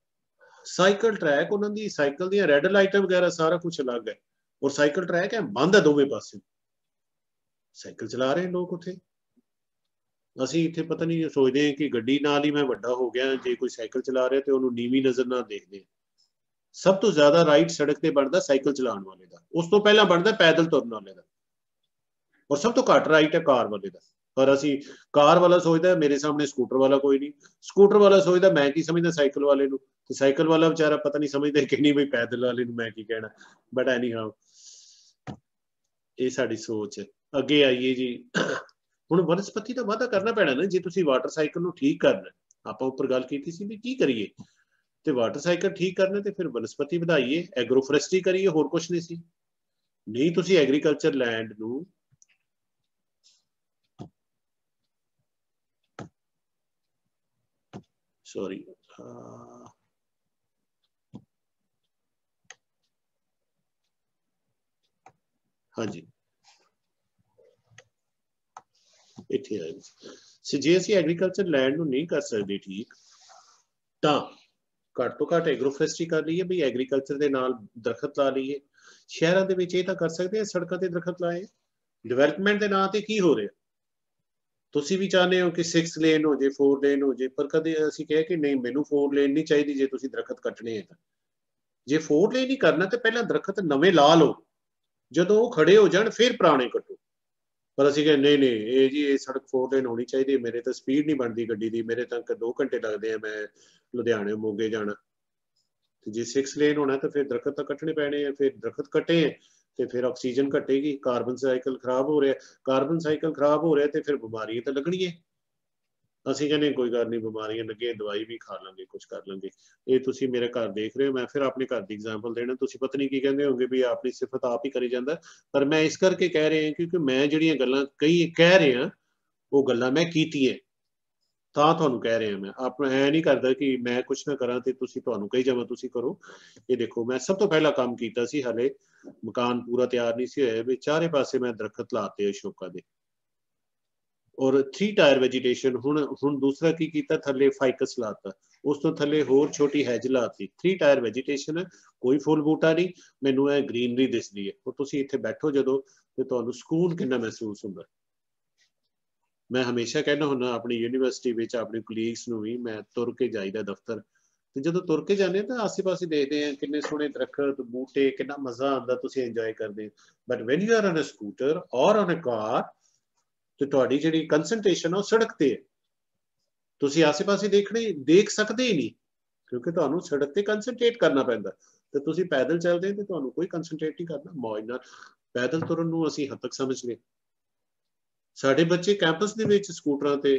cycle track, ਉਹਨਾਂ ਦੀ ਸਾਈਕਲ ਦੀਆਂ ਰੈੱਡ ਲਾਈਟਾਂ ਵਗੈਰਾ ਸਾਰਾ ਕੁਝ ਅਲੱਗ ਹੈ, ਔਰ ਸਾਈਕਲ ਟਰੈਕ ਹੈ ਬੰਦ ਹੈ ਦੋਵੇਂ ਪਾਸੇ, ਸਾਈਕਲ ਚਲਾ ਰਹੇ ਲੋਕ ਉੱਥੇ। ਅਸੀਂ ਇੱਥੇ ਪਤਾ ਨਹੀਂ ਸੋਚਦੇ ਹਾਂ ਕਿ ਗੱਡੀ ਨਾਲ ਹੀ ਮੈਂ ਵੱਡਾ ਹੋ ਗਿਆ, ਜੇ ਕੋਈ ਸਾਈਕਲ ਚਲਾ ਰਿਹਾ ਤੇ ਉਹਨੂੰ ਨੀਵੀਂ ਨਜ਼ਰ ਨਾਲ ਦੇਖਦੇ। ਸਭ ਤੋਂ ਜ਼ਿਆਦਾ ਰਾਈਟ ਸੜਕ ਤੇ ਬਣਦਾ ਸਾਈਕਲ ਚਲਾਉਣ ਵਾਲੇ ਦਾ, ਉਸ ਤੋਂ ਪਹਿਲਾਂ ਬਣਦਾ ਪੈਦਲ ਤੁਰਨ ਵਾਲੇ ਦਾ, ਔਰ ਸਭ ਤੋਂ ਘੱਟ ਰਾਈਟ ਹੈ ਕਾਰ ਵਾਲੇ ਦਾ। ਪਰ ਅਸੀਂ ਕਾਰ ਵਾਲਾ ਸੋਚਦਾ ਮੇਰੇ ਸਾਹਮਣੇ ਸਕੂਟਰ ਵਾਲਾ ਕੋਈ ਨਹੀਂ, ਸਕੂਟਰ ਵਾਲਾ ਸੋਚਦਾ ਮੈਂ ਕੀ ਸਮਝਦਾ ਸਾਈਕਲ ਵਾਲੇ ਨੂੰ, ਤੇ ਸਾਈਕਲ ਵਾਲਾ ਵਿਚਾਰਾ ਪਤਾ ਨਹੀਂ ਸਮਝਦਾ ਕਿ ਨਹੀਂ ਬਈ ਪੈਦਲ ਵਾਲੇ ਨੂੰ ਮੈਂ ਕੀ ਕਹਿਣਾ। ਬਟ ਐਨੀ ਹਾਊ ਇਹ ਸਾਡੀ ਸੋਚ ਹੈ। ਅੱਗੇ ਆਈਏ ਜੀ, ਹੁਣ ਵਨਸਪਤੀ ਦਾ ਵਾਧਾ ਕਰਨਾ ਪੈਣਾ ਨਾ। ਜੇ ਤੁਸੀਂ ਵਾਟਰ ਸਾਈਕਲ ਨੂੰ ਠੀਕ ਕਰਨਾ, ਆਪਾਂ ਉੱਪਰ ਗੱਲ ਕੀਤੀ ਸੀ ਵੀ ਕੀ ਕਰੀਏ, ਤੇ ਵਾਟਰ ਸਾਈਕਲ ਠੀਕ ਕਰਨਾ ਤੇ ਫਿਰ ਵਨਸਪਤੀ ਵਧਾਈਏ, ਐਗਰੋਫੋਰੈਸਟਰੀ ਕਰੀਏ, ਹੋਰ ਕੁਛ ਨਹੀਂ ਸੀ। ਨਹੀਂ ਤੁਸੀਂ ਐਗਰੀਕਲਚਰ ਲੈਂਡ ਨੂੰ ਸੌਰੀ ਹਾਂਜੀ ਇੱਥੇ ਆਏ ਸੀ। ਜੇ ਅਸੀਂ ਐਗਰੀਕਲਚਰ ਲੈਂਡ ਨੂੰ ਨਹੀਂ ਕਰ ਸਕਦੇ ਠੀਕ, ਤਾਂ ਘੱਟ ਤੋਂ ਘੱਟ ਐਗਰੋਫੋਰੈਸਟਰੀ ਕਰ ਲਈਏ, ਵੀ ਐਗਰੀਕਲਚਰ ਦੇ ਨਾਲ ਦਰਖਤ ਲਾ ਲਈਏ। ਸ਼ਹਿਰਾਂ ਦੇ ਵਿੱਚ ਇਹ ਤਾਂ ਕਰ ਸਕਦੇ ਆ, ਸੜਕਾਂ ਤੇ ਦਰਖਤ ਲਾਏ। ਡਿਵੈਲਪਮੈਂਟ ਦੇ ਨਾਂ ਤੇ ਕੀ ਹੋ ਰਿਹਾ? ਤੁਸੀਂ ਵੀ ਚਾਹੁੰਦੇ ਹੋ ਕਿ 6 ਲੇਨ ਹੋ ਜੇ, 4 ਲੇਨ ਹੋ ਜੇ, ਪਰ ਕਦੇ ਅਸੀਂ ਕਹੇ ਕਿ ਨਹੀਂ ਮੈਨੂੰ 4 ਲੇਨ ਨਹੀਂ ਚਾਹੀਦੀ ਜੇ ਤੁਸੀਂ ਦਰਖਤ ਕੱਟਣੇ ਹੈ ਤਾਂ। ਜੇ 4 ਲੇਨ ਹੀ ਕਰਨਾ ਤੇ ਪਹਿਲਾਂ ਦਰਖਤ ਨਵੇਂ ਲਾ ਲਓ, ਜਦੋਂ ਉਹ ਖੜੇ ਹੋ ਜਾਣ ਫਿਰ ਪੁਰਾਣੇ ਕੱਟੋ। ਪਰ ਅਸੀਂ ਕਹਿੰਦੇ ਨਹੀਂ ਨਹੀਂ ਇਹ ਜੀ ਇਹ ਸੜਕ 4 ਲੇਨ ਹੋਣੀ ਚਾਹੀਦੀ, ਮੇਰੇ ਤਾਂ ਸਪੀਡ ਨਹੀਂ ਬਣਦੀ ਗੱਡੀ ਦੀ, ਮੇਰੇ ਤਾਂ 2 ਘੰਟੇ ਲੱਗਦੇ ਆ ਮੈਂ ਲੁਧਿਆਣੇ ਮੋਗੇ ਜਾਣਾ। ਤੇ ਜੇ 6 ਲੇਨ ਹੋਣਾ ਤਾਂ ਫਿਰ ਦਰਖਤ ਤਾਂ ਕੱਟਣੇ ਪੈਣੇ ਆ। ਫਿਰ ਦਰਖਤ ਕੱਟੇ ਤੇ ਫਿਰ ਆਕਸੀਜਨ ਘਟੇਗੀ, ਕਾਰਬਨ ਸਾਈਕਲ ਖਰਾਬ ਹੋ ਰਿਹਾ, ਕਾਰਬਨ ਸਾਈਕਲ ਖਰਾਬ ਹੋ ਰਿਹਾ ਤੇ ਫਿਰ ਬਿਮਾਰੀਆਂ ਤਾਂ ਲੱਗਣੀਆਂ। ਅਸੀਂ ਕਹਿੰਦੇ ਕੋਈ ਗੱਲ ਨਹੀਂ, ਬਿਮਾਰੀਆਂ ਲੱਗੀਆਂ ਦਵਾਈ ਵੀ ਖਾ ਲਾਂਗੇ, ਕੁਝ ਕਰ ਲਾਂਗੇ। ਇਹ ਤੁਸੀਂ ਮੇਰੇ ਘਰ ਦੇਖ ਰਹੇ ਹੋ, ਮੈਂ ਫਿਰ ਆਪਣੇ ਘਰ ਦੀ ਐਗਜ਼ਾਮਪਲ ਦੇਣਾ, ਤੁਸੀਂ ਪਤਾ ਨਹੀਂ ਕੀ ਕਹਿੰਦੇ ਹੋਗੇ ਵੀ ਆਪਣੀ ਸਿਫਤ ਆਪ ਹੀ ਕਰੀ ਜਾਂਦਾ। ਪਰ ਮੈਂ ਇਸ ਕਰਕੇ ਕਹਿ ਰਿਹਾ ਕਿਉਂਕਿ ਮੈਂ ਜਿਹੜੀਆਂ ਗੱਲਾਂ ਕਈ ਕਹਿ ਰਿਹਾ ਉਹ ਗੱਲਾਂ ਮੈਂ ਕੀਤੀਆਂ, ਤਾਂ ਤੁਹਾਨੂੰ ਕਹਿ ਰਿਹਾ। ਮੈਂ ਆਪਣਾ ਐ ਨਹੀਂ ਕਰਦਾ ਕਿ ਮੈਂ ਕੁਛ ਨਾ ਕਰਾਂ ਤੇ ਤੁਸੀਂ ਤੁਹਾਨੂੰ ਕਹੀ ਜਾਵਾਂ ਤੁਸੀਂ ਕਰੋ। ਇਹ ਦੇਖੋ ਮੈਂ ਸਭ ਤੋਂ ਪਹਿਲਾਂ ਕੰਮ ਕੀਤਾ ਸੀ, ਹਲੇ ਮਕਾਨ ਪੂਰਾ ਤਿਆਰ ਨਹੀਂ ਸੀ ਹੋਇਆ, ਵੀ ਚਾਰੇ ਪਾਸੇ ਮੈਂ ਦਰਖਤ ਲਾਤੇ ਅਸ਼ੋਕਾ ਦੇ, ਔਰ 3 ਟਾਇਰ ਵੈਜੀਟੇਸ਼ਨ। ਹੁਣ ਦੂਸਰਾ ਕੀ ਕੀਤਾ, ਥੱਲੇ ਫਾਈਕਸ ਲਾਤਾ, ਉਸ ਤੋਂ ਥੱਲੇ ਹੋਰ ਛੋਟੀ ਹੈਜ ਲਾਤੀ। 3 ਟਾਇਰ ਵੈਜੀਟੇਸ਼ਨ, ਕੋਈ ਫੁੱਲ ਬੂਟਾ ਨਹੀਂ, ਮੈਨੂੰ ਇਹ ਗ੍ਰੀਨਰੀ ਦਿਸਦੀ ਹੈ। ਔਰ ਤੁਸੀਂ ਇੱਥੇ ਬੈਠੋ ਜਦੋਂ ਤੇ ਤੁਹਾਨੂੰ ਸਕੂਨ ਕਿੰਨਾ ਮਹਿਸੂਸ ਹੁੰਦਾ। ਮੈਂ ਹਮੇਸ਼ਾ ਕਹਿੰਦਾ ਹੁੰਦਾ ਆਪਣੀ ਯੂਨੀਵਰਸਿਟੀ ਵਿੱਚ ਆਪਣੇ ਕੁਲੀਗਸ ਨੂੰ ਵੀ, ਮੈਂ ਤੁਰ ਕੇ ਜਾਈਦਾ ਦਫ਼ਤਰ, ਤੇ ਜਦੋਂ ਤੁਰ ਕੇ ਜਾਂਦੇ ਤਾਂ ਆਸੇ ਪਾਸੇ ਦੇਖਦੇ ਆ ਕਿੰਨੇ ਸੋਹਣੇ ਦਰਖਤ ਬੂਟੇ, ਕਿੰਨਾ ਮਜ਼ਾ ਆਉਂਦਾ, ਤੁਸੀਂ ਇੰਜੋਏ ਕਰਦੇ। But when you are on a scooter or on a car, ਤੇ ਤੁਹਾਡੀ ਜਿਹੜੀ ਕੰਸਨਟ੍ਰੇਸ਼ਨ ਉਹ ਸੜਕ ਤੇ ਹੈ, ਤੁਸੀਂ ਆਸੇ ਪਾਸੇ ਦੇਖ ਸਕਦੇ ਹੀ ਨਹੀਂ, ਕਿਉਂਕਿ ਤੁਹਾਨੂੰ ਸੜਕ ਤੇ ਕੰਸਨਟ੍ਰੇਟ ਕਰਨਾ ਪੈਂਦਾ। ਤੇ ਤੁਸੀਂ ਪੈਦਲ ਚੱਲਦੇ ਤੇ ਤੁਹਾਨੂੰ ਕੋਈ ਕੰਸਨਟ੍ਰੇਟ ਨਹੀਂ ਕਰਨਾ। ਮੌਜ ਨਾਲ ਪੈਦਲ ਤੁਰਨ ਨੂੰ ਅਸੀਂ ਹੱਦ ਤੱਕ ਸਮਝ ਲਏ। ਸਾਡੇ ਬੱਚੇ ਕੈਂਪਸ ਦੇ ਵਿੱਚ ਸਕੂਟਰਾਂ ਤੇ,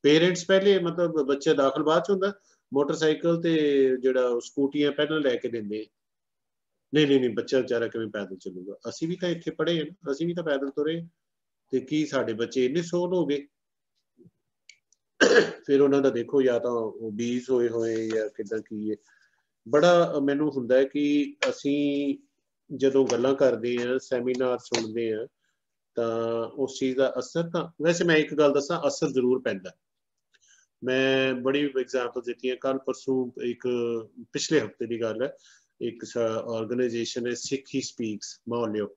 ਪੇਰੈਂਟਸ ਪਹਿਲੇ ਮਤਲਬ ਬੱਚੇ ਦਾਖਲ ਬਾਅਦ ਚ ਹੁੰਦਾ, ਮੋਟਰਸਾਈਕਲ ਤੇ ਜਿਹੜਾ ਸਕੂਟੀਆਂ ਪਹਿਲਾਂ ਲੈ ਕੇ ਦਿੰਦੇ। ਨਹੀਂ ਨਹੀਂ ਨਹੀਂ ਬੱਚਾ ਵਿਚਾਰਾ ਕਿਵੇਂ ਪੈਦਲ ਚੱਲੂਗਾ? ਅਸੀਂ ਵੀ ਤਾਂ ਇੱਥੇ ਪੜ੍ਹੇ ਹਾਂ, ਅਸੀਂ ਵੀ ਤਾਂ ਪੈਦਲ ਤੁਰੇ, ਤੇ ਕੀ ਸਾਡੇ ਬੱਚੇ ਇੰਨੇ ਸੋਲ ਹੋ ਗਏ? ਫਿਰ ਉਹਨਾਂ ਦਾ ਦੇਖੋ ਜਾਂ ਤਾਂ ਉਹ ਬੀਜ ਹੋਏ ਜਾਂ ਕਿੱਦਾਂ ਕੀ ਹੈ। ਬੜਾ ਮੈਨੂੰ ਹੁੰਦਾ ਹੈ ਕਿ ਅਸੀਂ ਜਦੋਂ ਗੱਲਾਂ ਕਰਦੇ ਹਾਂ, ਸੈਮੀਨਾਰ ਸੁਣਦੇ ਹਾਂ, ਤਾਂ ਉਸ ਚੀਜ਼ ਦਾ ਅਸਰ ਤਾਂ ਵੈਸੇ ਮੈਂ ਇੱਕ ਗੱਲ ਦੱਸਾਂ, ਅਸਰ ਜ਼ਰੂਰ ਪੈਂਦਾ। ਮੈਂ ਬੜੀ ਐਗਜ਼ਾਮਪਲ ਦਿੱਤੀਆਂ। ਕੱਲ ਪਰਸੋਂ ਇੱਕ ਪਿਛਲੇ ਹਫ਼ਤੇ ਦੀ ਗੱਲ ਹੈ, ਇੱਕ ਆਰਗੇਨਾਈਜੇਸ਼ਨ ਹੈ ਸਿੱਖ ਹੀ ਸਪੀਕਸ, ਮਹੌਲਿਓ,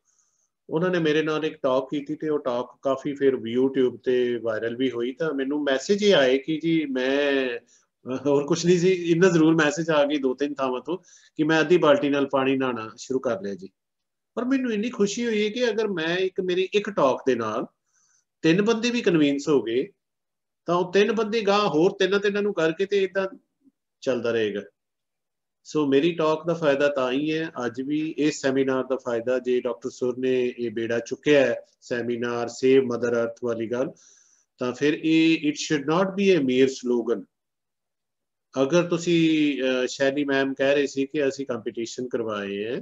उन्होंने मेरे नाल एक टॉक की थी, वो टॉक काफ़ी फिर यूट्यूब ते वायरल भी हुई। तो मैनू मैसेज ही आए कि जी मैं और कुछ नहीं सी, इन्ना जरूर मैसेज आ गई 2-3 थावां तो कि मैं अद्धी बाल्टी नाल पानी नहाना शुरू कर लिया जी। पर मैनू इन्नी खुशी हुई है कि अगर मैं एक मेरी एक टॉक दे नाल 3 बंदे भी कन्विंस हो गए, तो 3 बंदे गां होर 3 नूं करके ते इदां चलदा रहेगा। सो मेरी टॉक का फायदा ਤਾਂ ਹੀ है, ਅੱਜ भी इस सैमीनार का फायदा जे डॉक्टर सुर ने ये बेड़ा चुकिया है, सैमीनार सेव मदर अर्थ वाली गल, तो फिर ये it should not be A mayor slogan. अगर तुसी शैली मैम कह रहे सी कि ਅਸੀਂ कंपटीशन करवाए हैं,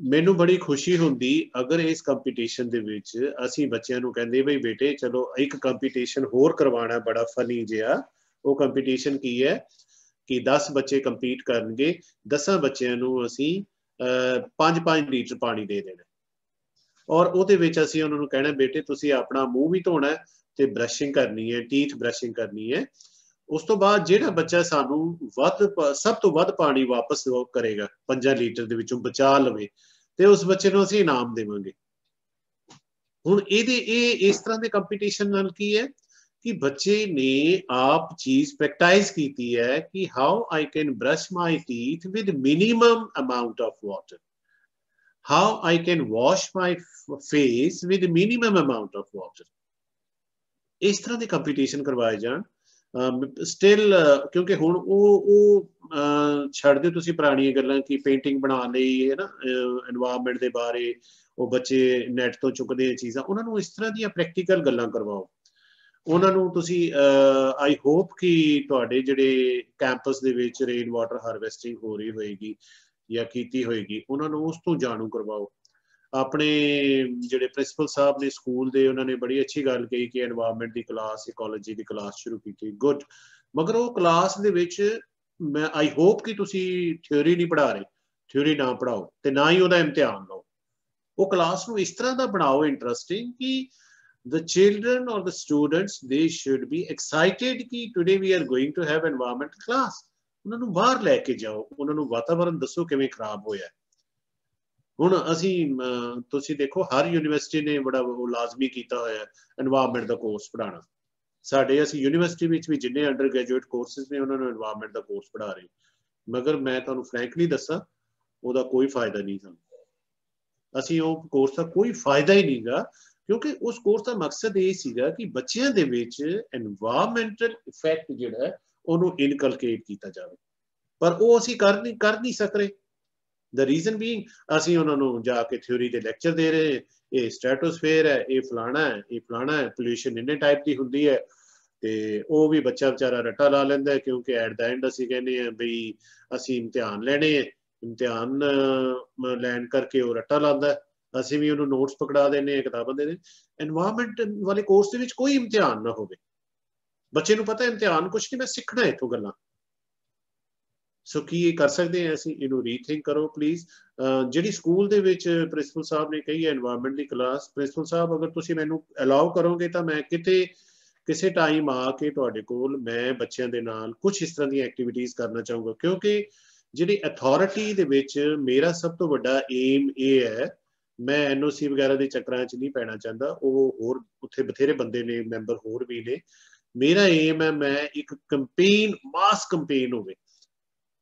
ਮੈਨੂੰ बड़ी खुशी ਹੁੰਦੀ अगर इस कंपटीशन ਦੇ ਵਿੱਚ ਅਸੀਂ ਬੱਚਿਆਂ ਨੂੰ ਕਹਿੰਦੇ ਬਈ ਬੇਟੇ ਚਲੋ ਇੱਕ ਕੰਪੀਟੀਸ਼ਨ ਹੋਰ ਕਰਵਾਉਣਾ ਬੜਾ ਫਨੀ ਜਿਹਾ। ਉਹ ਕੰਪੀਟੀਸ਼ਨ ਕੀ ਹੈ कि 10 बच्चे कंपीट करनगे, 10 बच्चों नूं असीं 5-5 लीटर पानी दे देना और ਉਹਦੇ ਵਿੱਚ ਅਸੀਂ ਉਹਨਾਂ ਨੂੰ ਕਹਿਣਾ बेटे तुसीं अपना मूँह भी धोना है ते ब्रशिंग करनी है, टीथ ब्रशिंग करनी है। उस तो बाद ਜਿਹੜਾ ਬੱਚਾ ਸਾਨੂੰ ਸਭ ਤੋਂ ਵੱਧ ਪਾਣੀ ਵਾਪਸ ਕਰੇਗਾ 5 ਲੀਟਰ ਦੇ ਵਿੱਚੋਂ ਬਚਾ ਲਵੇ ਤੇ ਉਸ ਬੱਚੇ ਨੂੰ ਅਸੀਂ ਇਨਾਮ ਦੇਵਾਂਗੇ। ਹੁਣ ਇਹ ਇਸ ਤਰ੍ਹਾਂ ਦੇ ਕੰਪੀਟੀਸ਼ਨ ਨਾਲ ਕੀ ਹੈ कि बच्चे ने आप चीज प्रैक्टिस की है कि how I can brush my teeth with minimum amount of water, how I can wash my face with minimum amount of water. इस तरह के कंपीटिशन करवाए जान। स्टिल क्योंकि हुण ਉਹ ਛੱਡ ਦਿਓ ਤੁਸੀਂ ਪੁਰਾਣੀਆਂ ਗੱਲਾਂ ਕਿ ਪੇਂਟਿੰਗ ਬਣਾ ਲਈ ਹੈ ਨਾ, এনवायरमेंट ਦੇ ਬਾਰੇ ਉਹ ਬੱਚੇ ਨੈਟ ਤੋਂ ਚੁੱਕਦੇ ਆ ਚੀਜ਼ਾਂ, ਉਹਨਾਂ ਨੂੰ ਇਸ ਤਰ੍ਹਾਂ ਦੀਆਂ ਪ੍ਰੈਕਟੀਕਲ ਗੱਲਾਂ ਕਰਵਾਓ। ਉਹਨਾਂ ਨੂੰ ਤੁਸੀਂ ਆਈ ਹੋਪ ਕਿ ਤੁਹਾਡੇ ਜਿਹੜੇ ਕੈਂਪਸ ਦੇ ਵਿੱਚ ਰੇਨ ਵਾਟਰ ਹਾਰਵੈਸਟਿੰਗ ਹੋ ਰਹੀ ਹੋਏਗੀ ਜਾਂ ਕੀਤੀ ਹੋਏਗੀ, ਉਹਨਾਂ ਨੂੰ ਉਸ ਤੋਂ ਜਾਣੂ ਕਰਵਾਓ। ਆਪਣੇ ਜਿਹੜੇ ਪ੍ਰਿੰਸੀਪਲ ਸਾਹਿਬ ਨੇ ਸਕੂਲ ਦੇ, ਉਹਨਾਂ ਨੇ ਬੜੀ ਅੱਛੀ ਗੱਲ ਕਹੀ ਕਿ এনवायरमेंट ਦੀ ਕਲਾਸ, ਇਕੋਲੋਜੀ ਦੀ ਕਲਾਸ ਸ਼ੁਰੂ ਕੀਤੀ, ਗੁੱਡ। ਮਗਰ ਉਹ ਕਲਾਸ ਦੇ ਵਿੱਚ ਮੈਂ ਆਈ ਹੋਪ ਕਿ ਤੁਸੀਂ ਥਿਊਰੀ ਨਹੀਂ ਪੜ੍ਹਾ ਰਹੇ, ਥਿਊਰੀ ਨਾ ਪੜ੍ਹਾਓ ਤੇ ਨਾ ਹੀ ਉਹਦਾ ਇਮਤਿਹਾਨ ਲਓ। ਉਹ ਕਲਾਸ ਨੂੰ ਇਸ ਤਰ੍ਹਾਂ ਦਾ ਬਣਾਓ ਇੰਟਰਸਟਿੰਗ ਕਿ the children or the students, they should be excited कि today we are going to have environmental class। ਉਹਨਾਂ ਨੂੰ ਬਾਹਰ ਲੈ ਕੇ ਜਾਓ, ਉਹਨਾਂ ਨੂੰ ਵਾਤਾਵਰਨ ਦੱਸੋ ਕਿਵੇਂ ਖਰਾਬ ਹੋਇਆ। ਹੁਣ ਅਸੀਂ ਤੁਸੀਂ ਦੇਖੋ ਹਰ ਯੂਨੀਵਰਸਿਟੀ ਨੇ ਬੜਾ ਉਹ ਲਾਜ਼ਮੀ ਕੀਤਾ ਹੋਇਆ এনवायरमेंट ਦਾ ਕੋਰਸ ਪੜ੍ਹਾਉਣਾ। ਸਾਡੇ ਅਸੀਂ ਯੂਨੀਵਰਸਿਟੀ ਵਿੱਚ ਵੀ ਜਿੰਨੇ ਅੰਡਰ ਗ੍ਰੈਜੂਏਟ ਕੋਰਸਿਸ ਨੇ ਉਹਨਾਂ ਨੂੰ এনवायरमेंट ਦਾ ਕੋਰਸ ਪੜ੍ਹਾ ਰਹੇ, ਮਗਰ ਮੈਂ ਤੁਹਾਨੂੰ ਫਰੈਂਕਲੀ ਦੱਸਾਂ ਉਹਦਾ ਕੋਈ ਫਾਇਦਾ ਨਹੀਂ ਸਾਨੂੰ। ਅਸੀਂ ਉਹ ਕੋਰਸ ਦਾ ਕੋਈ ਫਾਇਦਾ ਹੀ ਨਹੀਂਗਾ क्योंकि उस कोर्स का मकसद ये सीगा कि बच्चों के विच एनवायरमेंटल इफेक्ट जिहड़ा उहनूं इनकलकेट किया जाए, पर वो असीं कर नहीं सक रहे। द रीजन बीइंग असीं उहनां नूं जाके थ्योरी दे लैक्चर दे रहे, ये स्ट्रैटोस्फेयर है, ये फलाना है, ये फलाना है, पोल्यूशन इन्ने टाइप की हुंदी है ते वो भी बच्चा बेचारा रट्टा ला लैंदा है क्योंकि एट द एंड असीं कहने हैं बई असीं इम्तिहान लैणे है, इम्तिहान लैण करके वो रट्टा लांदा है, ਅਸੀਂ ਵੀ ਉਹਨੂੰ ਨੋਟਸ ਪਕੜਾ ਦੇਣੇ, ਕਿਤਾਬਾਂ ਦੇ ਦੇਣੇ। এনवायरमेंट ਵਾਲੇ ਕੋਰਸ ਦੇ ਵਿੱਚ ਕੋਈ ਇਮਤਿਹਾਨ ਨਾ ਹੋਵੇ, ਬੱਚੇ ਨੂੰ ਪਤਾ ਇਮਤਿਹਾਨ ਕੁਛ ਨਹੀਂ, ਮੈਂ ਸਿੱਖਣਾ ਇੱਥੋਂ ਗੱਲਾਂ। ਸੋ ਕੀ ਇਹ ਕਰ ਸਕਦੇ ਹਾਂ ਅਸੀਂ? ਇਹਨੂੰ ਰੀਥਿੰਕ ਕਰੋ ਪਲੀਜ਼। ਜਿਹੜੀ ਸਕੂਲ ਦੇ ਵਿੱਚ ਪ੍ਰਿੰਸੀਪਲ ਸਾਹਿਬ ਨੇ ਕਹੀ ਹੈ এনवायरमेंट ਦੀ ਕਲਾਸ, ਪ੍ਰਿੰਸੀਪਲ ਸਾਹਿਬ ਅਗਰ ਤੁਸੀਂ ਮੈਨੂੰ ਅਲਾਉ ਕਰੋਗੇ ਤਾਂ ਮੈਂ ਕਿਸੇ ਟਾਈਮ ਆ ਕੇ ਤੁਹਾਡੇ ਕੋਲ ਮੈਂ ਬੱਚਿਆਂ ਦੇ ਨਾਲ ਕੁਝ ਇਸ ਤਰ੍ਹਾਂ ਦੀਆਂ ਐਕਟੀਵਿਟੀਜ਼ ਕਰਨਾ ਚਾਹੂੰਗਾ, ਕਿਉਂਕਿ ਜਿਹੜੀ ਅਥਾਰਟੀ ਦੇ ਵਿੱਚ ਮੇਰਾ ਸਭ ਤੋਂ ਵੱਡਾ ਏਮ ਇਹ ਹੈ, मैं NOC वगैरह के चक्कर च नहीं पैना चाहता। वो होर उत्थे बथेरे बंदे ने, मैंबर होर भी ने। मेरा एम है मैं एक कंपेन, मास कंपेन होवे,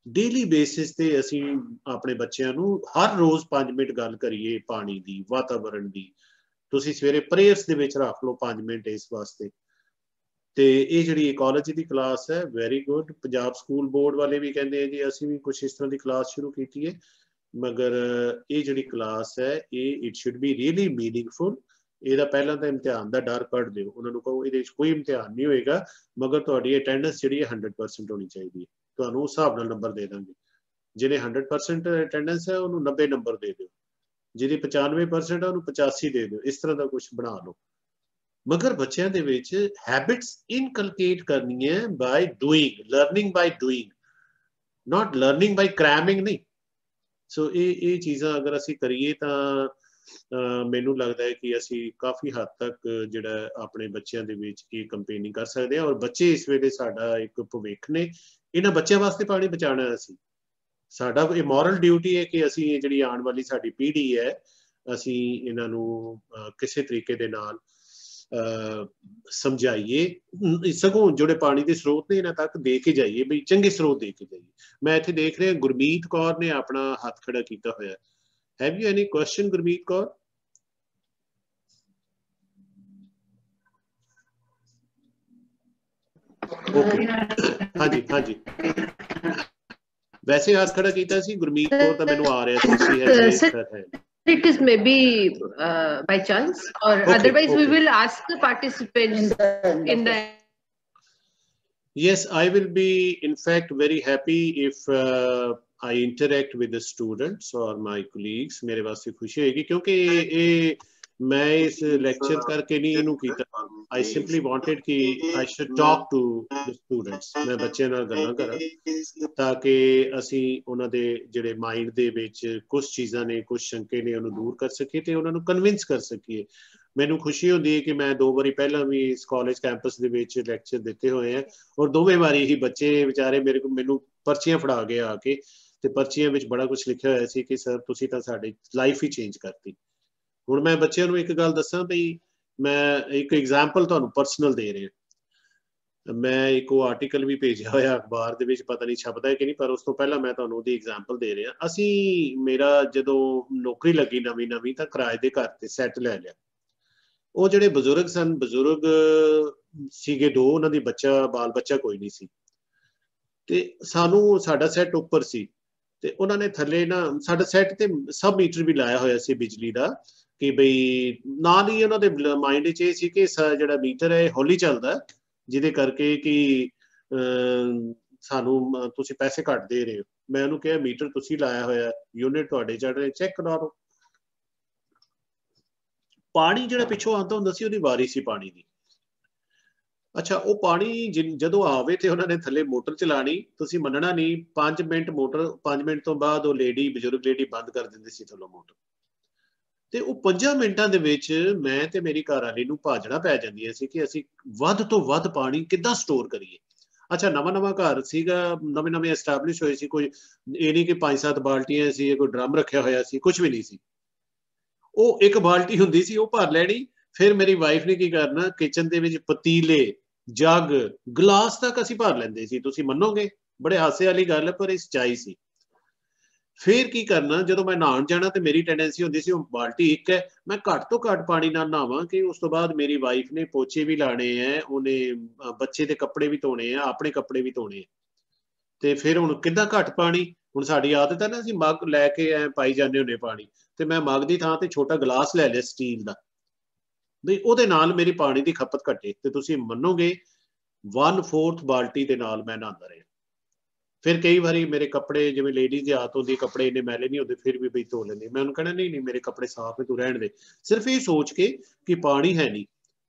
डेली बेसिस ते असीं अपने बच्चों नूं हर रोज़ 5 मिनट गल करिए पानी दी, वातावरण दी। तुसीं सवेरे प्रेयर्स दे विच रख लो 5 मिनट इस वास्ते। ते ये जिहड़ी इकोलॉजी की क्लास है very good. Punjab school board वाले भी कहते हैं जी असीं भी कुछ इस तरह की क्लास शुरू की है, मगर ये जिहड़ी क्लास है ये it should be really meaningful. ਇਹਦਾ ਪਹਿਲਾਂ ਤਾਂ ਇਮਤਿਹਾਨ ਦਾ ਡਰ ਕੱਢ ਦਿਓ, ਉਹਨਾਂ ਨੂੰ ਕਹੋ ਇਹਦੇ ਵਿੱਚ ਕੋਈ ਇਮਤਿਹਾਨ ਨਹੀਂ ਹੋਏਗਾ, ਮਗਰ ਤੁਹਾਡੀ ਅਟੈਂਡੈਂਸ ਜਿਹੜੀ ਹੈ 100% ਹੋਣੀ ਚਾਹੀਦੀ ਹੈ। ਤੁਹਾਨੂੰ ਉਸ ਹਿਸਾਬ ਨਾਲ ਨੰਬਰ ਦੇ ਦਾਂਗੇ। ਜਿਹਨੇ 100% ਅਟੈਂਡੈਂਸ ਹੈ ਉਹਨੂੰ 90 ਨੰਬਰ ਦੇ ਦਿਓ, ਜਿਹਦੀ 95% ਹੈ ਉਹਨੂੰ 85 ਦੇ ਦਿਓ। ਇਸ ਤਰ੍ਹਾਂ ਦਾ ਕੁਝ ਬਣਾ ਲਓ। ਮਗਰ ਬੱਚਿਆਂ ਦੇ ਵਿੱਚ ਹੈਬਿਟਸ ਇਨਕਲਕੇਟ ਕਰਨੀ ਹੈ by doing, learning by doing, not learning by cramming ਨਹੀਂ। ਸੋ ਇਹ ਚੀਜ਼ਾਂ ਅਗਰ ਅਸੀਂ ਕਰੀਏ ਤਾਂ ਮੈਨੂੰ ਲੱਗਦਾ ਹੈ ਕਿ ਅਸੀਂ ਕਾਫੀ ਹੱਦ ਤੱਕ ਜਿਹੜਾ ਆਪਣੇ ਬੱਚਿਆਂ ਦੇ ਵਿੱਚ ਇਹ ਕੰਪੇਨਿੰਗ ਕਰ ਸਕਦੇ ਹਾਂ। ਔਰ ਬੱਚੇ ਇਸ ਵੇਲੇ ਸਾਡਾ ਇੱਕ ਭਵਿੱਖ ਨੇ, ਇਹਨਾਂ ਬੱਚਿਆਂ ਵਾਸਤੇ ਪਾਣੀ ਬਚਾਉਣਾ ਅਸੀਂ। ਸਾਡਾ ਇਹ ਮੋਰਲ ਡਿਊਟੀ ਹੈ ਕਿ ਅਸੀਂ ਇਹ ਜਿਹੜੀ ਆਉਣ ਵਾਲੀ ਸਾਡੀ ਪੀੜ੍ਹੀ ਹੈ ਅਸੀਂ ਇਹਨਾਂ ਨੂੰ ਕਿਸੇ ਤਰੀਕੇ ਦੇ ਨਾਲ ਸਮਝਾਈਏ, ਸਗੋਂ ਜਿਹੜੇ ਪਾਣੀ ਦੇ ਸਰੋਤ ਨੇ ਇਹਨਾਂ ਤੱਕ ਦੇ ਕੇ ਜਾਈਏ, ਵੀ ਚੰਗੇ ਸਰੋਤ ਦੇ ਕੇ ਜਾਈਏ। ਮੈਂ ਇੱਥੇ ਦੇਖ ਰਿਹਾ ਗੁਰਮੀਤ ਕੌਰ ਨੇ ਆਪਣਾ ਹੱਥ ਖੜਾ ਕੀਤਾ ਹੋਇਆ। Have you any question Gurmeet Kaur? Okay, ਹਾਂਜੀ ਹਾਂਜੀ, ਵੈਸੇ ਹੱਥ ਖੜਾ ਕੀਤਾ ਸੀ ਗੁਰਮੀਤ ਕੌਰ ਤਾਂ ਮੈਨੂੰ ਆ ਰਿਹਾ ਸੀ। It is maybe by chance, or okay, otherwise okay. We will ask the participants in the. Yes, I will be in fact very happy if I interact with the students or my colleagues. मेरे वास्ते खुशी होगी क्योंकि ये मैं इस lecture करके नहीं इन्हों कीता। I simply wanted कि I should talk to the students. मैं बच्चों नाल गल्लां करा ताकि असी उन्हां दे जिहड़े माइंड दे विच कुछ चीज़ां ने, कुछ शंके ने उन्हें दूर कर सकीए ते उन्हां नूं कन्विंस कर सकीए। मैनूं खुशी होंदी है कि मैं 2 वारी पहला भी इस कॉलेज कैंपस दे विच लैक्चर दिते हुए हैं और दोवें वारी ही बच्चे बेचारे मैनूं पर्चियां फड़ा के आके ते पर्चियां विच बड़ा कुछ लिखिया होया सी कि सर तुसीं तां साडी लाइफ ही चेंज करती। हुण मैं बच्चों नूं एक गल दस्सां भी, मैं एक एग्जाम्पल तुहानूं पर्सनल दे रहा। मैं एक आर्टिकल भी भेजा होया अखबार दे विच, पता नहीं छपदा है कि नहीं, पर उस तो पहला मैं तुहानूं ओहदी एग्जाम्पल दे रहा। असी मेरा जदों नौकरी लगी नवीं नवीं तां किराए दे घर ते सैट लै लिया। ਉਹ ਜਿਹੜੇ ਬਜ਼ੁਰਗ ਸਨ, ਬਜ਼ੁਰਗ ਸੀਗੇ 2, ਉਹਨਾਂ ਦੀ ਬਾਲ ਬੱਚਾ ਕੋਈ ਨਹੀਂ ਸੀ ਤੇ ਸਾਨੂੰ ਸਾਡਾ ਸੈੱਟ ਉੱਪਰ ਸੀ ਤੇ ਉਹਨਾਂ ਨੇ ਥੱਲੇ ਨਾ ਸਾਡਾ ਸੈੱਟ ਤੇ ਸਬ ਮੀਟਰ ਵੀ ਲਾਇਆ ਹੋਇਆ ਸੀ ਬਿਜਲੀ ਦਾ ਕਿ ਬਈ ਨਾਲ ਹੀ ਉਹਨਾਂ ਦੇ ਮਾਈਂਡ 'ਚ ਇਹ ਸੀ ਕਿ ਜਿਹੜਾ ਮੀਟਰ ਹੈ ਹੌਲੀ ਚੱਲਦਾ ਜਿਹਦੇ ਕਰਕੇ ਕਿ ਸਾਨੂੰ ਤੁਸੀਂ ਪੈਸੇ ਘੱਟ ਦੇ ਰਹੇ ਹੋ। ਮੈਂ ਉਹਨੂੰ ਕਿਹਾ ਮੀਟਰ ਤੁਸੀਂ ਲਾਇਆ ਹੋਇਆ, ਯੂਨਿਟ ਤੁਹਾਡੇ ਚੜ ਰਹੇ, ਚੈੱਕ ਕਰਾ ਲਓ। ਪਾਣੀ ਜਿਹੜਾ ਪਿੱਛੋਂ ਆਉਂਦਾ ਹੁੰਦਾ ਸੀ ਉਹਦੀ ਵਾਰੀ ਸੀ ਪਾਣੀ ਦੀ। ਅੱਛਾ, ਉਹ ਪਾਣੀ ਜਦੋਂ ਆਵੇ ਤੇ ਉਹਨਾਂ ਨੇ ਥੱਲੇ ਮੋਟਰ ਚਲਾਣੀ, ਤੁਸੀਂ ਮੰਨਣਾ ਨਹੀਂ 5 ਮਿੰਟ ਮੋਟਰ, 5 ਮਿੰਟ ਤੋਂ ਬਾਅਦ ਉਹ ਬਜ਼ੁਰਗ ਲੇਡੀ ਬੰਦ ਕਰ ਦਿੰਦੀ ਸੀ ਥੱਲੋਂ ਮੋਟਰ। ਤੇ ਉਹ 5 ਮਿੰਟਾਂ ਦੇ ਵਿੱਚ ਮੈਂ ਤੇ ਮੇਰੀ ਘਰ ਵਾਲੀ ਨੂੰ ਭਾਜਣਾ ਪੈ ਜਾਂਦੀਆਂ ਸੀ ਕਿ ਅਸੀਂ ਵੱਧ ਤੋਂ ਵੱਧ ਪਾਣੀ ਕਿੱਦਾਂ ਸਟੋਰ ਕਰੀਏ। ਅੱਛਾ, ਨਵਾਂ ਘਰ ਸੀਗਾ, ਨਵੇਂ ਐਸਟੈਬਲਿਸ਼ ਹੋਏ ਸੀ, ਕੋਈ ਇਹ ਨਹੀਂ ਕਿ 5-7 ਬਾਲਟੀਆਂ ਸੀ, ਕੋਈ ਡਰਮ ਰੱਖਿਆ ਹੋਇਆ ਸੀ, ਕੁਝ ਵੀ ਨਹੀਂ ਸੀ। ਉਹ ਇੱਕ ਬਾਲਟੀ ਹੁੰਦੀ ਸੀ, ਉਹ ਭਰ ਲੈਣੀ। ਫਿਰ ਮੇਰੀ ਵਾਈਫ ਨੇ ਕੀ ਕਰਨਾ, ਕਿਚਨ ਦੇ ਵਿੱਚ ਪਤੀਲੇ, ਜੱਗ, ਗਲਾਸ ਤੱਕ ਅਸੀਂ ਭਰ ਲੈਂਦੇ ਸੀ। ਤੁਸੀਂ ਮੰਨੋਗੇ, ਬੜੇ ਹਾਸੇ ਵਾਲੀ ਗੱਲ ਹੈ ਪਰ ਇਹ ਸੱਚਾਈ ਸੀ। ਫਿਰ ਕੀ ਕਰਨਾ, ਜਦੋਂ ਮੈਂ ਨਹਾਉਣ ਜਾਣਾ ਤੇ ਮੇਰੀ ਟੈਂਡੈਂਸੀ ਹੁੰਦੀ ਸੀ ਉਹ ਬਾਲਟੀ ਇੱਕ ਹੈ, ਮੈਂ ਘੱਟ ਤੋਂ ਘੱਟ ਪਾਣੀ ਨਾਲ ਨਹਾਵਾਂ ਕਿ ਉਸ ਤੋਂ ਬਾਅਦ ਮੇਰੀ ਵਾਈਫ ਨੇ ਪੋਚੇ ਵੀ ਲਾਣੇ ਹੈ, ਉਹਨੇ ਬੱਚੇ ਦੇ ਕੱਪੜੇ ਵੀ ਧੋਣੇ ਆ, ਆਪਣੇ ਕੱਪੜੇ ਵੀ ਧੋਣੇ ਆ। ਤੇ ਫਿਰ ਹੁਣ ਕਿੱਦਾਂ ਘੱਟ ਪਾਣੀ, ਹੁਣ ਸਾਡੀ ਆਦਤ ਹੈ ਨਾ ਅਸੀਂ ਮੱਗ ਲੈ ਕੇ ਐ ਪਾਈ ਜਾਂਦੇ ਹੁੰਦੇ ਪਾਣੀ, ਤੇ ਮੈਂ ਮੱਗ ਦੀ ਥਾਂ ਤੇ ਛੋਟਾ ਗਲਾਸ ਲੈ ਲਿਆ ਸਟੀਲ ਦਾ, ਬਈ ਉਹਦੇ ਨਾਲ ਮੇਰੀ ਪਾਣੀ ਦੀ ਖਪਤ ਘਟੇ। ਤੇ ਤੁਸੀਂ ਮੰਨੋਗੇ 1/4 ਬਾਲਟੀ ਦੇ ਨਾਲ ਮੈਂ ਨਹਾਉਂਦਾ ਰਿਹਾ। ਫਿਰ ਕਈ ਵਾਰੀ ਮੇਰੇ ਕੱਪੜੇ, ਜਿਵੇਂ ਲੇਡੀਜ਼ ਦੀ ਆਦਤ ਹੁੰਦੀ, ਕੱਪੜੇ ਇੰਨੇ ਮੈਲੇ ਨਹੀਂ ਹੁੰਦੇ ਫਿਰ ਵੀ ਬਈ ਧੋ ਲੈਂਦੇ, ਮੈਂ ਉਹਨੂੰ ਕਹਿਣਾ ਨਹੀਂ ਮੇਰੇ ਕੱਪੜੇ ਸਾਫ਼ ਹੈ, ਤੂੰ ਰਹਿਣ ਦੇ, ਸਿਰਫ ਇਹ ਸੋਚ ਕੇ ਕਿ ਪਾਣੀ ਹੈ ਨਹੀਂ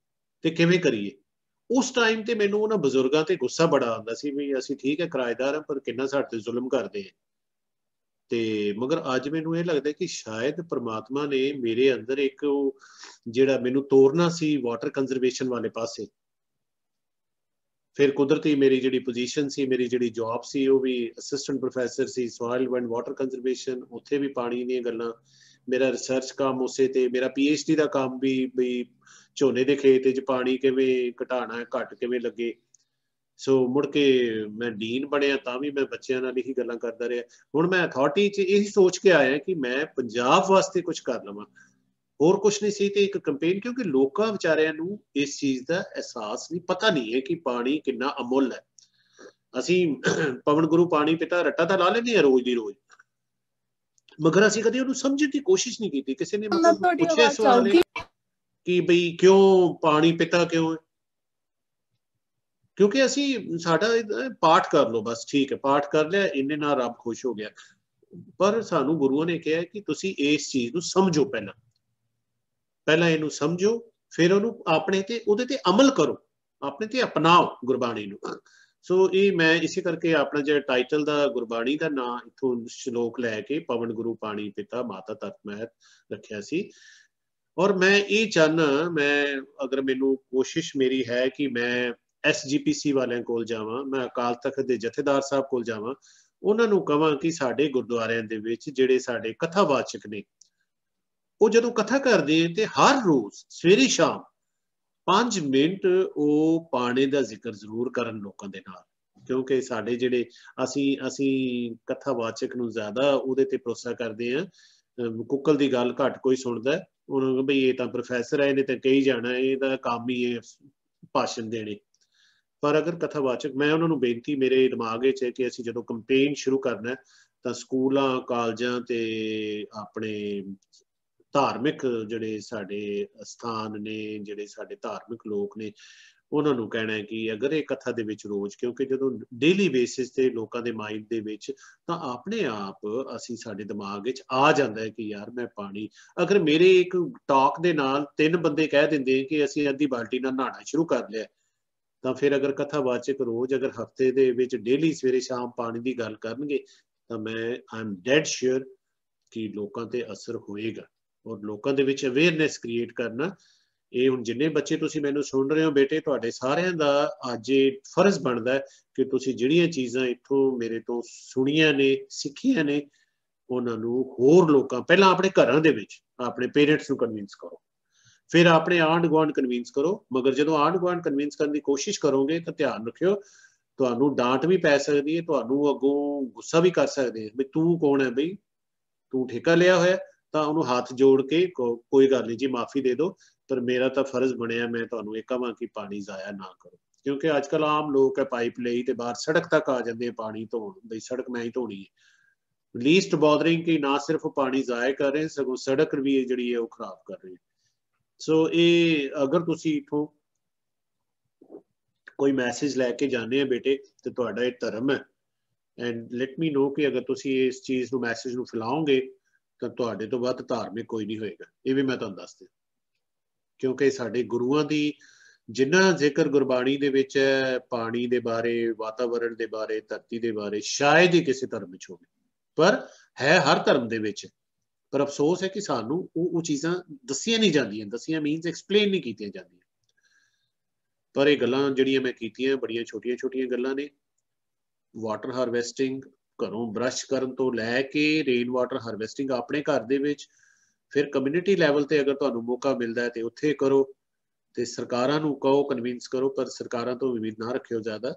ਤੇ ਕਿਵੇਂ ਕਰੀਏ। ਉਸ ਟਾਈਮ ਤੇ ਮੈਨੂੰ ਉਹਨਾਂ ਬਜ਼ੁਰਗਾਂ ਤੇ ਗੁੱਸਾ ਬੜਾ ਆਉਂਦਾ ਸੀ ਵੀ ਅਸੀਂ ਠੀਕ ਹੈ ਕਿਰਾਏਦਾਰ ਹਾਂ ਪਰ ਕਿੰਨਾ ਸਾਡੇ ਤੇ ਜ਼ੁਲਮ ਕਰਦੇ ਆ। ਤੇ ਮਗਰ ਅੱਜ ਮੈਨੂੰ ਇਹ ਲੱਗਦਾ ਕਿ ਸ਼ਾਇਦ ਪ੍ਰਮਾਤਮਾ ਨੇ ਮੇਰੇ ਅੰਦਰ ਇੱਕ ਜਿਹੜਾ ਮੈਨੂੰ ਤੋਰਨਾ ਸੀ ਵਾਟਰ ਕੰਜ਼ਰਵੇਸ਼ਨ ਵਾਲੇ ਪਾਸੇ। ਫਿਰ ਕੁਦਰਤੀ ਮੇਰੀ ਜਿਹੜੀ ਪੋਜੀਸ਼ਨ ਸੀ, ਮੇਰੀ ਜਿਹੜੀ ਜੌਬ ਸੀ ਉਹ ਵੀ ਅਸਿਸਟੈਂਟ ਪ੍ਰੋਫੈਸਰ ਸੀ ਸੋਇਲ ਐਂਡ ਵਾਟਰ ਕੰਜ਼ਰਵੇਸ਼ਨ, ਉੱਥੇ ਵੀ ਪਾਣੀ ਦੀਆਂ ਗੱਲਾਂ। ਮੇਰਾ ਰਿਸਰਚ ਕੰਮ ਉਸੇ ਤੇ, ਮੇਰਾ PhD ਦਾ ਕੰਮ ਵੀ ਬਈ ਝੋਨੇ ਦੇ ਖੇਤ 'ਚ ਪਾਣੀ ਕਿਵੇਂ ਘਟਾਉਣਾ, ਘੱਟ ਕਿਵੇਂ ਲੱਗੇ। ਸੋ ਮੁੜ ਕੇ ਮੈਂ ਡੀਨ ਬਣਿਆ ਤਾਂ ਵੀ ਮੈਂ ਬੱਚਿਆਂ ਨਾਲ ਇਹੀ ਗੱਲਾਂ ਕਰਦਾ ਰਿਹਾ। ਹੁਣ ਮੈਂ ਅਥਾਰਟੀ 'ਚ ਇਹੀ ਸੋਚ ਕੇ ਆਇਆ ਕਿ ਮੈਂ ਪੰਜਾਬ ਵਾਸਤੇ ਕੁਛ ਕਰ ਲਵਾਂ, ਹੋਰ ਕੁਛ ਨਹੀਂ ਸੀ। ਤੇ ਇੱਕ ਕੰਪੇਨ, ਕਿਉਂਕਿ ਲੋਕਾਂ ਵਿਚਾਰਿਆਂ ਨੂੰ ਇਸ ਚੀਜ਼ ਦਾ ਅਹਿਸਾਸ ਨਹੀਂ, ਪਤਾ ਨਹੀਂ ਹੈ ਕਿ ਪਾਣੀ ਕਿੰਨਾ ਅਮੁੱਲ ਹੈ। ਅਸੀਂ ਪਵਨ ਗੁਰੂ ਪਾਣੀ ਪਿਤਾ ਰੱਟਾ ਤਾਂ ਲਾ ਲੈਂਦੇ ਹਾਂ ਰੋਜ਼ ਦੀ ਰੋਜ਼, ਮਗਰ ਅਸੀਂ ਕਦੇ ਉਹਨੂੰ ਸਮਝਣ ਦੀ ਕੋਸ਼ਿਸ਼ ਨਹੀਂ ਕੀਤੀ। ਕਿਸੇ ਨੇ ਮਤਲਬ ਪੁੱਛਿਆ ਸਵਾਲ ਕਿ ਬਈ ਕਿਉਂ ਪਾਣੀ ਪਿਤਾ ਕਿਉਂ ਹੈ? ਕਿਉਂਕਿ ਅਸੀਂ ਸਾਡਾ ਪਾਠ ਕਰ ਲਓ ਬਸ, ਠੀਕ ਹੈ ਪਾਠ ਕਰ ਲਿਆ, ਇੰਨੇ ਨਾਲ ਰੱਬ ਖੁਸ਼ ਹੋ ਗਿਆ। ਪਰ ਸਾਨੂੰ ਗੁਰੂਆਂ ਨੇ ਕਿਹਾ ਕਿ ਤੁਸੀਂ ਇਸ ਚੀਜ਼ ਨੂੰ ਸਮਝੋ, ਪਹਿਲਾਂ ਇਹਨੂੰ ਸਮਝੋ, ਫਿਰ ਉਹਨੂੰ ਆਪਣੇ ਤੇ, ਉਹਦੇ ਤੇ ਅਮਲ ਕਰੋ, ਆਪਣੇ ਤੇ ਅਪਣਾਓ ਗੁਰਬਾਣੀ ਨੂੰ। ਸੋ ਇਹ ਮੈਂ ਇਸੇ ਕਰਕੇ ਆਪਣਾ ਜਿਹੜਾ ਟਾਈਟਲ ਦਾ ਗੁਰਬਾਣੀ ਦਾ ਨਾਂ ਇੱਥੋਂ ਸ਼ਲੋਕ ਲੈ ਕੇ ਪਵਨ ਗੁਰੂ ਪਾਣੀ ਪਿਤਾ ਮਾਤਾ ਤਤ ਮਹਿਤ ਰੱਖਿਆ ਸੀ। ਔਰ ਮੈਂ ਇਹ ਚਾਹੁੰਦਾ, ਮੈਂ ਅਗਰ ਮੈਨੂੰ ਕੋਸ਼ਿਸ਼ ਮੇਰੀ ਹੈ ਕਿ ਮੈਂ SGPC ਵਾਲਿਆਂ ਕੋਲ ਜਾਵਾਂ, ਮੈਂ ਅਕਾਲ ਤਖਤ ਦੇ ਜਥੇਦਾਰ ਸਾਹਿਬ ਕੋਲ ਜਾਵਾਂ, ਉਹਨਾਂ ਨੂੰ ਕਹਾਂ ਕਿ ਸਾਡੇ ਗੁਰਦੁਆਰਿਆਂ ਦੇ ਵਿੱਚ ਜਿਹੜੇ ਸਾਡੇ ਕਥਾਵਾਚਕ ਨੇ ਉਹ ਜਦੋਂ ਕਥਾ ਕਰਦੇ ਤੇ ਹਰ ਰੋਜ਼ ਸਵੇਰੇ ਸ਼ਾਮ 5 ਮਿੰਟ ਉਹ ਪਾਣੀ ਦਾ ਜ਼ਿਕਰ ਜ਼ਰੂਰ ਕਰਨ ਲੋਕਾਂ ਦੇ ਨਾਲ, ਕਿਉਂਕਿ ਸਾਡੇ ਜਿਹੜੇ ਅਸੀਂ ਕਥਾਵਾਚਕ ਨੂੰ ਜ਼ਿਆਦਾ ਉਹਦੇ ਤੇ ਭਰੋਸਾ ਕਰਦੇ ਹਾਂ। ਕੁੱਕਲ ਦੀ ਗੱਲ ਘੱਟ ਕੋਈ ਸੁਣਦਾ, ਉਹਨਾਂ ਨੂੰ ਬਈ ਇਹ ਤਾਂ ਪ੍ਰੋਫੈਸਰ ਹੈ, ਇਹਨੇ ਤਾਂ ਕਹੀ ਜਾਣਾ, ਇਹਦਾ ਕੰਮ ਹੀ ਹੈ ਭਾਸ਼ਣ ਦੇਣੇ। ਪਰ ਅਗਰ ਕਥਾਵਾਚਕ, ਮੈਂ ਉਹਨਾਂ ਨੂੰ ਬੇਨਤੀ ਮੇਰੇ ਦਿਮਾਗ ਵਿੱਚ ਹੈ ਕਿ ਅਸੀਂ ਜਦੋਂ ਕੰਪੇਨ ਸ਼ੁਰੂ ਕਰਨਾ ਤਾਂ ਸਕੂਲਾਂ ਕਾਲਜਾਂ ਤੇ ਆਪਣੇ ਧਾਰਮਿਕ ਜਿਹੜੇ ਸਾਡੇ ਸਥਾਨ ਨੇ, ਜਿਹੜੇ ਸਾਡੇ ਧਾਰਮਿਕ ਲੋਕ ਨੇ, ਉਹਨਾਂ ਨੂੰ ਕਹਿਣਾ ਹੈ ਕਿ ਅਗਰ ਇਹ ਕਥਾ ਦੇ ਵਿੱਚ ਰੋਜ਼, ਕਿਉਂਕਿ ਜਦੋਂ ਡੇਲੀ ਬੇਸਿਸ ਤੇ ਲੋਕਾਂ ਦੇ ਮਾਈਂਡ ਦੇ ਵਿੱਚ ਤਾਂ ਆਪਣੇ ਆਪ ਅਸੀਂ ਸਾਡੇ ਦਿਮਾਗ ਵਿੱਚ ਆ ਜਾਂਦਾ ਹੈ ਕਿ ਯਾਰ ਮੈਂ ਪਾਣੀ, ਅਗਰ ਮੇਰੇ ਇੱਕ ਟਾਕ ਦੇ ਨਾਲ 3 ਬੰਦੇ ਕਹਿ ਦਿੰਦੇ ਕਿ ਅਸੀਂ ਅੱਧੀ ਬਾਲਟੀ ਨਾਲ ਨਹਾਉਣਾ ਸ਼ੁਰੂ ਕਰ ਲਿਆ, ਤਾਂ ਫਿਰ ਅਗਰ ਕਥਾਵਾਚਕ ਰੋਜ਼ ਅਗਰ ਹਫਤੇ ਦੇ ਵਿੱਚ ਡੇਲੀ ਸਵੇਰੇ ਸ਼ਾਮ ਪਾਣੀ ਦੀ ਗੱਲ ਕਰਨਗੇ ਤਾਂ ਆਈ ਐਮ ਡੈਡ ਸ਼ੋਰ ਕਿ ਲੋਕਾਂ ਤੇ ਅਸਰ ਹੋਏਗਾ। ਔਰ ਲੋਕਾਂ ਦੇ ਵਿੱਚ ਅਵੇਅਰਨੈਸ ਕ੍ਰੀਏਟ ਕਰਨਾ, ਇਹ ਹੁਣ ਜਿੰਨੇ ਬੱਚੇ ਤੁਸੀਂ ਮੈਨੂੰ ਸੁਣ ਰਹੇ ਹੋ ਬੇਟੇ, ਤੁਹਾਡੇ ਸਾਰਿਆਂ ਦਾ ਅੱਜ ਇਹ ਫਰਜ਼ ਬਣਦਾ ਕਿ ਤੁਸੀਂ ਜਿਹੜੀਆਂ ਚੀਜ਼ਾਂ ਇੱਥੋਂ ਮੇਰੇ ਤੋਂ ਸੁਣੀਆਂ ਨੇ, ਸਿੱਖੀਆਂ ਨੇ, ਉਹਨਾਂ ਨੂੰ ਹੋਰ ਲੋਕਾਂ, ਪਹਿਲਾਂ ਆਪਣੇ ਘਰਾਂ ਦੇ ਵਿੱਚ ਆਪਣੇ ਪੇਰੈਂਟਸ ਨੂੰ ਕਨਵਿੰਸ ਕਰੋ, ਫਿਰ ਆਪਣੇ ਆਂਢ ਗੁਆਂਢ ਕਨਵਿੰਸ ਕਰੋ। ਮਗਰ ਜਦੋਂ ਆਂਢ ਗੁਆਂਢ ਕਨਵਿੰਸ ਕਰਨ ਦੀ ਕੋਸ਼ਿਸ਼ ਕਰੋਗੇ ਤਾਂ ਧਿਆਨ ਰੱਖਿਓ ਤੁਹਾਨੂੰ ਡਾਂਟ ਵੀ ਪੈ ਸਕਦੀ ਹੈ, ਤੁਹਾਨੂੰ ਅੱਗੋਂ ਗੁੱਸਾ ਵੀ ਕਰ ਸਕਦੇ ਆ ਵੀ ਤੂੰ ਕੌਣ ਹੈ ਬਈ, ਤੂੰ ਠੇਕਾ ਲਿਆ ਹੋਇਆ। ਤਾਂ ਉਹਨੂੰ ਹੱਥ ਜੋੜ ਕੇ ਕੋਈ ਗੱਲ ਨਹੀਂ ਜੀ, ਮਾਫੀ ਦੇ ਦਿਓ, ਪਰ ਮੇਰਾ ਤਾਂ ਫਰਜ਼ ਬਣਿਆ ਮੈਂ ਤੁਹਾਨੂੰ ਇਹ ਕਹਾਂ ਕਿ ਪਾਣੀ ਜ਼ਾਇਆ ਨਾ ਕਰੋ। ਕਿਉਂਕਿ ਅੱਜ ਕੱਲ੍ਹ ਆਮ ਲੋਕ ਹੈ ਪਾਈਪ ਲਈ ਤੇ ਬਾਹਰ ਸੜਕ ਤੱਕ ਆ ਜਾਂਦੇ ਪਾਣੀ ਧੋਣ, ਬਈ ਸੜਕ ਮੈਂ ਹੀ ਧੋਣੀ ਹੈ। ਲੀਸਟ ਬੋਦਰਿੰਗ ਕਿ ਨਾ ਸਿਰਫ ਪਾਣੀ ਜ਼ਾਇਆ ਕਰ ਰਹੇ, ਸਗੋਂ ਸੜਕ ਵੀ ਜਿਹੜੀ ਹੈ ਉਹ ਖਰਾਬ ਕਰ ਰਹੇ। ਸੋ ਇਹ ਅਗਰ ਤੁਸੀਂ ਇੱਥੋਂ ਕੋਈ ਮੈਸੇਜ ਲੈ ਕੇ ਜਾਂਦੇ ਆ ਬੇਟੇ ਤੇ ਤੁਹਾਡਾ ਇਹ ਧਰਮ ਹੈ, ਐਂਡ ਲੈਟ ਮੀ ਨੋ ਕਿ ਅਗਰ ਤੁਸੀਂ ਇਸ ਚੀਜ਼ ਨੂੰ, ਮੈਸੇਜ ਨੂੰ ਫੈਲਾਓਗੇ ਤਾਂ ਤੁਹਾਡੇ ਤੋਂ ਵੱਧ ਧਾਰਮਿਕ ਕੋਈ ਨਹੀਂ ਹੋਏਗਾ। ਇਹ ਵੀ ਮੈਂ ਤੁਹਾਨੂੰ ਦੱਸ ਦਿਆਂ, ਕਿਉਂਕਿ ਸਾਡੇ ਗੁਰੂਆਂ ਦੀ ਜਿੰਨਾ ਜ਼ਿਕਰ ਗੁਰਬਾਣੀ ਦੇ ਵਿੱਚ ਹੈ ਪਾਣੀ ਦੇ ਬਾਰੇ, ਵਾਤਾਵਰਣ ਦੇ ਬਾਰੇ, ਧਰਤੀ ਦੇ ਬਾਰੇ, ਸ਼ਾਇਦ ਹੀ ਕਿਸੇ ਧਰਮ ਵਿੱਚ ਹੋਵੇ, ਪਰ ਹੈ ਹਰ ਧਰਮ ਦੇ ਵਿੱਚ। ਪਰ ਅਫਸੋਸ ਹੈ ਕਿ ਸਾਨੂੰ ਉਹ ਚੀਜ਼ਾਂ ਦੱਸੀਆਂ ਨਹੀਂ ਜਾਂਦੀਆਂ, ਦੱਸੀਆਂ ਮੀਨਸ ਐਕਸਪਲੇਨ ਨਹੀਂ ਕੀਤੀਆਂ ਜਾਂਦੀਆਂ। ਪਰ ਇਹ ਗੱਲਾਂ ਜਿਹੜੀਆਂ ਮੈਂ ਕੀਤੀਆਂ ਬੜੀਆਂ ਛੋਟੀਆਂ ਛੋਟੀਆਂ ਗੱਲਾਂ ਨੇ। ਵਾਟਰ ਹਾਰਵੈਸਟਿੰਗ ਘਰੋਂ ਬਰਸ਼ ਕਰਨ ਤੋਂ ਲੈ ਕੇ ਰੇਨ ਵਾਟਰ ਹਾਰਵੈਸਟਿੰਗ ਆਪਣੇ ਘਰ ਦੇ ਵਿੱਚ, ਫਿਰ ਕਮਿਊਨਿਟੀ ਲੈਵਲ ਤੇ ਅਗਰ ਤੁਹਾਨੂੰ ਮੌਕਾ ਮਿਲਦਾ ਹੈ ਤੇ ਉੱਥੇ ਕਰੋ, ਤੇ ਸਰਕਾਰਾਂ ਨੂੰ ਕਹੋ, ਕਨਵਿੰਸ ਕਰੋ, ਪਰ ਸਰਕਾਰਾਂ ਤੋਂ ਉਮੀਦ ਨਾ ਰੱਖਿਓ ਜ਼ਿਆਦਾ।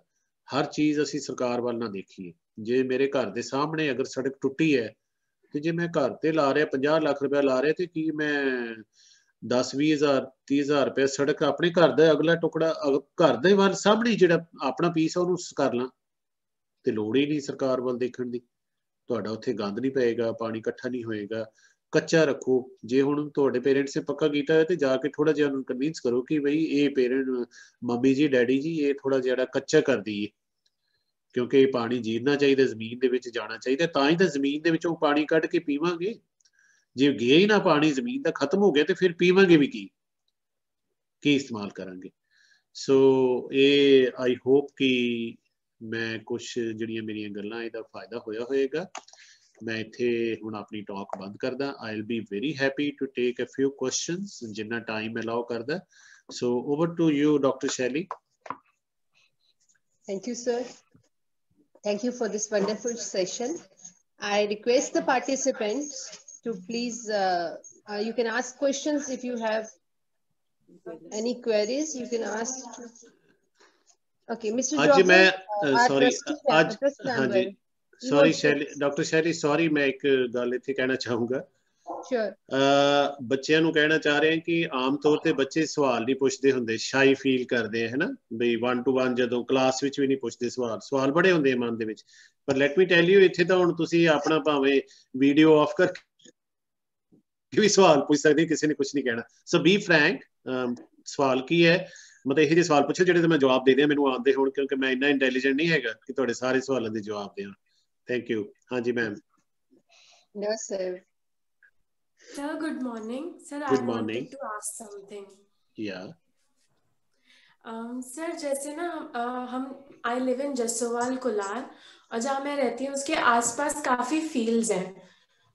ਹਰ ਚੀਜ਼ ਅਸੀਂ ਸਰਕਾਰ ਵੱਲ ਨਾ ਦੇਖੀਏ। ਜੇ ਮੇਰੇ ਘਰ ਦੇ ਸਾਹਮਣੇ ਅਗਰ ਸੜਕ ਟੁੱਟੀ ਹੈ ਤੇ ਜੇ ਮੈਂ ਘਰ ਤੇ ਲਾ ਰਿਹਾ 50 ਲੱਖ ਰੁਪਇਆ ਲਾ ਰਿਹਾ, ਤੇ ਕੀ ਮੈਂ 10-20,000 30,000 ਰੁਪਏ ਸੜਕ ਆਪਣੇ ਘਰ ਦਾ ਅਗਲਾ ਟੁਕੜਾ ਘਰ ਦੇ ਵੱਲ ਸਾਹਮਣੇ ਜਿਹੜਾ ਆਪਣਾ ਪੀਸ ਆ ਉਹਨੂੰ ਕਰ ਲਾਂ, ਤੇ ਲੋੜ ਹੀ ਨਹੀਂ ਸਰਕਾਰ ਵੱਲ ਦੇਖਣ ਦੀ। ਤੁਹਾਡਾ ਉੱਥੇ ਗੰਦ ਨਹੀਂ ਪਏਗਾ, ਪਾਣੀ ਇਕੱਠਾ ਨਹੀਂ ਹੋਏਗਾ। ਕੱਚਾ ਰੱਖੋ। ਜੇ ਹੁਣ ਤੁਹਾਡੇ ਪੇਰੈਂਟਸ ਨੇ ਪੱਕਾ ਕੀਤਾ ਹੈ ਤੇ ਜਾ ਕੇ ਥੋੜਾ ਜਿਹਾ ਉਹਨੂੰ ਕਨਵਿੰਸ ਕਰੋ ਕਿ ਬਈ ਇਹ ਪੇਰੈਂਟ, ਮੰਮੀ ਜੀ ਡੈਡੀ ਜੀ, ਇਹ ਥੋੜਾ ਜਿਹਾ ਕੱਚਾ ਕਰ ਦਈਏ, ਕਿਉਂਕਿ ਇਹ ਪਾਣੀ ਜੀਰਨਾ ਚਾਹੀਦਾ, ਜ਼ਮੀਨ ਦੇ ਵਿੱਚ ਜਾਣਾ ਚਾਹੀਦਾ, ਤਾਂ ਹੀ ਤਾਂ ਜ਼ਮੀਨ ਦੇ ਵਿੱਚੋਂ ਪਾਣੀ ਕੱਢ ਕੇ ਪੀਵਾਂਗੇ। ਜੇ ਗਿਆ ਹੀ ਨਾ ਪਾਣੀ ਜ਼ਮੀਨ ਦਾ, ਖਤਮ ਹੋ ਗਿਆ, ਤੇ ਫਿਰ ਪੀਵਾਂਗੇ ਵੀ ਕੀ ਇਸਤੇਮਾਲ ਕਰਾਂਗੇ। ਸੋ ਇਹ ਆਈ ਹੋਪ ਕਿ ਮੈਂ ਕੁਛ ਜਿਹੜੀਆਂ ਮੇਰੀਆਂ ਗੱਲਾਂ ਇਹਦਾ ਫਾਇਦਾ ਹੋਇਆ ਹੋਏਗਾ। ਮੈਂ ਇੱਥੇ ਹੁਣ ਆਪਣੀ ਟਾਕ ਬੰਦ ਕਰਦਾ। I will be very happy to take a few questions ਜਿੰਨਾ ਟਾਈਮ ਅਲਾਉ ਕਰਦਾ। So over to you doctor Shelly. Thank you, sir. Thank you for this wonderful session. I request the participants to please, you can ask questions if you have any queries, you can ask. Okay, Mr. ਅੱਜ ਮੈਂ sorry, ਹਾਂਜੀ sorry ਸ਼ੈਲੀ, doctor ਸ਼ੈਲੀ sorry, ਮੈਂ ਇੱਕ ਗੱਲ ਇੱਥੇ ਕਹਿਣਾ ਚਾਹੂੰਗਾ। ਬੱਚਿਆਂ ਨੂੰ ਕਹਿਣਾ ਚਾਹ ਰਹੇ ਕਿ ਆਮ ਤੌਰ ਤੇ ਬੱਚੇ ਸਵਾਲ ਨਹੀਂ ਪੁੱਛਦੇ ਹੁੰਦੇ, ਸ਼ਾਈ ਫੀਲ ਕਰਦੇ ਆ, ਹੈ ਨਾ, ਬਈ 1 to 1 ਜਦੋਂ ਕਲਾਸ ਵਿੱਚ ਵੀ ਨਹੀਂ ਪੁੱਛਦੇ ਸਵਾਲ ਬੜੇ ਹੁੰਦੇ ਆ ਮਨ ਦੇ ਵਿੱਚ। ਪਰ ਲੈਟ ਮੀ ਟੈਲ ਯੂ, ਇੱਥੇ ਤਾਂ ਹੁਣ ਤੁਸੀਂ ਆਪਣਾ ਭਾਵੇਂ ਵੀਡੀਓ ਆਫ ਕਰਕੇ ਵੀ ਸਵਾਲ ਪੁੱਛ ਸਕਦੇ, ਕਿਸੇ ਨੇ ਕੁਝ ਨਹੀਂ ਕਹਿਣਾ। ਸੋ ਬੀ ਫਰੈਂਕ। ਸਵਾਲ ਕੀ ਹੈ, ਮਤਲਬ ਇਹੋ ਜਿਹੇ ਸਵਾਲ ਪੁੱਛੋ ਜਿਹੜੇ ਤੇ ਮੈਂ ਜਵਾਬ ਦੇ ਦਿਆਂ, ਮੈਨੂੰ ਆਉਂਦੇ ਹੋਣ, ਕਿਉਂਕਿ ਮੈਂ ਇੰਨਾ ਇੰਟੈਲੀਜੈਂਟ ਨਹੀਂ ਹੈਗਾ ਕਿ ਤੁਹਾਡੇ ਸਾਰੇ ਸਵਾਲਾਂ ਦੇ ਜਵਾਬ ਦਿਆਂ। Thank you. ਹਾਂਜੀ ma'am. No, sir. Sir, good morning. Sir, good I morning. wanted to ask something. Yeah. Sir जैसे ना हम आई लिव इन जसोवाल कुलार, और जहाँ मैं रहती हूँ उसके आसपास काफी फील्ड्स हैं।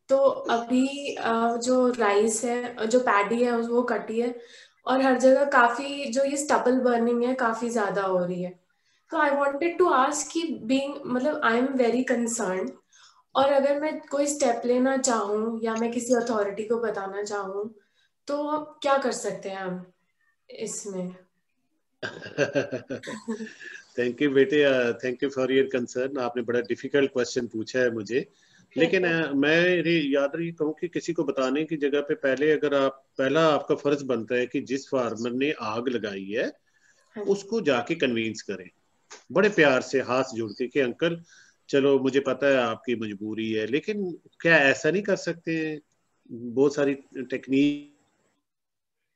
तो अभी जो राइस है, जो पैडी है वो कटी है, और हर जगह काफी जो ये स्टबल बर्निंग है काफी ज्यादा हो रही है। तो आई वांटेड टू आस्क कि बीइंग, मतलब आई एम वेरी कंसर्न्ड और अगर मैं कोई स्टेप लेना चाहूँ या मैं किसी अथॉरिटी को बताना चाहूँ तो क्या कर सकते हैं हम इसमें? थैंक यू बेटे, thank you for your concern. आपने बड़ा डिफिकल्ट क्वेश्चन पूछा है मुझे, लेकिन मैं याद रही कहूँ कि किसी को बताने की जगह पे पहला आपका फर्ज बनता है कि जिस फार्मर ने आग लगाई है उसको जाके कन्विंस करें, बड़े प्यार से हाथ जोड़ के कि अंकल चलो मुझे पता है आपकी मजबूरी है, लेकिन क्या ऐसा नहीं कर सकते हैं? बहुत सारी टेक्निक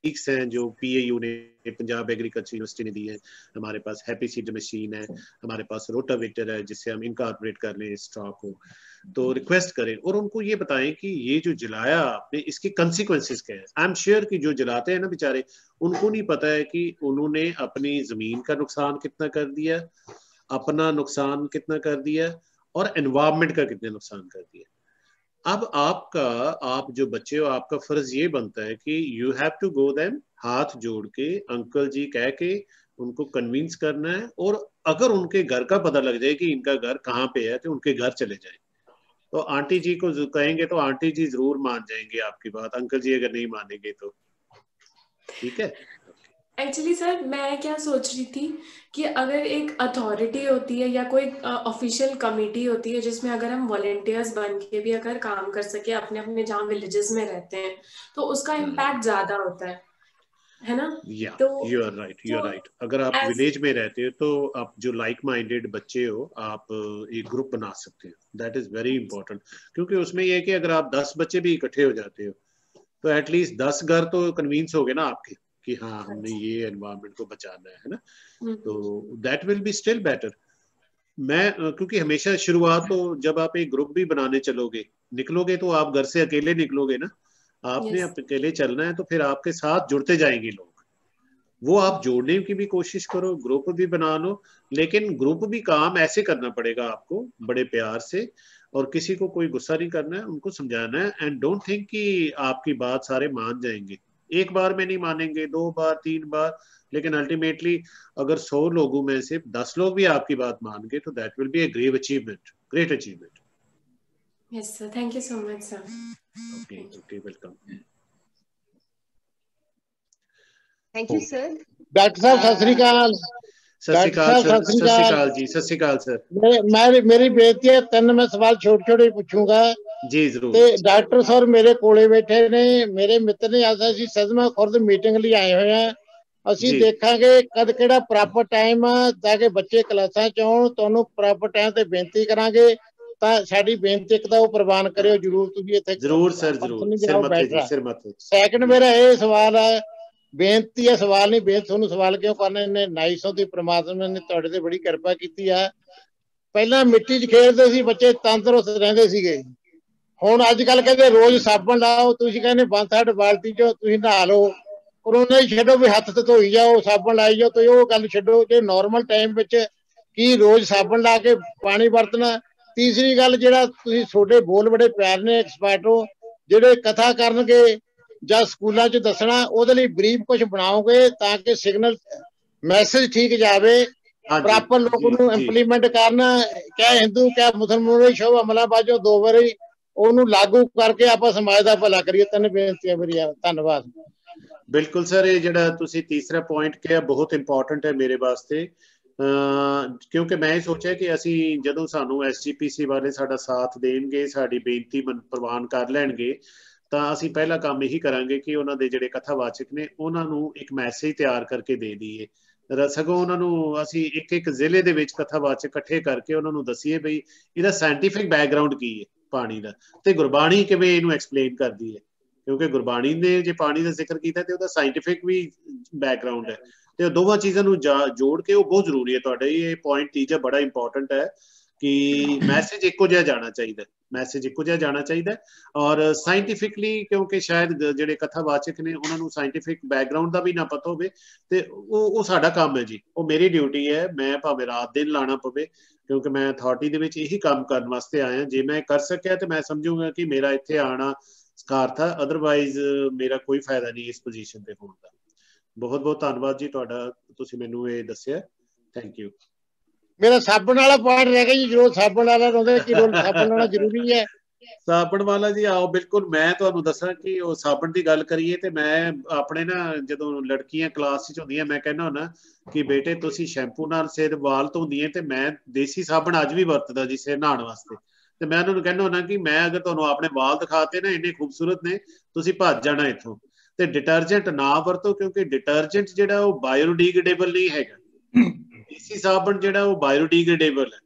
हैं जो पीएयू ने, पंजाब एग्रीकल्चर यूनिवर्सिटी ने दी है। हमारे पास हैप्पी सीड मशीन है, हमारे पास रोटावेटर है जिससे हम इनकॉर्पोरेट कर लें स्टॉक को। तो रिक्वेस्ट करें और उनको ये बताएं कि ये जो जलाया आपने इसके कंसिक्वेंसेस क्या है। आई एम श्योर कि जो जलाते हैं ना बेचारे, उनको नहीं पता है कि उन्होंने अपनी जमीन का नुकसान कितना कर दिया, अपना नुकसान कितना कर दिया और एनवायरमेंट का कितना नुकसान कर दिया। अब आप जो बच्चे हो, आपका फर्ज ये बनता है कि you have to go them, हाथ जोड़ के अंकल जी कह के उनको कन्विंस करना है। और अगर उनके घर का पता लग जाए कि इनका घर कहाँ पे है तो उनके घर चले जाए। तो आंटी जी को कहेंगे तो आंटी जी जरूर मान जाएंगे आपकी बात, अंकल जी अगर नहीं मानेंगे तो। ठीक है। एक्चुअली सर मैं क्या सोच रही थी कि अगर एक अथॉरिटी होती है या कोई ऑफिशियल कमेटी होती है जिसमें अगर हम वॉलेंटियर्स बन के भी अगर काम कर सके अपने अपने जहाँ विलेजेस में रहते हैं तो उसका इम्पैक्ट ज्यादा होता है ना? या तो you are right, you are right. अगर आप एज विलेज में रहते हो तो आप जो लाइक माइंडेड बच्चे हो, आप एक ग्रुप बना सकते हैं। दैट इज वेरी इंपॉर्टेंट, क्योंकि उसमें यह है कि अगर आप 10 बच्चे भी इकट्ठे हो जाते हो तो एटलीस्ट 10 घर तो कन्विंस हो गए ना आपके कि हाँ हमने ये एनवायरनमेंट को बचाना है ना। तो that will be still better. क्योंकि हमेशा शुरुआत तो जब आप एक ग्रुप भी बनाने निकलोगे तो आप घर से अकेले निकलोगे ना, आपने अकेले चलना है तो फिर आपके साथ जुड़ते जाएंगे लोग। वो आप जोड़ने की भी कोशिश करो, ग्रुप भी बना लो, लेकिन ग्रुप भी काम ऐसे करना पड़ेगा आपको बड़े प्यार से, और किसी को कोई गुस्सा नहीं करना है, उनको समझाना है। एंड डोंट थिंक कि आपकी बात सारे मान जाएंगे। एक बार में नहीं मानेंगे, 2 बार 3 बार, लेकिन अल्टीमेटली अगर 100 लोगों में से 10 लोग भी आपकी बात मान गए तो that will be a great achievement, great achievement. Yes sir, thank you so much sir. Okay okay, welcome. Thank you sir. Doctor साहब सत श्री अकाल। सत श्री अकाल सर। सत श्री अकाल जी। सत श्री अकाल सर। मेरी बेनती है, 3 मैं सवाल छोटे छोटे पूछूंगा जी जरूर। ਤੇ ਡਾਕਟਰ ਸਰ ਮੇਰੇ ਕੋਲੇ ਬੈਠੇ ਨੇ, ਮੇਰੇ ਮਿੱਤਰ ਨੇ ਅੱਜ ਅਸੀਂ ਸਦਮਾ ਖੁਰਦ ਮੀਟਿੰਗ ਲਈ ਆਏ ਹੋਏ ਆ। ਅਸੀਂ ਦੇਖਾਂਗੇ ਕਦ ਕਿਹੜਾ ਪ੍ਰੋਪਰ ਟਾਈਮ ਆ ਤਾਂ ਕਿ ਬੱਚੇ ਕਲਾਸਾਂ ਚ ਆਉਣ। ਤੁਹਾਨੂੰ ਪ੍ਰੋਪਰ ਟਾਈਮ ਤੇ ਬੇਨਤੀ ਕਰਾਂਗੇ ਤਾਂ ਸਾਡੀ ਬੇਨਤੀ ਇੱਕ ਤਾਂ ਉਹ ਪ੍ਰਵਾਨ ਕਰਿਓ ਜਰੂਰ। ਤੁਸੀਂ ਇੱਥੇ ਜਰੂਰ ਸਰ ਜਰੂਰ, ਸਿਰ ਮੱਥੇ। ਸੈਕੰਡ ਮੇਰਾ ਇਹ ਸਵਾਲ ਹੈ, ਬੇਨਤੀ ਹੈ, ਸਵਾਲ ਨਹੀਂ, ਬੇਨਤੀ ਤੁਹਾਨੂੰ ਸਵਾਲ ਕਿਉਂ ਕਰਨੇ ਨੇ, 900 ਦੀ ਪ੍ਰਮਾਤਮਾ ਨੇ ਤੁਹਾਡੇ ਤੇ ਬੜੀ ਕਿਰਪਾ ਕੀਤੀ ਆ। ਪਹਿਲਾਂ ਮਿੱਟੀ 'ਚ ਖੇਡਦੇ ਸੀ ਬੱਚੇ, ਤੰਦਰੁਸਤ ਰਹਿੰਦੇ ਸੀਗੇ। ਹੁਣ ਅੱਜ ਕੱਲ ਕਹਿੰਦੇ ਰੋਜ਼ ਸਾਬਣ ਲਾਓ, ਤੁਸੀਂ ਕਹਿੰਦੇ 5-8 ਬਾਲਟੀ 'ਚ ਤੁਸੀਂ ਨਹਾ ਲਓ। ਕਰੋਨਾ ਹੀ ਛੱਡੋ ਵੀ ਹੱਥ ਤੇ ਧੋਈ ਜਾਓ, ਸਾਬਣ ਲਾਈ ਜਾਓ, ਤੇ ਉਹ ਗੱਲ ਛੱਡੋ ਜੇ ਨਾਰਮਲ ਟਾਈਮ ਵਿੱਚ ਕੀ ਰੋਜ਼ ਸਾਬਣ ਲਾ ਕੇ ਪਾਣੀ ਵਰਤਣਾ। ਤੀਸਰੀ ਗੱਲ, ਜਿਹੜਾ ਤੁਸੀਂ ਤੁਹਾਡੇ ਬੋਲ ਬੜੇ ਪਿਆਰ ਨੇ, ਐਕਸਪਰਟ ਹੋ, ਜਿਹੜੇ ਕਥਾ ਕਰਨਗੇ ਜਾਂ ਸਕੂਲਾਂ 'ਚ ਦੱਸਣਾ, ਉਹਦੇ ਲਈ ਬਰੀਫ ਕੁਝ ਬਣਾਓਗੇ ਤਾਂ ਕਿ ਸਿਗਨਲ ਮੈਸੇਜ ਠੀਕ ਜਾਵੇ, ਪ੍ਰੋਪਰ ਲੋਕ ਨੂੰ ਇੰਪਲੀਮੈਂਟ ਕਰਨ। ਕਿਆ ਹਿੰਦੂ ਕਿਆ ਮੁਸਲਮਾਨ ਸ਼ੋਭ ਹਮਲਾ ਬਾਜੋ 2 ਵਾਰੀ ਉਹਨੂੰ ਲਾਗੂ ਕਰਕੇ ਆਪਾਂ ਸਮਾਜ ਦਾ ਭਲਾ ਕਰੀਏ। 3 ਬੇਨਤੀਆਂ ਮੇਰੀਆਂ, ਧੰਨਵਾਦ। ਬਿਲਕੁਲ ਸਰ, ਇਹ ਜਿਹੜਾ ਤੁਸੀਂ ਤੀਸਰਾ ਪੁਆਇੰਟ ਕਿਹਾ ਬਹੁਤ ਇੰਪੋਰਟੈਂਟ ਹੈ ਮੇਰੇ ਵਾਸਤੇ, ਕਿਉਂਕਿ ਮੈਂ ਇਹ ਸੋਚਿਆ ਕਿ ਅਸੀਂ ਜਦੋਂ ਸਾਨੂੰ SGPC ਵਾਲੇ ਸਾਡਾ ਸਾਥ ਦੇਣਗੇ, ਸਾਡੀ ਬੇਨਤੀ ਪ੍ਰਵਾਨ ਕਰ ਲੈਣਗੇ, ਤਾਂ ਅਸੀਂ ਪਹਿਲਾ ਕੰਮ ਇਹੀ ਕਰਾਂਗੇ ਕਿ ਉਹਨਾਂ ਦੇ ਜਿਹੜੇ ਕਥਾਵਾਚਕ ਨੇ ਉਹਨਾਂ ਨੂੰ ਇੱਕ ਮੈਸੇਜ ਤਿਆਰ ਕਰਕੇ ਦੇ ਦਈਏ। ਸਗੋਂ ਉਹਨਾਂ ਨੂੰ ਅਸੀਂ ਇੱਕ ਜ਼ਿਲ੍ਹੇ ਦੇ ਵਿੱਚ ਕਥਾਵਾਚਕ ਇਕੱਠੇ ਕਰਕੇ ਉਹਨਾਂ ਨੂੰ ਦੱਸੀਏ ਬਈ ਇਹਦਾ ਸਾਇੰਟੀਫਿਕ ਬੈਕਗਰਾਉਂਡ ਕੀ ਹੈ ਪਾਣੀ ਦਾ, ਤੇ ਗੁਰਬਾਣੀ ਕਿਵੇਂ ਇਹਨੂੰ ਐਕਸਪਲੇਨ ਕਰਦੀ ਹੈ। ਕਿਉਂਕਿ ਗੁਰਬਾਣੀ ਨੇ ਜੇ ਪਾਣੀ ਦਾ ਜ਼ਿਕਰ ਕੀਤਾ ਤੇ ਉਹਦਾ ਸਾਇੰਟੀਫਿਕ ਵੀ ਬੈਕਗਰਾਉਂਡ ਹੈ, ਤੇ ਉਹ ਦੋਵਾਂ ਚੀਜ਼ਾਂ ਨੂੰ ਜੋੜ ਕੇ ਉਹ ਬਹੁਤ ਜ਼ਰੂਰੀ ਹੈ। ਤੁਹਾਡਾ ਇਹ ਪੁਆਇੰਟ ਤੀਜਾ ਬੜਾ ਇੰਪੋਰਟੈਂਟ ਹੈ ਕਿ ਮੈਸੇਜ ਇੱਕੋ ਜਿਹਾ ਜਾਣਾ ਚਾਹੀਦਾ, ਮੈਸੇਜ ਇੱਕੋ ਜਿਹਾ ਜਾਣਾ ਚਾਹੀਦਾ। ਔਰ ਸਾਇੰਟੀਫਿਕਲੀ, ਕਿਉਂਕਿ ਸ਼ਾਇਦ ਜਿਹੜੇ ਕਥਾਵਾਚਕ ਨੇ ਉਹਨਾਂ ਨੂੰ ਸਾਇੰਟੀਫਿਕ ਬੈਕਗਰਾਉਂਡ ਦਾ ਵੀ ਨਾ ਪਤਾ ਹੋਵੇ, ਤੇ ਉਹ ਸਾਡਾ ਕੰਮ ਹੈ ਜੀ, ਉਹ ਮੇਰੀ ਡਿਊਟੀ ਹੈ। ਮੈਂ ਭਾਵੇਂ ਰਾਤ ਦਿਨ ਲਾਣਾ ਪਵੇ, ਕਿਉਂਕਿ ਮੈਂ ਅਥਾਰਟੀ ਦੇ ਵਿੱਚ ਇਹੀ ਕੰਮ ਕਰਨ ਵਾਸਤੇ ਆਇਆ। ਜੇ ਮੈਂ ਕਰ ਸਕਿਆ ਤੇ ਮੈਂ ਸਮਝੂਗਾ ਕਿ ਮੇਰਾ ਇੱਥੇ ਆਉਣਾ ਸਕਾਰਥ ਹੈ, ਅਦਰਵਾਈਜ਼ ਮੇਰਾ ਕੋਈ ਫਾਇਦਾ ਨਹੀਂ ਇਸ ਪੋਜੀਸ਼ਨ ਤੇ ਹੋਣ ਦਾ। ਬਹੁਤ ਬਹੁਤ ਧੰਨਵਾਦ ਜੀ ਤੁਹਾਡਾ, ਤੁਸੀਂ ਮੈਨੂੰ ਇਹ ਦੱਸਿਆ। Thank you. मेरा साबण वाला पॉइंट रह गया जी, जो साबण वाला रहंदा कि रोल साबण वाला जरूरी है। ਸਾਬਣ ਵਾਲਾ ਜੀ ਆਓ ਬਿਲਕੁਲ। ਮੈਂ ਤੁਹਾਨੂੰ ਦੱਸਾਂ ਕਿ ਉਹ ਸਾਬਣ ਦੀ ਗੱਲ ਕਰੀਏ ਤੇ ਮੈਂ ਆਪਣੇ ਨਾ ਜਦੋਂ ਲੜਕੀਆਂ ਕਲਾਸ 'ਚ ਹੁੰਦੀਆਂ ਮੈਂ ਕਹਿੰਦਾ ਹੁੰਦਾ ਕਿ ਬੇਟੇ ਤੁਸੀਂ ਸ਼ੈਂਪੂ ਨਾਲ ਸਿਰ ਵਾਲ ਧੋਂਦੀਆਂ ਤੇ ਮੈਂ ਦੇਸੀ ਸਾਬਣ ਅੱਜ ਵੀ ਵਰਤਦਾ ਜੀ ਸਿਰ ਨਹਾਉਣ ਵਾਸਤੇ। ਤੇ ਮੈਂ ਉਹਨਾਂ ਨੂੰ ਕਹਿੰਦਾ ਹੁੰਦਾ ਕਿ ਮੈਂ ਅਗਰ ਤੁਹਾਨੂੰ ਆਪਣੇ ਵਾਲ ਦਿਖਾਤੇ ਨਾ ਇੰਨੇ ਖੂਬਸੂਰਤ ਨੇ ਤੁਸੀਂ ਭੱਜ ਜਾਣਾ ਇੱਥੋਂ। ਤੇ ਡਿਟਰਜੈਂਟ ਨਾ ਵਰਤੋ ਕਿਉਂਕਿ ਡਿਟਰਜੈਂਟ ਜਿਹੜਾ ਉਹ ਬਾਇਓਡੀਗ੍ਰੇਡੇਬਲ ਨਹੀਂ ਹੈਗਾ। ਦੇਸੀ ਸਾਬਣ ਜਿਹੜਾ ਉਹ ਬਾਇਓਡੀਗ੍ਰੇਡੇਬਲ ਹੈ।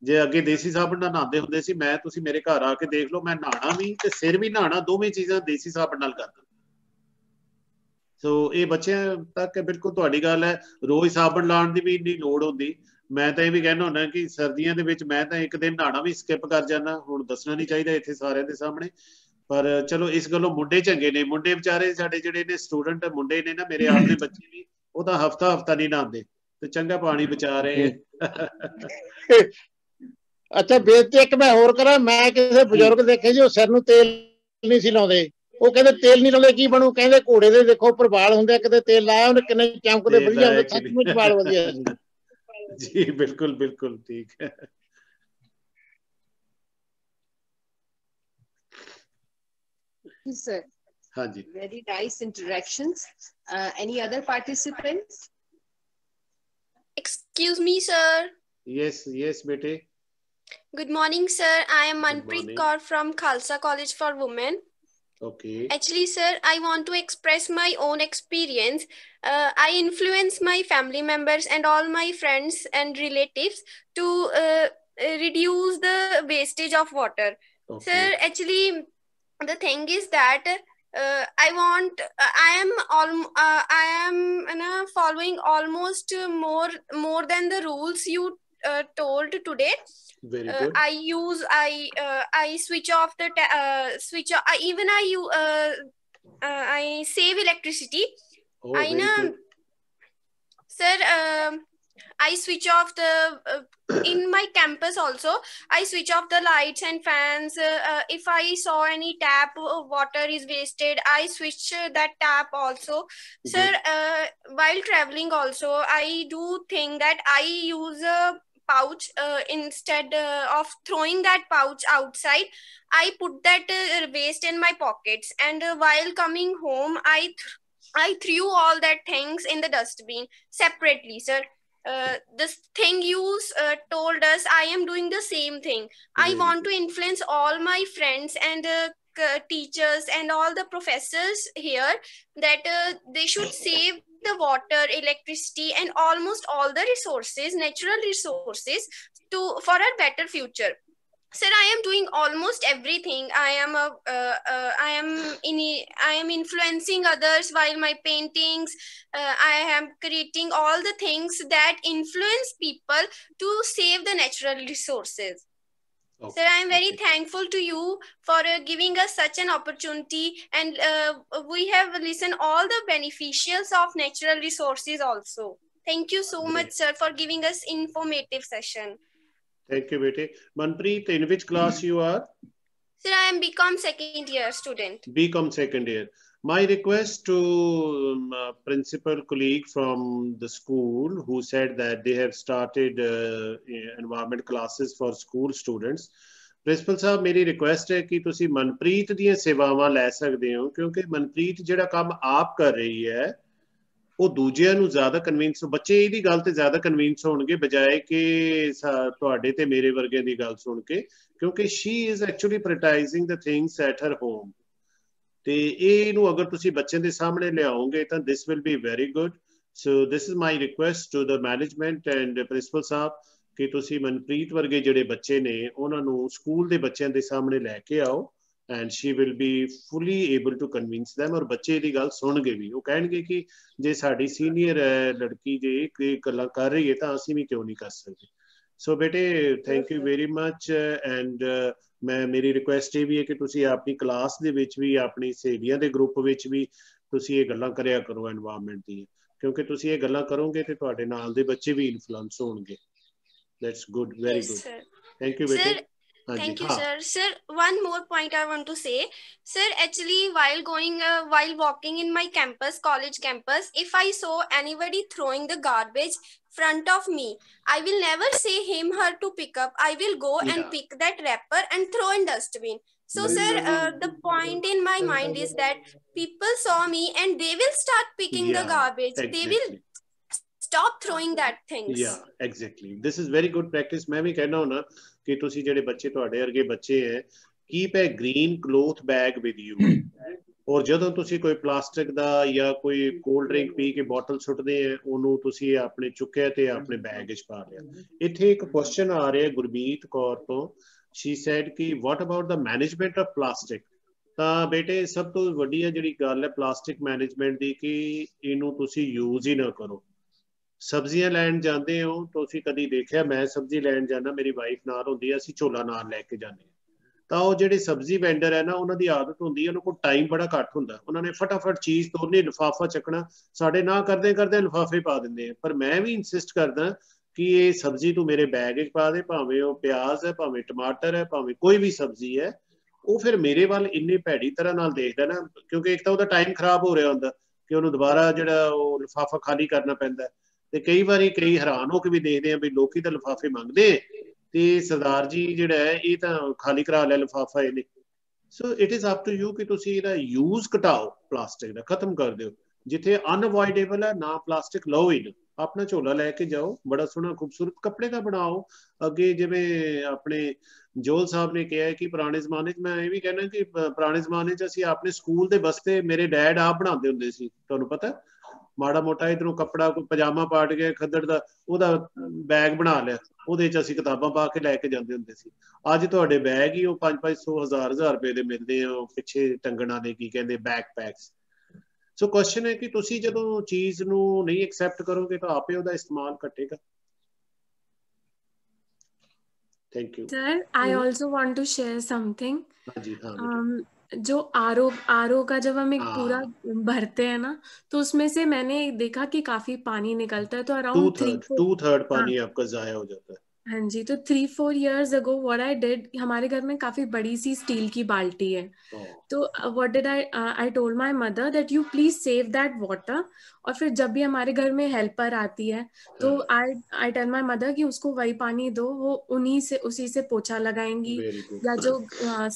ਜੇ ਅੱਗੇ ਦੇਸੀ ਸਾਬਣ ਨਾਲ ਨਹਾਉਂਦੇ ਹੁੰਦੇ ਸੀ ਮੈਂ, ਤੁਸੀਂ ਮੇਰੇ ਘਰ ਆ ਕੇ ਦੇਖ ਲਓ, ਮੈਂ ਨਹਾਣਾ ਵੀ ਤੇ ਸਿਰ ਵੀ ਨਹਾਣਾ ਦੋਵੇਂ ਚੀਜ਼ਾਂ ਦੇਸੀ ਸਾਬਣ ਨਾਲ ਕਰਦਾ। ਸੋ ਇਹ ਬੱਚਿਆਂ ਤੱਕ ਬਿਲਕੁਲ ਤੁਹਾਡੀ ਗੱਲ ਹੈ, ਰੋਜ਼ ਸਾਬਣ ਲਾਉਣ ਦੀ ਵੀ ਇੰਨੀ ਲੋੜ ਹੁੰਦੀ। ਮੈਂ ਤਾਂ ਇਹ ਵੀ ਕਹਿੰਦਾ ਹੁੰਦਾ ਕਿ ਸਰਦੀਆਂ ਦੇ ਵਿੱਚ ਮੈਂ ਤਾਂ ਇੱਕ ਦਿਨ ਨਹਾਣਾ ਵੀ ਸਕਿਪ ਕਰ ਜਾਂਦਾ। ਹੁਣ ਦੱਸਣਾ ਨਹੀਂ ਚਾਹੀਦਾ ਇੱਥੇ ਸਾਰਿਆਂ ਦੇ ਸਾਹਮਣੇ, ਪਰ ਚਲੋ ਇਸ ਗੱਲੋਂ ਮੁੰਡੇ ਚੰਗੇ ਨੇ। ਮੁੰਡੇ ਵਿਚਾਰੇ ਸਾਡੇ ਜਿਹੜੇ ਨੇ ਸਟੂਡੈਂਟ ਮੁੰਡੇ ਨੇ ਨਾ, ਮੇਰੇ ਆਪਣੇ ਬੱਚੇ ਵੀ, ਉਹ ਤਾਂ ਹਫਤਾ ਨਹੀਂ ਨਹਾਉਂਦੇ ਤੇ ਚੰਗਾ ਪਾਣੀ ਬਚਾ ਰਹੇ ਹੈ। ਅੱਛਾ ਬੇਨਤੀ ਇੱਕ ਮੈਂ ਹੋਰ ਕਰਾਂ, ਮੈਂ ਕਿਸੇ ਬਜ਼ੁਰਗ ਦੇਖੇ ਜੀ ਉਹ ਸਿਰ ਨੂੰ ਤੇਲ ਨਹੀਂ ਸੀ ਲਾਉਂਦੇ। ਉਹ ਕਹਿੰਦੇ ਤੇਲ ਨਹੀਂ ਲਾਉਂਦੇ ਕੀ ਬਣੂ? ਕਹਿੰਦੇ ਘੋੜੇ ਦੇ ਦੇਖੋ ਉੱਪਰ ਵਾਲ ਹੁੰਦੇ, ਕਿਤੇ ਤੇਲ ਲਾਇਆ ਉਹਨੇ ਕਿੰਨੇ ਚਮਕਦੇ ਵਧੀਆ ਹੁੰਦੇ, ਸੱਚਮੁੱਚ ਵਾਲ ਵਧੀਆ ਸੀ ਜੀ। ਬਿਲਕੁਲ ਬਿਲकुल ठीक है। Sir, हाँ जी, very nice interactions. Any other participants? Excuse me, sir. yes बेटे। Good morning, sir. I am Good Manpreet morning. Kaur from Khalsa College for Women. Okay. Actually, sir, I want to express my own experience. I influence my family members and all my friends and relatives to reduce the wastage of water. Okay. Sir, actually, the thing is that I am following almost more than the rules you told today. Very good. I switch off the switch off, I save electricity. Oh, very good. Sir, I switch off the in my campus also. I switch off the lights and fans. If I saw any tap water is wasted, I switch that tap also. Good. Sir, while traveling also, I do think that I use a pouch instead of throwing that pouch outside. I put that waste in my pockets, and while coming home, I threw all that things in the dustbin separately, sir. This thing you told us, I am doing the same thing. I want to influence all my friends and teachers and all the professors here that they should save the water, electricity, and almost all the resources, natural resources, for a better future. Sir, I am doing almost everything. I am influencing others while my paintings. I am creating all the things that influence people to save the natural resources. Okay. Sir, I am very thankful to you for giving us such an opportunity, and we have listened all the beneficials of natural resources also. Thank you so much, sir, for giving us informative session. Thank you, bete. Manpreet, in which class you are? Sir, I am BCom second year student. BCom second year. My request to principal colleague from the school who said that they have started environment classes for school students. Principal साहब, मेरी request है कि तुसी मनप्रीत दियां सेवावां लै सकदे हो, क्योंकि मनप्रीत जिहड़ा काम आप कर रही है ਉਹ ਦੂਜਿਆਂ ਨੂੰ ਜ਼ਿਆਦਾ ਕਨਵਿੰਸ, ਬੱਚੇ ਇਹਦੀ ਗੱਲ ਤੇ ਜ਼ਿਆਦਾ ਕਨਵਿੰਸ ਹੋਣਗੇ ਬਜਾਏ ਕਿ ਤੁਹਾਡੇ ਤੇ ਮੇਰੇ ਵਰਗਿਆਂ ਦੀ ਗੱਲ ਸੁਣ ਕੇ, ਕਿਉਂਕਿ she is actually prioritizing the things at her home. ਤੇ ਇਹਨੂੰ ਅਗਰ ਤੁਸੀਂ ਬੱਚਿਆਂ ਦੇ ਸਾਹਮਣੇ ਲਿਆਓਗੇ ਤਾਂ this will be very good. So this is my request to the management and principal ਸਾਹਿਬ ਕਿ ਤੁਸੀਂ ਮਨਪ੍ਰੀਤ ਵਰਗੇ ਜਿਹੜੇ ਬੱਚੇ ਨੇ ਉਹਨਾਂ ਨੂੰ ਸਕੂਲ ਦੇ ਬੱਚਿਆਂ ਦੇ ਸਾਹਮਣੇ ਲੈ ਕੇ ਆਓ, and she will be fully able to convince them। और बच्चे दी गल सुनगे भी, वो कहेंगे कि जे साडी सीनियर लड़की जे गल्लां कर रही है तां असीं भी क्यों नहीं कर सकते। सो बेटे thank you very much. And मैं मेरी रिक्वेस्ट ये भी है कि तुसीं अपनी क्लास दे विच भी अपनी सहेलियां दे ग्रुप विच भी तुसीं ये गल्लां करिया करो एनवायरनमेंट दी, क्योंकि तुसीं ये गल्लां करोगे ते तुहाडे नाल दे बच्चे भी इन्फ्लुएंस होणगे। That's good, very good. Thank you बेटे। Thank you, sir. Sir, one more point I want to say. Sir, actually, while walking in my campus, college campus, if I saw anybody throwing the garbage front of me, I will never say him, her to pick up. I will go and pick that wrapper and throw in dustbin. So, sir, the point in my mind is that people saw me and they will start picking the garbage. Exactly. They will stop throwing that things. Yeah, exactly. This is very good practice. मैं भी कहना हूँ ना कि तुसी जेडे बच्चे तुहाडे अर्गे बच्चे हैं, keep a green cloth bag with you. और ਜਦੋਂ ਤੁਸੀਂ ਕੋਈ ਪਲਾਸਟਿਕ ਦਾ ਜਾਂ ਕੋਈ ਕੋਲਡ ਡਰਿੰਕ ਪੀ ਕੇ ਬੋਟਲ ਸੁੱਟਦੇ ਆ, ਉਹਨੂੰ ਤੁਸੀਂ ਆਪਣੇ ਚੁੱਕਿਆ ਤੇ ਆਪਣੇ ਬੈਗ ਵਿੱਚ ਪਾ ਲਿਆ। ਇੱਥੇ ਇੱਕ ਕੁਐਸਚਨ ਆ ਰਿਹਾ ਗੁਰਮੀਤ ਕੌਰ ਤੋਂ, she said ਕਿ what about the management of plastic? ਤਾਂ ਬੇਟੇ ਸਭ ਤੋਂ ਵੱਡੀ ਜਿਹੜੀ ਗੱਲ ਹੈ ਪਲਾਸਟਿਕ ਮੈਨੇਜਮੈਂਟ ਦੀ ਕਿ ਇਹਨੂੰ ਤੁਸੀਂ ਯੂਜ਼ ਹੀ ਨਾ ਕਰੋ। ਸਬਜ਼ੀਆਂ ਲੈਣ ਜਾਂਦੇ ਹੋ ਤੁਸੀਂ ਕਦੀ ਦੇਖਿਆ, ਮੈਂ ਸਬਜ਼ੀ ਲੈਣ ਜਾਣਾ, ਮੇਰੀ ਵਾਈਫ ਨਾਲ ਹੁੰਦੀ ਹੈ, ਅਸੀਂ ਝੋਲਾ ਨਾਲ ਲੈ ਕੇ ਜਾਂਦੇ ਹਾਂ, ਤਾਂ ਉਹ ਜਿਹੜੇ ਸਬਜ਼ੀ ਵੈਂਡਰ ਹੈ ਨਾ ਉਹਨਾਂ ਦੀ ਆਦਤ ਹੁੰਦੀ ਹੈ, ਉਹਨਾਂ ਕੋਲ ਟਾਈਮ ਬੜਾ ਘੱਟ ਹੁੰਦਾ, ਉਹਨਾਂ ਨੇ ਫਟਾਫਟ ਚੀਜ਼ ਤੋੜਨੀ, ਲਿਫਾਫਾ ਚੱਕਣਾ, ਸਾਡੇ ਨਾ ਕਰਦੇ ਕਰਦੇ ਲਿਫਾਫੇ ਪਾ ਦਿੰਦੇ ਆ। ਪਰ ਮੈਂ ਵੀ ਇਨਸਿਸਟ ਕਰਦਾ ਕਿ ਇਹ ਸਬਜ਼ੀ ਤੂੰ ਮੇਰੇ ਬੈਗ ਵਿੱਚ ਪਾ ਦੇ, ਭਾਵੇਂ ਉਹ ਪਿਆਜ਼ ਹੈ, ਭਾਵੇਂ ਟਮਾਟਰ ਹੈ, ਭਾਵੇਂ ਕੋਈ ਵੀ ਸਬਜ਼ੀ ਹੈ। ਉਹ ਫਿਰ ਮੇਰੇ ਵੱਲ ਇੰਨੀ ਭੈੜੀ ਤਰ੍ਹਾਂ ਨਾਲ ਦੇਖਦਾ ਨਾ, ਕਿਉਂਕਿ ਇੱਕ ਤਾਂ ਉਹਦਾ ਟਾਈਮ ਖਰਾਬ ਹੋ ਰਿਹਾ ਹੁੰਦਾ ਕਿ ਉਹਨੂੰ ਦੁਬਾਰਾ ਜਿਹੜਾ ਉਹ ਲਿਫਾਫਾ ਖਾਲੀ ਕਰਨਾ ਪੈਂਦਾ, ਤੇ ਕਈ ਵਾਰੀ ਕਈ ਹੈਰਾਨ ਹੋ ਕੇ ਵੀ ਦੇਖਦੇ ਆ ਵੀ ਲੋਕੀ ਤਾਂ ਲਿਫਾਫੇ ਮੰਗਦੇ ਤੇ ਸਰਦਾਰ ਜੀ ਜਿਹੜਾ ਹੈ ਇਹ ਤਾਂ ਖਾਲੀ ਕਰਾ ਲਿਆ ਲਿਫਾਫਾ ਇਹਨੇ। So it is up to you ਕਿ ਤੁਸੀਂ ਇਹਦਾ ਯੂਜ਼ ਘਟਾਓ, ਪਲਾਸਟਿਕ ਦਾ ਖਤਮ ਕਰ ਦਿਓ, ਜਿੱਥੇ ਅਨਅਵੋਇਡੇਬਲ ਹੈ ਨਾ ਪਲਾਸਟਿਕ ਲਓ ਹੀ ਨਾ, ਆਪਣਾ ਝੋਲਾ ਲੈ ਕੇ ਜਾਓ, ਬੜਾ ਸੋਹਣਾ ਖੂਬਸੂਰਤ ਕੱਪੜੇ ਦਾ ਬਣਾਓ। ਅੱਗੇ ਜਿਵੇਂ ਆਪਣੇ ਜੋਲ ਸਾਹਿਬ ਨੇ ਕਿਹਾ ਕਿ ਪੁਰਾਣੇ ਜ਼ਮਾਨੇ 'ਚ, ਮੈਂ ਇਹ ਵੀ ਕਹਿਣਾ ਕਿ ਪੁਰਾਣੇ ਜ਼ਮਾਨੇ 'ਚ ਅਸੀਂ ਆਪਣੇ ਸਕੂਲ ਦੇ ਬਸਤੇ ਮੇਰੇ ਡੈਡ ਆਪ ਬਣਾਉਂਦੇ ਹੁੰਦੇ ਸੀ, ਤੁਹਾਨੂੰ ਪਤਾ, ਮਾੜਾ ਮੋਟਾ ਇਧਰੋਂ ਕੱਪੜਾ ਕੋਈ ਪਜਾਮਾ ਪਾਟ ਗਿਆ ਖੱਦੜ ਦਾ, ਉਹਦਾ ਬੈਗ ਬਣਾ ਲਿਆ, ਉਹਦੇ 'ਚ ਅਸੀਂ ਕਿਤਾਬਾਂ ਪਾ ਕੇ ਲੈ ਕੇ ਜਾਂਦੇ ਹੁੰਦੇ ਸੀ। ਅੱਜ ਤੁਹਾਡੇ ਬੈਗ ਹੀ ਉਹ 500 1000 ਰੁਪਏ ਦੇ ਮਿਲਦੇ ਆ, ਉਹ ਪਿੱਛੇ ਟੰਗਣ ਵਾਲੇ ਕੀ ਕਹਿੰਦੇ ਬੈਕਪੈਕਸ। ਸੋ ਕੁਐਸਚਨ ਹੈ ਕਿ ਤੁਸੀਂ ਜਦੋਂ ਚੀਜ਼ ਨੂੰ ਨਹੀਂ ਐਕਸੈਪਟ ਕਰੋਗੇ ਤਾਂ ਆਪੇ ਉਹਦਾ ਇਸਤੇਮਾਲ ਘਟੇਗਾ। Thank you sir, I also want to share something. हाँ जी, हाँ जो आरओ का जब हम एक पूरा भरते हैं ना, तो उसमें से मैंने देखा कि काफी पानी निकलता है, तो अराउंड 2/3 पानी आपका जाया हो जाता है। हाँ जी, तो 3-4 years ago what I did, हमारे घर में काफी बड़ी सी स्टील की बाल्टी है, तो what did I told my mother that you please save that water, और फिर जब भी हमारे घर में हेल्पर आती है तो आई टेल माय मदर कि उसको वही पानी दो, वो उसी से पोछा लगाएंगी, या जो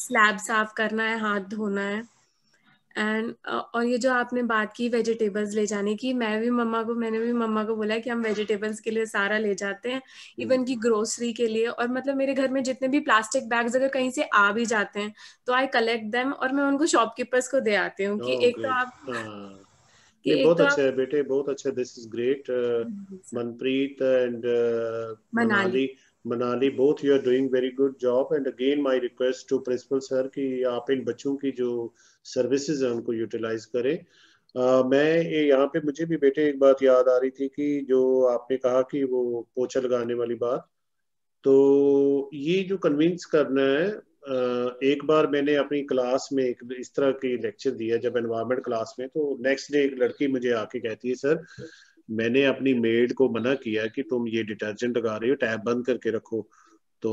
स्लैब साफ करना है, हाथ धोना है। एंड और ये जो आपने बात की वेजिटेबल्स ले जाने की, मैंने भी मम्मा को बोला कि हम वेजिटेबल्स के लिए सारा ले जाते हैं, इवन की ग्रोसरी के लिए। और मतलब मेरे घर में जितने भी प्लास्टिक बैग्स अगर कहीं से आ भी जाते हैं तो आई कलेक्ट देम और मैं उनको शॉपकीपर्स को दे आती हूँ कि एक तो आप ये बहुत अच्छा है बेटे, बहुत अच्छा, this is great. Manpreet and Manali, both you are doing very good job, and again my request to principal sir कि आप इन बच्चों की जो सर्विसेज है उनको यूटिलाइज करें। मैं यहाँ पे मुझे भी बेटे एक बात याद आ रही थी कि जो आपने कहा कि वो पोछा लगाने वाली बात, तो ये जो कन्विंस करना है, एक बार मैंने अपनी क्लास में एक इस तरह की लेक्चर दिया जब एनवायरमेंट क्लास में, तो नेक्स्ट डे एक लड़की मुझे आके कहती है सर मैंने अपनी मेड को मना किया कि तुम ये डिटर्जेंट लगा रही हो, टैप बंद करके रखो। तो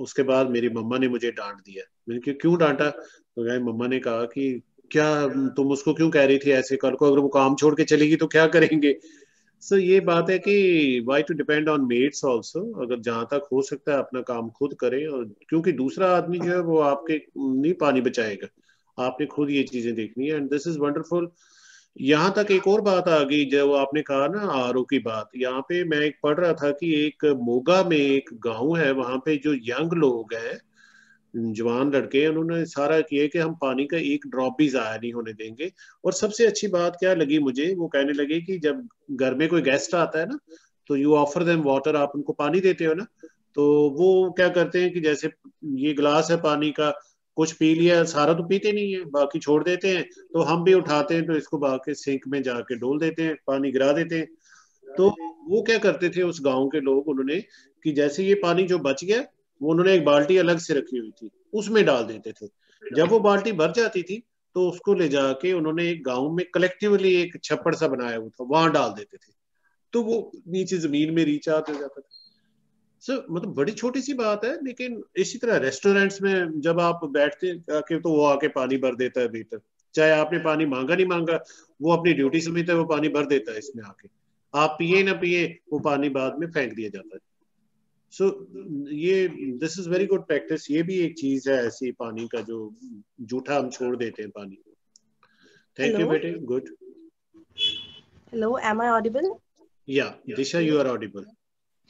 उसके बाद मेरी मम्मा ने मुझे डांट दिया। मैंने कहा क्यों डांटा? तो मम्मा ने कहा कि क्या तुम उसको क्यों कह रही थी ऐसे, कल को अगर वो काम छोड़ के चलेगी तो क्या करेंगे। सो ये बात है कि why to depend on meds also, अगर जहाँ तक हो सकता है अपना काम खुद करें, और क्योंकि दूसरा आदमी जो है वो आपके नहीं पानी बचाएगा, आपने खुद ये चीजें देखनी है। And this is wonderful. यहाँ तक एक और बात आ गई, जब आपने कहा ना आरओ की बात, यहाँ पे मैं एक पढ़ रहा था कि एक मोगा में एक गांव है, वहां पे जो यंग लोग हैं, जवान लड़के, उन्होंने सारा किया कि हम पानी का एक ड्रॉप भी जाया नहीं होने देंगे। और सबसे अच्छी बात क्या लगी मुझे, वो कहने लगे कि जब घर में कोई गेस्ट आता है ना तो यू ऑफर देम वाटर, आप उनको पानी देते हो ना, तो वो क्या करते हैं कि जैसे ये गिलास है पानी का, कुछ पी लिया, सारा तो पीते नहीं है, बाकी छोड़ देते हैं, तो हम भी उठाते हैं तो इसको बाकी सिंक में जाके डोल देते हैं, पानी गिरा देते हैं। तो वो क्या करते थे उस गांव के लोग, उन्होंने कि जैसे ये पानी जो बच गया वो उन्होंने एक बाल्टी अलग से रखी हुई थी, उसमें डाल देते थे। जब वो बाल्टी भर जाती थी तो उसको ले जाके उन्होंने एक गांव में कलेक्टिवली एक छप्पड़ सा बनाया हुआ था, वहां डाल देते थे, तो वो नीचे जमीन में रिचार्ज हो जाता था। मतलब बड़ी छोटी सी बात है, लेकिन इसी तरह रेस्टोरेंट्स में जब आप बैठते आके तो वो आके पानी भर देता है वेटर, चाहे आपने पानी मांगा नहीं मांगा, वो अपनी ड्यूटी समझता है, वो पानी भर देता है इसमें आके, आप पिए ना पिए वो पानी बाद में फेंक दिया जाता है। सो ये this is very good practice, ये भी एक चीज है ऐसी पानी का जो जूठा हम छोड़ देते हैं पानी। थैंक यू बेटे, good. Hello, am I audible? या दिशा, यू आर ऑडिबल।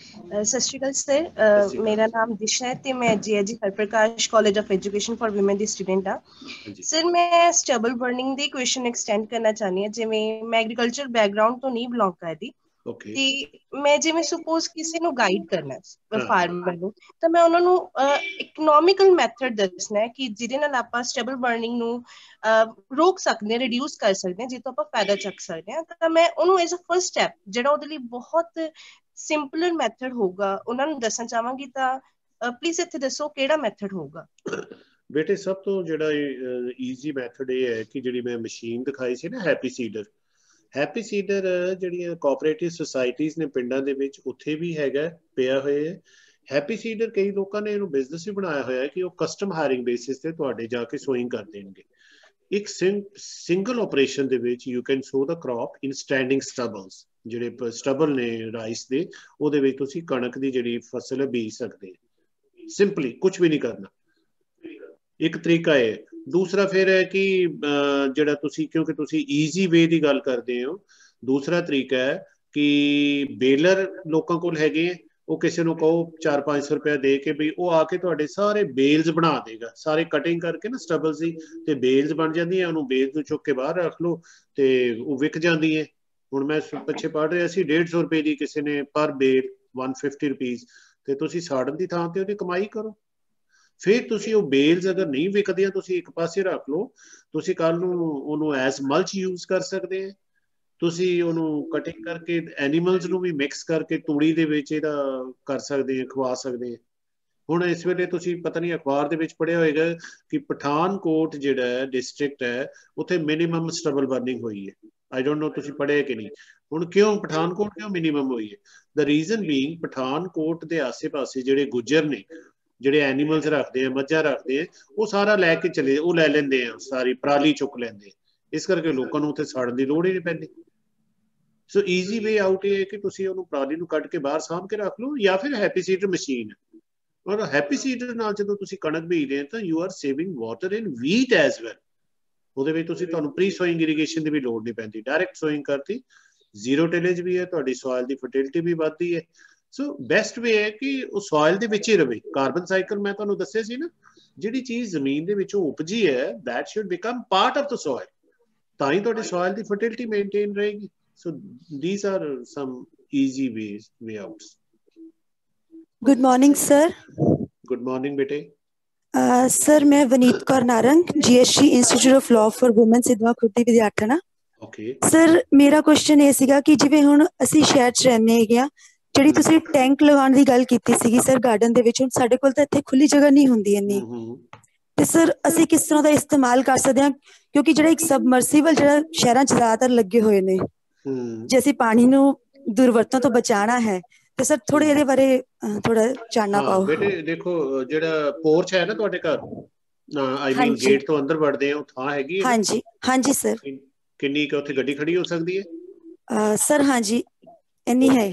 सत श्री अकाल सर, मेरा नाम दिशा है ते मैं GAG Harprakash college of education for women the student हाँ। सर मैं stubble burning the question extend करना चाहनी है, जिवें मैं एग्रीकल्चर बैकग्राउंड तो नहीं बिलोंग करदी ਤੇ ਮੈਂ ਜਿਵੇਂ ਸਪੋਜ਼ ਕਿਸੇ ਨੂੰ ਗਾਈਡ ਕਰਨਾ ਹੈ ਫਾਰਮਰ ਨੂੰ, ਤਾਂ ਮੈਂ ਉਹਨਾਂ ਨੂੰ ਇਕਨੋਮਿਕਲ ਮੈਥਡ ਦੱਸਣਾ ਹੈ ਕਿ ਜਿਹਦੇ ਨਾਲ ਆਪਾਂ ਸਟੇਬਲ ਬਰਨਿੰਗ ਨੂੰ ਰੋਕ ਸਕਦੇ ਹਾਂ, ਰਿਡਿਊਸ ਕਰ ਸਕਦੇ ਹਾਂ, ਜਿੱਥੋਂ ਆਪਾਂ ਫਾਇਦਾ ਚੱਕ ਸਕਦੇ ਹਾਂ। ਤਾਂ ਮੈਂ ਉਹਨੂੰ ਐਜ਼ ਅ ਫਰਸਟ ਸਟੈਪ ਜਿਹੜਾ ਉਹਦੇ ਲਈ ਬਹੁਤ ਸਿੰਪਲਰ ਮੈਥਡ ਹੋਊਗਾ ਉਹਨਾਂ ਨੂੰ ਦੱਸਣਾ ਚਾਹਾਂਗੀ। ਤਾਂ ਪਲੀਜ਼ ਇੱਥੇ ਦੱਸੋ ਕਿਹੜਾ ਮੈਥਡ ਹੋਊਗਾ। ਬੇਟੇ ਸਭ ਤੋਂ ਜਿਹੜਾ ਈਜ਼ੀ ਮੈਥਡ ਇਹ ਹੈ ਕਿ ਜਿਹੜੀ ਮੈਂ ਮਸ਼ੀਨ ਦਿਖਾਈ ਸੀ ਨਾ ਹੈਪੀ ਸੀਡਰ, ਹੈਪੀ ਸੀਡਰ ਜਿਹੜੀਆਂ ਕੋਆਪਰੇਟਿਵ ਸੁਸਾਇਟੀਜ਼ ਨੇ ਪਿੰਡਾਂ ਦੇ ਵਿੱਚ ਉੱਥੇ ਵੀ ਹੈਗਾ ਪਿਆ ਹੋਇਆ ਹੈ। ਹੈਪੀ ਸੀਡਰ ਕਈ ਲੋਕਾਂ ਨੇ ਇਹਨੂੰ ਬਿਜ਼ਨਸ ਵੀ ਬਣਾਇਆ ਹੋਇਆ ਹੈ ਕਿ ਉਹ ਕਸਟਮ ਹਾਇਰਿੰਗ ਬੇਸਿਸ ਤੇ ਤੁਹਾਡੇ ਜਾ ਕੇ ਸੋਇੰਗ ਕਰ ਦੇਣਗੇ। ਇੱਕ ਸਿੰਗਲ ਆਪਰੇਸ਼ਨ ਦੇ ਵਿੱਚ you can sow the crop in standing stubbles, ਜਿਹੜੇ ਸਟਬਲ ਨੇ ਰਾਈਸ ਦੇ, ਉਹਦੇ ਵਿੱਚ ਤੁਸੀਂ ਕਣਕ ਦੀ ਜਿਹੜੀ ਫਸਲ ਹੈ ਬੀਜ ਸਕਦੇ ਹੋ ਸਿੰਪਲੀ, ਕੁਝ ਵੀ ਨਹੀਂ ਕਰਨਾ। ਇੱਕ ਤਰੀਕਾ ਹੈ। ਦੂਸਰਾ ਫਿਰ ਹੈ ਕਿ ਜਿਹੜਾ ਤੁਸੀਂ, ਕਿਉਂਕਿ ਤੁਸੀਂ ਈਜ਼ੀ ਵੇ ਦੀ ਗੱਲ ਕਰਦੇ ਹੋ, ਦੂਸਰਾ ਤਰੀਕਾ ਹੈ ਕਿ ਬੇਲਰ ਲੋਕਾਂ ਕੋਲ ਹੈਗੇ ਹੈ, ਉਹ ਕਿਸੇ ਨੂੰ ਕਹੋ 400-500 ਰੁਪਇਆ ਦੇ ਕੇ ਵੀ ਉਹ ਆ ਕੇ ਤੁਹਾਡੇ ਸਾਰੇ ਬੇਲਸ ਬਣਾ ਦੇਗਾ, ਸਾਰੇ ਕਟਿੰਗ ਕਰਕੇ ਨਾ ਸਟਬਲਸ ਦੀ, ਤੇ ਬੇਲਸ ਬਣ ਜਾਂਦੀ ਹੈ, ਉਹਨੂੰ ਬੇਲਸ ਨੂੰ ਚੁੱਕ ਕੇ ਬਾਹਰ ਰੱਖ ਲਓ ਤੇ ਉਹ ਵਿਕ ਜਾਂਦੀ ਹੈ। ਹੁਣ ਮੈਂ ਪਿੱਛੇ ਪੜ੍ਹ ਰਿਹਾ ਸੀ 150 ਰੁਪਏ ਦੀ ਕਿਸੇ ਨੇ ਪਰ ਬੇਲ, 150 ਰੁਪੀਜ਼, ਤੇ ਤੁਸੀਂ ਸਾੜਨ ਦੀ ਥਾਂ ਤੇ ਉਹਦੀ ਕਮਾਈ ਕਰੋ। ਫਿਰ ਤੁਸੀਂ ਉਹ ਬੇਲਸ ਅਗਰ ਨਹੀਂ ਵਿਕਦੀਆਂ ਤੁਸੀਂ ਇੱਕ ਪਾਸੇ ਰੱਖ ਲਓ, ਤੁਸੀਂ ਕੱਲ ਨੂੰ ਉਹਨੂੰ ਐਜ਼ ਮਲਚ ਯੂਜ਼ ਕਰ ਸਕਦੇ ਹੈ, ਤੁਸੀਂ ਉਹਨੂੰ ਕਟਿੰਗ ਕਰਕੇ ਐਨੀਮਲਸ ਨੂੰ ਵੀ ਮਿਕਸ ਕਰਕੇ ਤੂੜੀ ਦੇ ਵਿੱਚ ਇਹਦਾ ਕਰ ਸਕਦੇ ਹੈ, ਖਵਾ ਸਕਦੇ ਹੈ। ਹੁਣ ਇਸ ਵੇਲੇ ਤੁਸੀਂ ਪਤਾ ਨਹੀਂ ਅਖਬਾਰ ਦੇ ਵਿੱਚ ਪੜ੍ਹਿਆ ਹੋਏਗਾ ਕਿ ਪਠਾਨਕੋਟ ਜਿਹੜਾ ਹੈ ਡਿਸਟ੍ਰਿਕਟ ਹੈ, ਉੱਥੇ ਮਿਨੀਮਮ ਸਟਬਲ ਬਰਨਿੰਗ ਹੋਈ ਹੈ। ਆਈ ਡੋਂਟ ਨੋ ਤੁਸੀਂ ਪੜ੍ਹਿਆ ਕਿ ਨਹੀਂ। ਹੁਣ ਕਿਉਂ ਪਠਾਨਕੋਟ ਕਿਉਂ ਮਿਨੀਮਮ ਹੋਈ ਹੈ? ਦ ਰੀਜ਼ਨ ਬੀਇੰਗ ਪਠਾਨਕੋਟ ਦੇ ਆਸੇ ਪਾਸੇ ਜਿਹੜੇ ਗੁੱਜਰ ਨੇ, ਜਿਹੜੇ ਐਨੀਮਲਸ ਰੱਖਦੇ ਆ, ਮੱਝਾਂ ਰੱਖਦੇ ਆ, ਉਹ ਸਾਰਾ ਲੈ ਕੇ ਚਲੇ, ਉਹ ਲੈ ਲੈਂਦੇ ਆ, ਸਾਰੀ ਪਰਾਲੀ ਚੁੱਕ ਲੈਂਦੇ, ਇਸ ਕਰਕੇ ਲੋਕਾਂ ਨੂੰ ਉੱਥੇ ਸਾੜਨ ਦੀ ਲੋੜ ਹੀ ਨਹੀਂ ਪੈਂਦੀ। ਸੋ ਈਜ਼ੀ ਵੇ ਆਊਟ ਇਹ ਹੈ ਕਿ ਤੁਸੀਂ ਉਹਨੂੰ ਪਰਾਲੀ ਨੂੰ ਕੱਢ ਕੇ ਬਾਹਰ ਸਾਂਭ ਕੇ ਰੱਖ ਲਓ, ਜਾਂ ਫਿਰ ਹੈਪੀ ਸੀਡਰ ਮਸ਼ੀਨ। ਔਰ ਹੈਪੀ ਸੀਡਰ ਨਾਲ ਜਦੋਂ ਤੁਸੀਂ ਕਣਕ ਬੀਜਦੇ ਆ ਤਾਂ you are saving water in wheat as well. ਉਹਦੇ ਵਿੱਚ ਤੁਸੀਂ, ਤੁਹਾਨੂੰ ਪ੍ਰੀ ਸੋਇੰਗ ਇਰੀਗੇਸ਼ਨ ਦੀ ਵੀ ਲੋੜ ਨਹੀਂ ਪੈਂਦੀ, ਡਾਇਰੈਕਟ ਸੋਇੰਗ ਕਰਤੀ, ਜ਼ੀਰੋ ਟਿਲੇਜ ਵੀ ਹੈ, ਤੁਹਾਡੀ ਸੋਇਲ ਦੀ ਫਰਟੀਲਿਟੀ ਵੀ ਵੱਧਦੀ ਹੈ। ਸੋ ਬੈਸਟ ਵੇ ਹੈ ਕਿ ਉਹ ਸੋਇਲ ਦੇ ਵਿੱਚ ਹੀ ਰਵੇ। ਕਾਰਬਨ ਸਾਈਕਲ ਮੈਂ ਤੁਹਾਨੂੰ ਦੱਸਿਆ ਸੀ ਨਾ, ਜਿਹੜੀ ਚੀਜ਼ ਜ਼ਮੀਨ ਦੇ ਵਿੱਚੋਂ ਉਪਜੀ ਹੈ that should become part of the soil, ਤਾਂ ਹੀ ਤੁਹਾਡੀ ਸੋਇਲ ਦੀ ਫਰਟੀਲਿਟੀ ਮੇਨਟੇਨ ਰਹੇਗੀ। ਸੋ these are some easy way outs. Good morning sir. Good morning bete. Sir मैं Vaneet Kaur Narang, GSG Institute of Law for Women Sidhwa Khurdi विद्यार्थना। Okay. Sir मेरा question ਇਹ ਸੀਗਾ ਕਿ ਜਿਵੇਂ ਹੁਣ ਅਸੀਂ ਸ਼ਹਿਰ 'ਚ ਰਹਿੰਦੇ ਹੈਗੇ ਆ, ਜਿਹੜੀ ਤੁਸੀਂ ਟੈਂਕ ਲਗਾਉਣ ਦੀ ਗੱਲ ਕੀਤੀ ਸੀਗੀ ਸਰ ਗਾਰਡਨ ਦੇ ਵਿੱਚ, ਹੁਣ ਸਾਡੇ ਕੋਲ ਤਾਂ ਇੱਥੇ ਖੁੱਲੀ ਜਗ੍ਹਾ ਨਹੀਂ ਹੁੰਦੀ ਇੰਨੀ, ਤੇ ਸਰ ਅਸੀਂ ਕਿਸ ਤਰ੍ਹਾਂ ਦਾ ਇਸਤੇਮਾਲ ਕਰ ਸਕਦੇ ਹਾਂ? ਕਿਉਂਕਿ ਜਿਹੜਾ ਇੱਕ ਸਬਮਰਸੀਬਲ ਜਿਹੜਾ ਸ਼ਹਿਰਾਂ 'ਚ ਜ਼ਿਆਦਾਤਰ ਲੱਗੇ ਹੋਏ ਨੇ, ਜੇ ਅਸੀਂ ਪਾਣੀ ਨੂੰ ਦੁਰਵਰਤੋਂ ਤੋਂ ਬਚਾਉਣਾ ਹੈ ਤੇ ਸਰ ਥੋੜੇ ਇਹਦੇ ਬਾਰੇ ਥੋੜਾ ਜਾਣਨਾ ਪਾਓ। ਬੇਟੇ ਦੇਖੋ, ਜਿਹੜਾ ਪੋਰਚ ਹੈ ਨਾ ਤੁਹਾਡੇ ਘਰ, ਆਈ ਮੀਨ ਗੇਟ ਤੋਂ ਅੰਦਰ ਵੜਦੇ ਆ, ਉਹ ਥਾਂ ਹੈਗੀ? ਹਾਂਜੀ ਹਾਂਜੀ ਸਰ। ਕਿੰਨੀ ਕੁ ਉੱਥੇ ਗੱਡੀ ਖੜੀ ਹੋ ਸਕਦੀ ਹੈ? ਸਰ ਹਾਂਜੀ ਇੰਨੀ ਹੈ,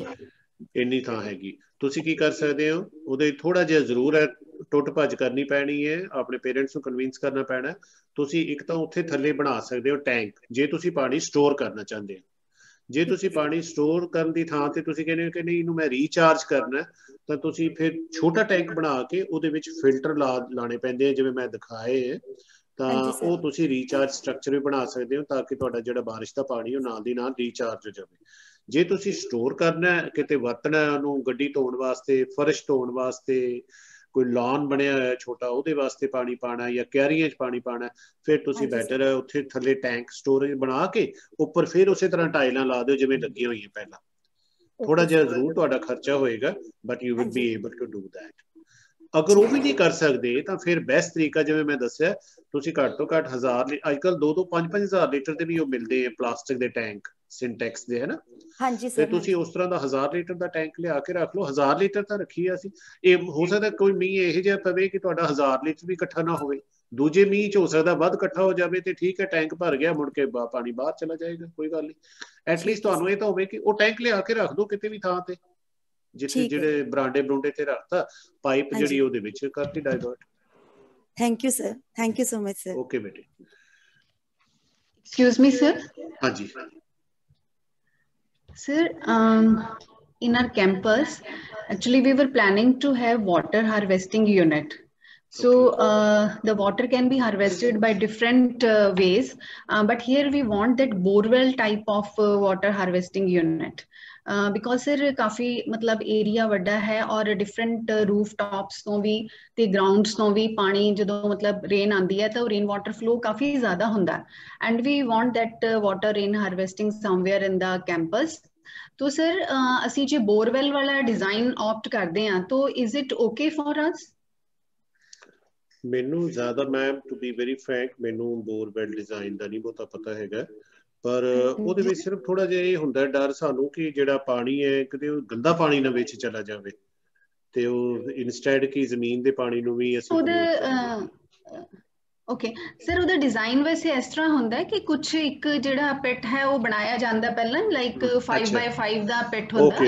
ਇੰਨੀ ਥਾਂ ਹੈਗੀ। ਤੁਸੀਂ ਕੀ ਕਰ ਸਕਦੇ ਹੋ, ਉਹਦੇ ਥੋੜਾ ਜਿਹਾ ਜ਼ਰੂਰ ਹੈ ਟੁੱਟ ਭੱਜ ਕਰਨੀ ਪੈਣੀ ਹੈ, ਆਪਣੇ ਪੇਰੈਂਟਸ ਨੂੰ ਕਨਵਿੰਸ ਕਰਨਾ ਪੈਣਾ। ਤੁਸੀਂ ਇੱਕ ਤਾਂ ਉੱਥੇ ਥੱਲੇ ਬਣਾ ਸਕਦੇ ਹੋ ਟੈਂਕ, ਜੇ ਤੁਸੀਂ ਪਾਣੀ ਸਟੋਰ ਕਰਨਾ ਚਾਹੁੰਦੇ ਹੋ। ਜੇ ਤੁਸੀਂ ਪਾਣੀ ਸਟੋਰ ਕਰਨ ਦੀ ਥਾਂ ਤੇ ਤੁਸੀਂ ਕਹਿੰਦੇ ਹੋ ਕਿ ਨਹੀਂ ਇਹਨੂੰ ਮੈਂ ਰੀਚਾਰਜ ਕਰਨਾ, ਤਾਂ ਤੁਸੀਂ ਫਿਰ ਛੋਟਾ ਟੈਂਕ ਬਣਾ ਕੇ ਉਹਦੇ ਵਿੱਚ ਫਿਲਟਰ ਲਾਣੇ ਪੈਂਦੇ ਆ, ਜਿਵੇਂ ਮੈਂ ਦਿਖਾਏ ਹੈ, ਤਾਂ ਉਹ ਤੁਸੀਂ ਰੀਚਾਰਜ ਸਟਰਕਚਰ ਵੀ ਬਣਾ ਸਕਦੇ ਹੋ, ਤਾਂ ਕਿ ਤੁਹਾਡਾ ਜਿਹੜਾ ਬਾਰਿਸ਼ ਦਾ ਪਾਣੀ ਉਹ ਨਾਲ ਦੀ ਨਾਲ ਰੀਚਾਰਜ ਹੋ ਜਾਵੇ। ਜੇ ਤੁਸੀਂ ਸਟੋਰ ਕਰਨਾ, ਕਿਤੇ ਵਰਤਣਾ ਉਹਨੂੰ, ਗੱਡੀ ਧੋਣ ਵਾਸਤੇ, ਫਰਸ਼ ਧੋਣ ਵਾਸਤੇ, ਕੋਈ ਲਾਨ ਬਣਿਆ ਹੋਇਆ ਛੋਟਾ ਉਹਦੇ ਵਾਸਤੇ ਪਾਣੀ ਪਾਣਾ, ਜਾਂ ਕਿਆਰੀਆਂ 'ਚ ਪਾਣੀ ਪਾਣਾ, ਫਿਰ ਤੁਸੀਂ ਬੈਟਰ ਹੈ ਉੱਥੇ ਥੱਲੇ ਟੈਂਕ ਸਟੋਰੇਜ ਬਣਾ ਕੇ ਉੱਪਰ ਫਿਰ ਉਸੇ ਤਰ੍ਹਾਂ ਟਾਈਲਾਂ ਲਾ ਦਿਓ ਜਿਵੇਂ ਲੱਗੀਆਂ ਹੋਈਆਂ ਪਹਿਲਾਂ। ਥੋੜਾ ਜਿਹਾ ਜ਼ਰੂਰ ਤੁਹਾਡਾ ਖਰਚਾ ਹੋਏਗਾ, but you will be able to do that. ਅਗਰ ਉਹ ਵੀ ਨਹੀਂ ਕਰ ਸਕਦੇ ਤਾਂ ਫਿਰ ਬੈਸਟ ਤਰੀਕਾ, ਜਿਵੇਂ ਮੈਂ ਦੱਸਿਆ, ਤੁਸੀਂ ਘੱਟ ਤੋਂ ਘੱਟ 1000, ਅੱਜ ਕੱਲ੍ਹ 2-5-5 ਹਜ਼ਾਰ ਲੀਟਰ ਦੇ ਵੀ ਉਹ ਮਿਲਦੇ ਆ ਪਲਾਸਟਿਕ ਦੇ ਟੈਂਕ, ਸਿੰਟੈਕਸ ਦੇ, ਹੈ ਨਾ? ਹਾਂਜੀ ਤੇ ਸਰ। ਤੁਸੀਂ ਉਸ ਤਰ੍ਹਾਂ ਦਾ 1000 ਲੀਟਰ ਦਾ ਟੈਂਕ ਲਿਆ ਕੇ ਰੱਖ ਲਓ। 1000 ਲੀਟਰ ਤਾਂ ਰੱਖੀ ਅਸੀਂ, ਇਹ ਹੋ ਸਕਦਾ ਕੋਈ ਮੀਂਹ ਇਹੋ ਜਿਹਾ ਪਵੇ ਕਿ ਤੁਹਾਡਾ 1000 ਲੀਟਰ ਵੀ ਇਕੱਠਾ ਨਾ ਹੋਵੇ, ਦੂਜੇ ਮੀਂਹ 'ਚ ਹੋ ਸਕਦਾ ਵੱਧ ਇਕੱਠਾ ਹੋ ਜਾਵੇ, ਤੇ ਠੀਕ ਹੈ ਟੈਂਕ ਭਰ ਗਿਆ, ਮੁੜ ਕੇ ਪਾਣੀ ਬਾਹਰ ਚਲਾ ਜਾਏਗਾ, ਕੋਈ ਗੱਲ ਨਹੀਂ। ਐਟਲੀਸਟ ਤੁਹਾਨੂੰ ਇਹ ਤਾਂ ਹੋਵੇ ਕਿ ਉਹ ਟੈਂਕ ਲਿਆ ਕੇ ਰੱਖ ਦਿਓ ਕਿਤੇ ਵੀ ਥਾਂ ਤੇ, ਜਿੱਥੇ ਜਿਹੜੇ ਬਰਾਂਡੇ ਬਰੂੰਡੇ ਤੇ ਰੱਖਤਾ, ਪਾਈਪ ਜਿਹੜੀ ਉਹਦੇ ਵਿੱਚ ਕਰਤੀ divert. Thank you sir, thank you so much sir. Okay ਬੇਟੇ। Excuse me, sir. ਹਾਂਜੀ Sir, in our campus, actually we were planning to have water harvesting unit. So the water can be harvested by different ways, but here we want that borewell type of water harvesting unit. Because sir काफी मतलब area वड्डा है और different rooftops तो भी ते grounds तो भी पानी जो मतलब rain आंदी है तो rain water flow काफी ज़्यादा होता है, and we want that water rain harvesting somewhere in the campus. तो सर ਅਸੀਂ ਜੇ borewell वाला design opt ਕਰਦੇ ਹਾਂ तो is it okay for us? ਮੈਨੂੰ ਜ਼ਿਆਦਾ, ਮੈਂ ਟੂ ਬੀ ਵੈਰੀ ਫਰੈਂਕ, ਮੈਨੂੰ ਬੋਰਵੈਲ ਡਿਜ਼ਾਈਨ ਦਾ ਨਹੀਂ ਬਹੁਤਾ ਪਤਾ ਹੈਗਾ, ਪਰ ਉਹਦੇ ਵਿੱਚ ਸਿਰਫ ਥੋੜਾ ਜਿਹਾ ਇਹ ਹੁੰਦਾ ਡਰ ਸਾਨੂੰ ਕਿ ਜਿਹੜਾ ਪਾਣੀ ਹੈ ਕਿਤੇ ਉਹ ਗੰਦਾ ਪਾਣੀ ਨਾ ਵਿੱਚ ਚਲਾ ਜਾਵੇ, ਤੇ ਉਹ ਇਨਸਟੈਡ ਕਿ ਜ਼ਮੀਨ ਦੇ ਪਾਣੀ ਨੂੰ ਵੀ ਅਸੀਂ ਓਕੇ ਸਰ, ਉਹਦਾ ਡਿਜ਼ਾਈਨ ਵੈਸੇ ਇਸ ਤਰ੍ਹਾਂ ਹੁੰਦਾ ਕਿ ਕੁਝ ਇੱਕ ਜਿਹੜਾ ਪਿਟ ਹੈ ਉਹ ਬਣਾਇਆ ਜਾਂਦਾ ਪਹਿਲਾਂ, ਲਾਈਕ 5x5 ਦਾ ਪਿਟ ਹੁੰਦਾ।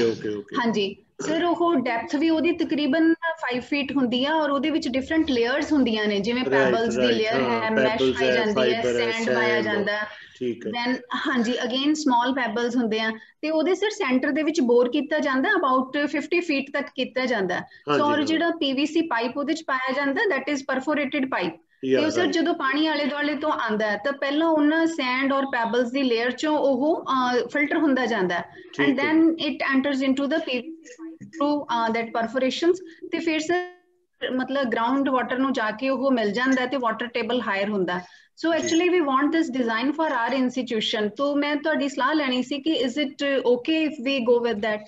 ਹਾਂਜੀ ਸਰ, ਉਹ ਡੈਪਥ ਵੀ ਉਹਦੀ ਤਕਰੀਬਨ 5 ਫੀਟ ਹੁੰਦੀ ਆ, ਔਰ ਉਹਦੇ ਵਿੱਚ ਡਿਫਰੈਂਟ ਲੇਅਰਸ ਹੁੰਦੀਆਂ ਨੇ, ਜਿਵੇਂ ਪੈਬਲਸ ਦੀ ਲੇਅਰ ਹੈ, ਮੈਸ਼ ਪਾਈ ਜਾਂਦੀ ਹੈ, ਸੈਂਡ ਪਾਇਆ ਜਾਂਦਾ, ਦੈਨ ਹਾਂਜੀ ਅਗੇਨ ਸਮਾਲ ਪੈਬਲਸ ਹੁੰਦੇ ਆ, ਤੇ ਉਹਦੇ ਸਰ ਸੈਂਟਰ ਦੇ ਵਿੱਚ ਬੋਰ ਕੀਤਾ ਜਾਂਦਾ, ਅਬਾਊਟ 50 ਫੀਟ ਤੱਕ ਕੀਤਾ ਜਾਂਦਾ। ਸੋ ਔਰ ਜਿਹੜਾ PVC ਪਾਈਪ ਉਹਦੇ ਚ ਪਾਇਆ ਜਾਂਦਾ, ਦੈਟ ਇਜ਼ ਪਰਫੋਰੇਟਡ ਪਾਈਪ। ਤੇ ਉਹ ਸਰ ਜਦੋਂ ਪਾਣੀ ਆਲੇ ਦੁਆਲੇ ਤੋਂ ਆਂਦਾ ਤਾਂ ਪਹਿਲਾਂ ਉਹਨਾਂ ਸੈਂਡ ਔਰ ਪੈਬਲਸ ਦੀ ਲੇਅਰ ਚੋਂ ਉਹ ਫਿਲਟਰ ਹੁੰਦਾ ਜਾਂਦਾ, and then it enters into the through that perforations, ਤੇ ਫਿਰ ਸਰ ਮਤਲਬ ਗਰਾਊਂਡ ਵਾਟਰ ਨੂੰ ਜਾ ਕੇ ਉਹ ਮਿਲ ਜਾਂਦਾ ਤੇ ਵਾਟਰ ਟੇਬਲ ਹਾਇਰ ਹੁੰਦਾ। So actually we want this design for our institution. तो मैं ਤੁਹਾਡੀ ਸਲਾਹ ਲੈਣੀ ਸੀ ਕਿ is it okay if we go with that?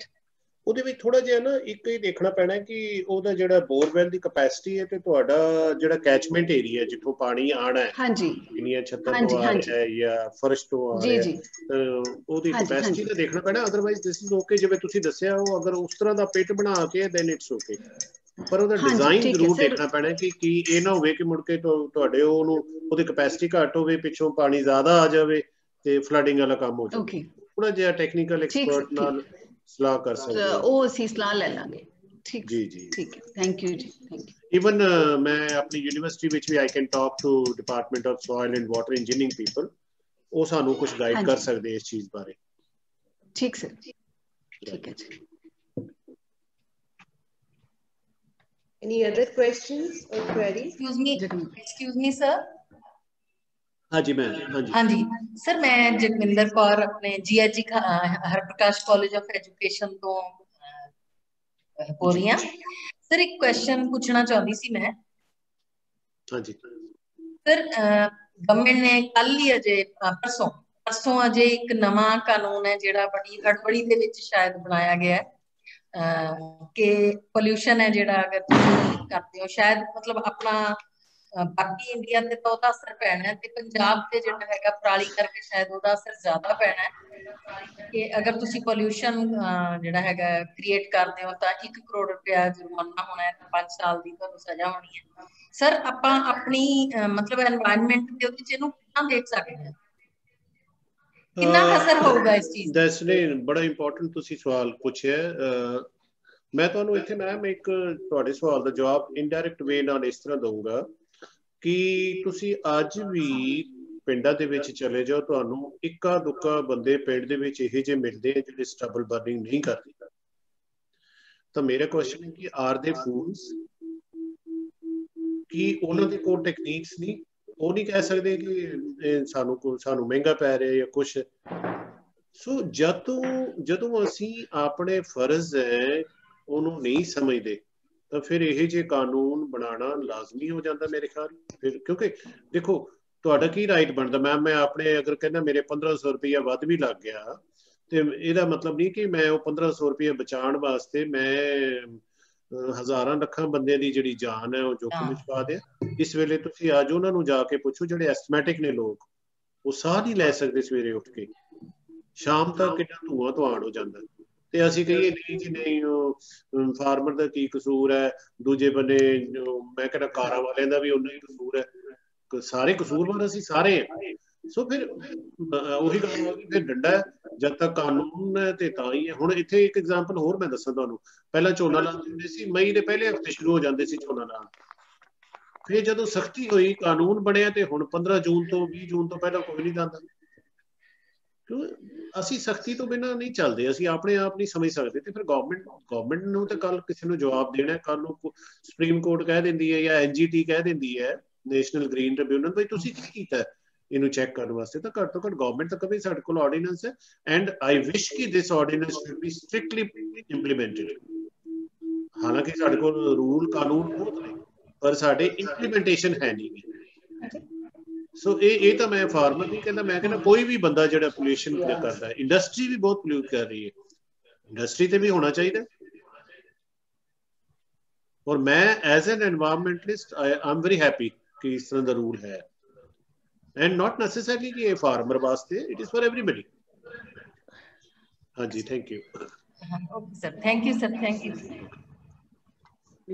ਉਹਦੇ ਵਿੱਚ ਥੋੜਾ ਜਿਹਾ ਨਾ ਇੱਕ ਹੀ ਦੇਖਣਾ ਪੈਣਾ ਕਿ ਉਹਦਾ ਜਿਹੜਾ ਬੋਰਵੈਲ ਦੀ ਕਪੈਸਿਟੀ ਹੈ ਤੇ ਤੁਹਾਡਾ ਜਿਹੜਾ ਕੈਚਮੈਂਟ ਏਰੀਆ ਜਿੱਥੋਂ ਪਾਣੀ ਆਣਾ ਹੈ, ਹਾਂਜੀ ਕਿੰਨੀਆਂ ਛੱਤਾਂ ਤੋਂ ਆ ਰਿਹਾ ਹੈ ਜਾਂ ਫਰਸ਼ ਤੋਂ ਆ ਰਿਹਾ ਹੈ, ਉਹਦੀ ਕਪੈਸਿਟੀ ਦਾ ਦੇਖਣਾ ਪੈਣਾ। ਅਦਰਵਾਈਜ਼ ਦਿਸ ਇਜ਼ ਓਕੇ, ਜਿਵੇਂ ਤੁਸੀਂ ਦੱਸਿਆ ਉਹ ਅਗਰ ਉਸ ਤਰ੍ਹਾਂ ਦਾ ਪਿਟ ਬਣਾ ਕੇ ਦੈਨ ਇਟਸ ਓਕੇ, ਪਰ ਉਹਦਾ ਡਿਜ਼ਾਈਨ ਜ਼ਰੂਰ ਦੇਖਣਾ ਪੈਣਾ ਕਿ ਇਹ ਨਾ ਹੋਵੇ ਕਿ ਮੁੜ ਕੇ ਤੁਹਾਡੇ ਉਹਨੂੰ ਉਹਦੀ ਕਪੈਸਿਟੀ ਘੱਟ ਹੋਵੇ, ਪਿੱਛੋਂ ਪਾਣੀ ਜ਼ਿਆਦਾ ਆ ਜਾਵੇ ਤੇ ਫਲੱਡਿੰਗ ਵਾਲਾ ਕੰਮ ਹੋ ਜਾਵੇ। ਥੋੜਾ ਜਿਹਾ ਟੈਕਨੀਕਲ ਐਕਸਪਰਟ ਨਾਲ ਸਲਾਹ ਕਰ ਸਕਦੇ ਹਾਂ, ਉਹ ਅਸੀਂ ਸਲਾਹ ਲੈ ਲਾਂਗੇ। ਠੀਕ ਜੀ ਜੀ, ਠੀਕ ਹੈ, ਥੈਂਕ ਯੂ ਜੀ, ਥੈਂਕ ਯੂ। ਇਵਨ ਮੈਂ ਆਪਣੀ ਯੂਨੀਵਰਸਿਟੀ ਵਿੱਚ ਵੀ I can talk to department of soil and water engineering people, ਉਹ ਸਾਨੂੰ ਕੁਝ ਗਾਈਡ ਕਰ ਸਕਦੇ ਇਸ ਚੀਜ਼ ਬਾਰੇ। ਠੀਕ ਸਰ, ਠੀਕ ਹੈ ਜੀ। Any other questions or queries? Excuse me sir. ਹਾਂਜੀ ਮੈਮ। ਹਾਂਜੀ ਹਾਂਜੀ ਸਰ, ਮੈਂ ਜਗਵਿੰਦਰ ਕੌਰ ਆਪਣੇ GHG ਹਰਪ੍ਰਕਾਸ਼ ਕਾਲਜ ਆਫ ਐਜੂਕੇਸ਼ਨ ਤੋਂ ਹੋ ਰਹੀ ਹਾਂ। ਸਰ ਇੱਕ ਕੁਐਸਚਨ ਪੁੱਛਣਾ ਚਾਹੁੰਦੀ ਸੀ ਮੈਂ। ਹਾਂਜੀ ਸਰ, ਗਵਰਨਮੈਂਟ ਨੇ ਕੱਲ ਹੀ ਅਜੇ ਪਰਸੋਂ ਅਜੇ ਇੱਕ ਨਵਾਂ ਕਾਨੂੰਨ ਹੈ ਜਿਹੜਾ ਬੜੀ ਹੜਬੜੀ ਦੇ ਵਿੱਚ ਸ਼ਾਇਦ ਬਣਾਇਆ ਗਿਆ ਹੈ, ਕਿ ਪੋਲਿਊਸ਼ਨ ਹੈ ਜਿਹੜਾ ਅਗਰ ਤੁਸੀਂ ਕਰਦੇ ਹੋ, ਸ਼ਾਇਦ ਮਤਲਬ ਆਪਣਾ ਬਾਕੀ ਇੰਡੀਆ ਤੇ ਤਾਂ ਉਹਦਾ ਅਸਰ ਪੈਣਾ ਹੈ, ਤੇ ਪੰਜਾਬ ਤੇ ਜਿਹੜਾ ਹੈਗਾ ਪਰਾਲੀ ਕਰਕੇ ਸ਼ਾਇਦ ਉਹਦਾ ਅਸਰ ਜ਼ਿਆਦਾ ਪੈਣਾ ਹੈ, ਕਿ ਅਗਰ ਤੁਸੀਂ ਪੋਲਿਊਸ਼ਨ ਜਿਹੜਾ ਹੈਗਾ ਕ੍ਰੀਏਟ ਕਰਦੇ ਹੋ ਤਾਂ 1 ਕਰੋੜ ਰੁਪਇਆ ਜੁਰਮਾਨਾ ਹੋਣਾ ਹੈ, 5 ਸਾਲ ਦੀ ਤੁਹਾਨੂੰ ਸਜ਼ਾ ਹੋਣੀ ਹੈ। ਸਰ ਆਪਾਂ ਆਪਣੀ ਮਤਲਬ ਐਨਵਾਇਰਨਮੈਂਟ ਦੇ ਉਹਦੇ ਚ ਇਹਨੂੰ ਕਿੰਨਾ ਦੇਖ ਸਕਦੇ ਹਾਂ, ਕਿੰਨਾ ਅਸਰ ਹੋਊਗਾ ਇਸ ਚੀਜ਼ ਦਾ? ਦੈਟਸ ਬੜਾ ਇੰਪੋਰਟੈਂਟ ਤੁਸੀਂ ਸਵਾਲ ਪੁੱਛਿਆ। ਮੈਂ ਤੁਹਾਨੂੰ ਇੱਥੇ ਮੈਮ ਇੱਕ ਤੁਹਾਡੇ ਸਵਾਲ ਦਾ ਜਵਾਬ ਇਨਡਾਇਰੈਕਟ ਵੇ ਨਾਲ ਇਸ ਤਰ੍ਹਾਂ ਦਊਂਗਾ ਕਿ ਤੁਸੀਂ ਅੱਜ ਵੀ ਪਿੰਡਾਂ ਦੇ ਵਿੱਚ ਚਲੇ ਜਾਓ, ਤੁਹਾਨੂੰ ਇੱਕਾ ਦੁੱਕਾ ਬੰਦੇ ਪਿੰਡ ਦੇ ਵਿੱਚ ਇਹੋ ਜਿਹੇ ਮਿਲਦੇ ਆ ਜਿਹੜੇ ਸਟਬਲ ਬਰਨਿੰਗ ਨਹੀਂ ਕਰਦੇ। ਤਾਂ ਮੇਰਾ ਕੁਐਸਚਨ ਹੈ ਕਿ ਆਰ ਦੇ ਫੂਲਸ? ਕੀ ਉਹਨਾਂ ਦੇ ਕੋਲ ਟੈਕਨੀਕਸ ਨਹੀਂ? ਉਹ ਨਹੀਂ ਕਹਿ ਸਕਦੇ ਕਿ ਸਾਨੂੰ ਮਹਿੰਗਾ ਪੈ ਰਿਹਾ ਜਾਂ ਕੁਛ। ਸੋ ਜਦੋਂ ਅਸੀਂ ਆਪਣੇ ਫਰਜ਼ ਹੈ ਉਹਨੂੰ ਨਹੀਂ ਸਮਝਦੇ ਤਾਂ ਫਿਰ ਇਹੋ ਜਿਹੇ ਕਾਨੂੰਨ ਬਣਾਉਣਾ ਲਾਜ਼ਮੀ ਹੋ ਜਾਂਦਾ ਮੇਰੇ ਖਿਆਲ। ਫਿਰ ਕਿਉਂਕਿ ਦੇਖੋ ਤੁਹਾਡਾ ਕੀ ਰਾਈਟ ਬਣਦਾ, ਮੈਂ ਆਪਣੇ ਅਗਰ ਕਹਿੰਦਾ ਮੇਰੇ 1500 ਰੁਪਇਆ ਵੱਧ ਵੀ ਲੱਗ ਗਿਆ ਤੇ ਇਹਦਾ ਮਤਲਬ ਨਹੀਂ ਕਿ ਮੈਂ ਉਹ 1500 ਰੁਪਇਆ ਬਚਾਉਣ ਵਾਸਤੇ ਮੈਂ ਹਜ਼ਾਰਾਂ ਲੱਖਾਂ ਬੰਦਿਆਂ ਦੀ ਜਿਹੜੀ ਜਾਨ ਹੈ ਉਹ ਜੋਖਮ ਵਿੱਚ ਪਾ ਦਿਆਂ। ਇਸ ਵੇਲੇ ਤੁਸੀਂ ਅੱਜ ਉਹਨਾਂ ਨੂੰ ਜਾ ਕੇ ਪੁੱਛੋ ਜਿਹੜੇ ਐਸਥਮੈਟਿਕ ਨੇ ਲੋਕ, ਉਹ ਸਾਹ ਨਹੀਂ ਲੈ ਸਕਦੇ ਸਵੇਰੇ ਉੱਠ ਕੇ, ਸ਼ਾਮ ਤੱਕ ਕਿੰਨਾ ਧੂਆਂ ਧੁਆੜ ਹੋ ਜਾਂਦਾ ਤੇ ਅਸੀਂ ਕਹੀਏ ਨਹੀਂ ਜੀ ਨਹੀਂ ਉਹ ਫਾਰਮਰ ਦਾ ਕੀ ਕਸੂਰ ਹੈ, ਦੂਜੇ ਬੰਨੇ ਮੈਂ ਕਹਿੰਦਾ ਕਾਰਾਂ ਵਾਲਿਆਂ ਦਾ ਵੀ ਉਹਨਾਂ ਹੀ ਕਸੂਰ ਹੈ, ਸਾਰੇ ਕਸੂਰਵਾਰ ਅਸੀਂ ਸਾਰੇ ਹਾਂ। ਸੋ ਫਿਰ ਉਹੀ ਗੱਲ ਹੋ ਗਈ, ਫਿਰ ਡੰਡਾ ਜਦ ਤੱਕ ਕਾਨੂੰਨ ਹੈ ਤੇ ਤਾਂ ਹੀ ਹੈ। ਹੁਣ ਇੱਥੇ ਇੱਕ ਐਗਜ਼ਾਮਪਲ ਹੋਰ ਮੈਂ ਦੱਸਾਂ ਤੁਹਾਨੂੰ, ਪਹਿਲਾਂ ਝੋਨਾ ਲਾਉਂਦੇ ਹੁੰਦੇ ਸੀ, ਮਈ ਦੇ ਪਹਿਲੇ ਹਫ਼ਤੇ ਸ਼ੁਰੂ ਹੋ ਜਾਂਦੇ ਸੀ ਝੋਨਾ ਲਾਉਣ, ਫਿਰ ਜਦੋਂ ਸਖਤੀ ਹੋਈ ਕਾਨੂੰਨ ਬਣਿਆ ਤੇ ਹੁਣ 15 ਜੂਨ ਤੋਂ 20 ਜੂਨ ਤੋਂ ਪਹਿਲਾਂ ਕੋਈ ਨਹੀਂ ਲਾਉਂਦਾ। ਕਿਉਂ? ਅਸੀਂ ਸਖਤੀ ਤੋਂ ਬਿਨਾਂ ਨਹੀਂ ਚੱਲਦੇ, ਅਸੀਂ ਆਪਣੇ ਆਪ ਨਹੀਂ ਸਮਝ ਸਕਦੇ ਤੇ ਫਿਰ ਗਵਰਨਮੈਂਟ ਨੂੰ ਤਾਂ ਕੱਲ ਕਿਸੇ ਨੂੰ ਜਵਾਬ ਦੇਣਾ। ਕੱਲ ਨੂੰ ਸੁਪਰੀਮ ਕੋਰਟ ਕਹਿ ਦਿੰਦੀ ਹੈ ਜਾਂ NGT ਕਹਿ ਦਿੰਦੀ ਹੈ, ਨੈਸ਼ਨਲ ਗ੍ਰੀਨ ਟ੍ਰਿਬਿਊਨਲ, ਬਈ ਤੁਸੀਂ ਕੀ ਕੀਤਾ ਇਹਨੂੰ ਚੈੱਕ ਕਰਨ ਵਾਸਤੇ, ਤਾਂ ਘੱਟ ਤੋਂ ਘੱਟ ਗਵਰਨਮੈਂਟ ਤਾਂ ਕਵੇ ਸਾਡੇ ਕੋਲ ਆਰਡੀਨੈਂਸ ਹੈ ਐਂਡ ਆਈ ਵਿਸ਼ ਕਿ this ordinance should be strictly implemented. ਹਾਲਾਂਕਿ ਸਾਡੇ ਕੋਲ ਰੂਲ ਕਾਨੂੰਨ ਬਹੁਤ ਨੇ ਪਰ ਸਾਡੇ ਇੰਪਲੀਮੈਂਟੇਸ਼ਨ ਹੈ ਨਹੀਂ। ਸੋ ਇਹ ਤਾਂ ਮੈਂ ਫਾਰਮਰ ਨਹੀਂ ਕਹਿੰਦਾ, ਮੈਂ ਕਹਿੰਦਾ ਕੋਈ ਵੀ ਬੰਦਾ ਜਿਹੜਾ ਪੋਲਿਊਸ਼ਨ ਕਰਦਾ ਹੈ, ਇੰਡਸਟਰੀ ਵੀ ਬਹੁਤ ਪੋਲਿਊਟ ਕਰ ਰਹੀ ਹੈ, ਇੰਡਸਟਰੀ ਤੇ ਵੀ ਹੋਣਾ ਚਾਹੀਦਾ। ਔਰ ਮੈਂ as an environmentalist I am very happy ਕਿ ਇਸ ਤਰ੍ਹਾਂ ਦਾ ਰੂਲ ਹੈ ਐਂਡ ਨਾਟ ਨੈਸੈਸਰਲੀ ਕਿ ਇਹ ਫਾਰਮਰ ਵਾਸਤੇ, ਇਟ ਇਜ਼ ਫॉर एवरीबॉडी। ਹਾਂਜੀ, thank you. Okay sir, thank you sir, thank you.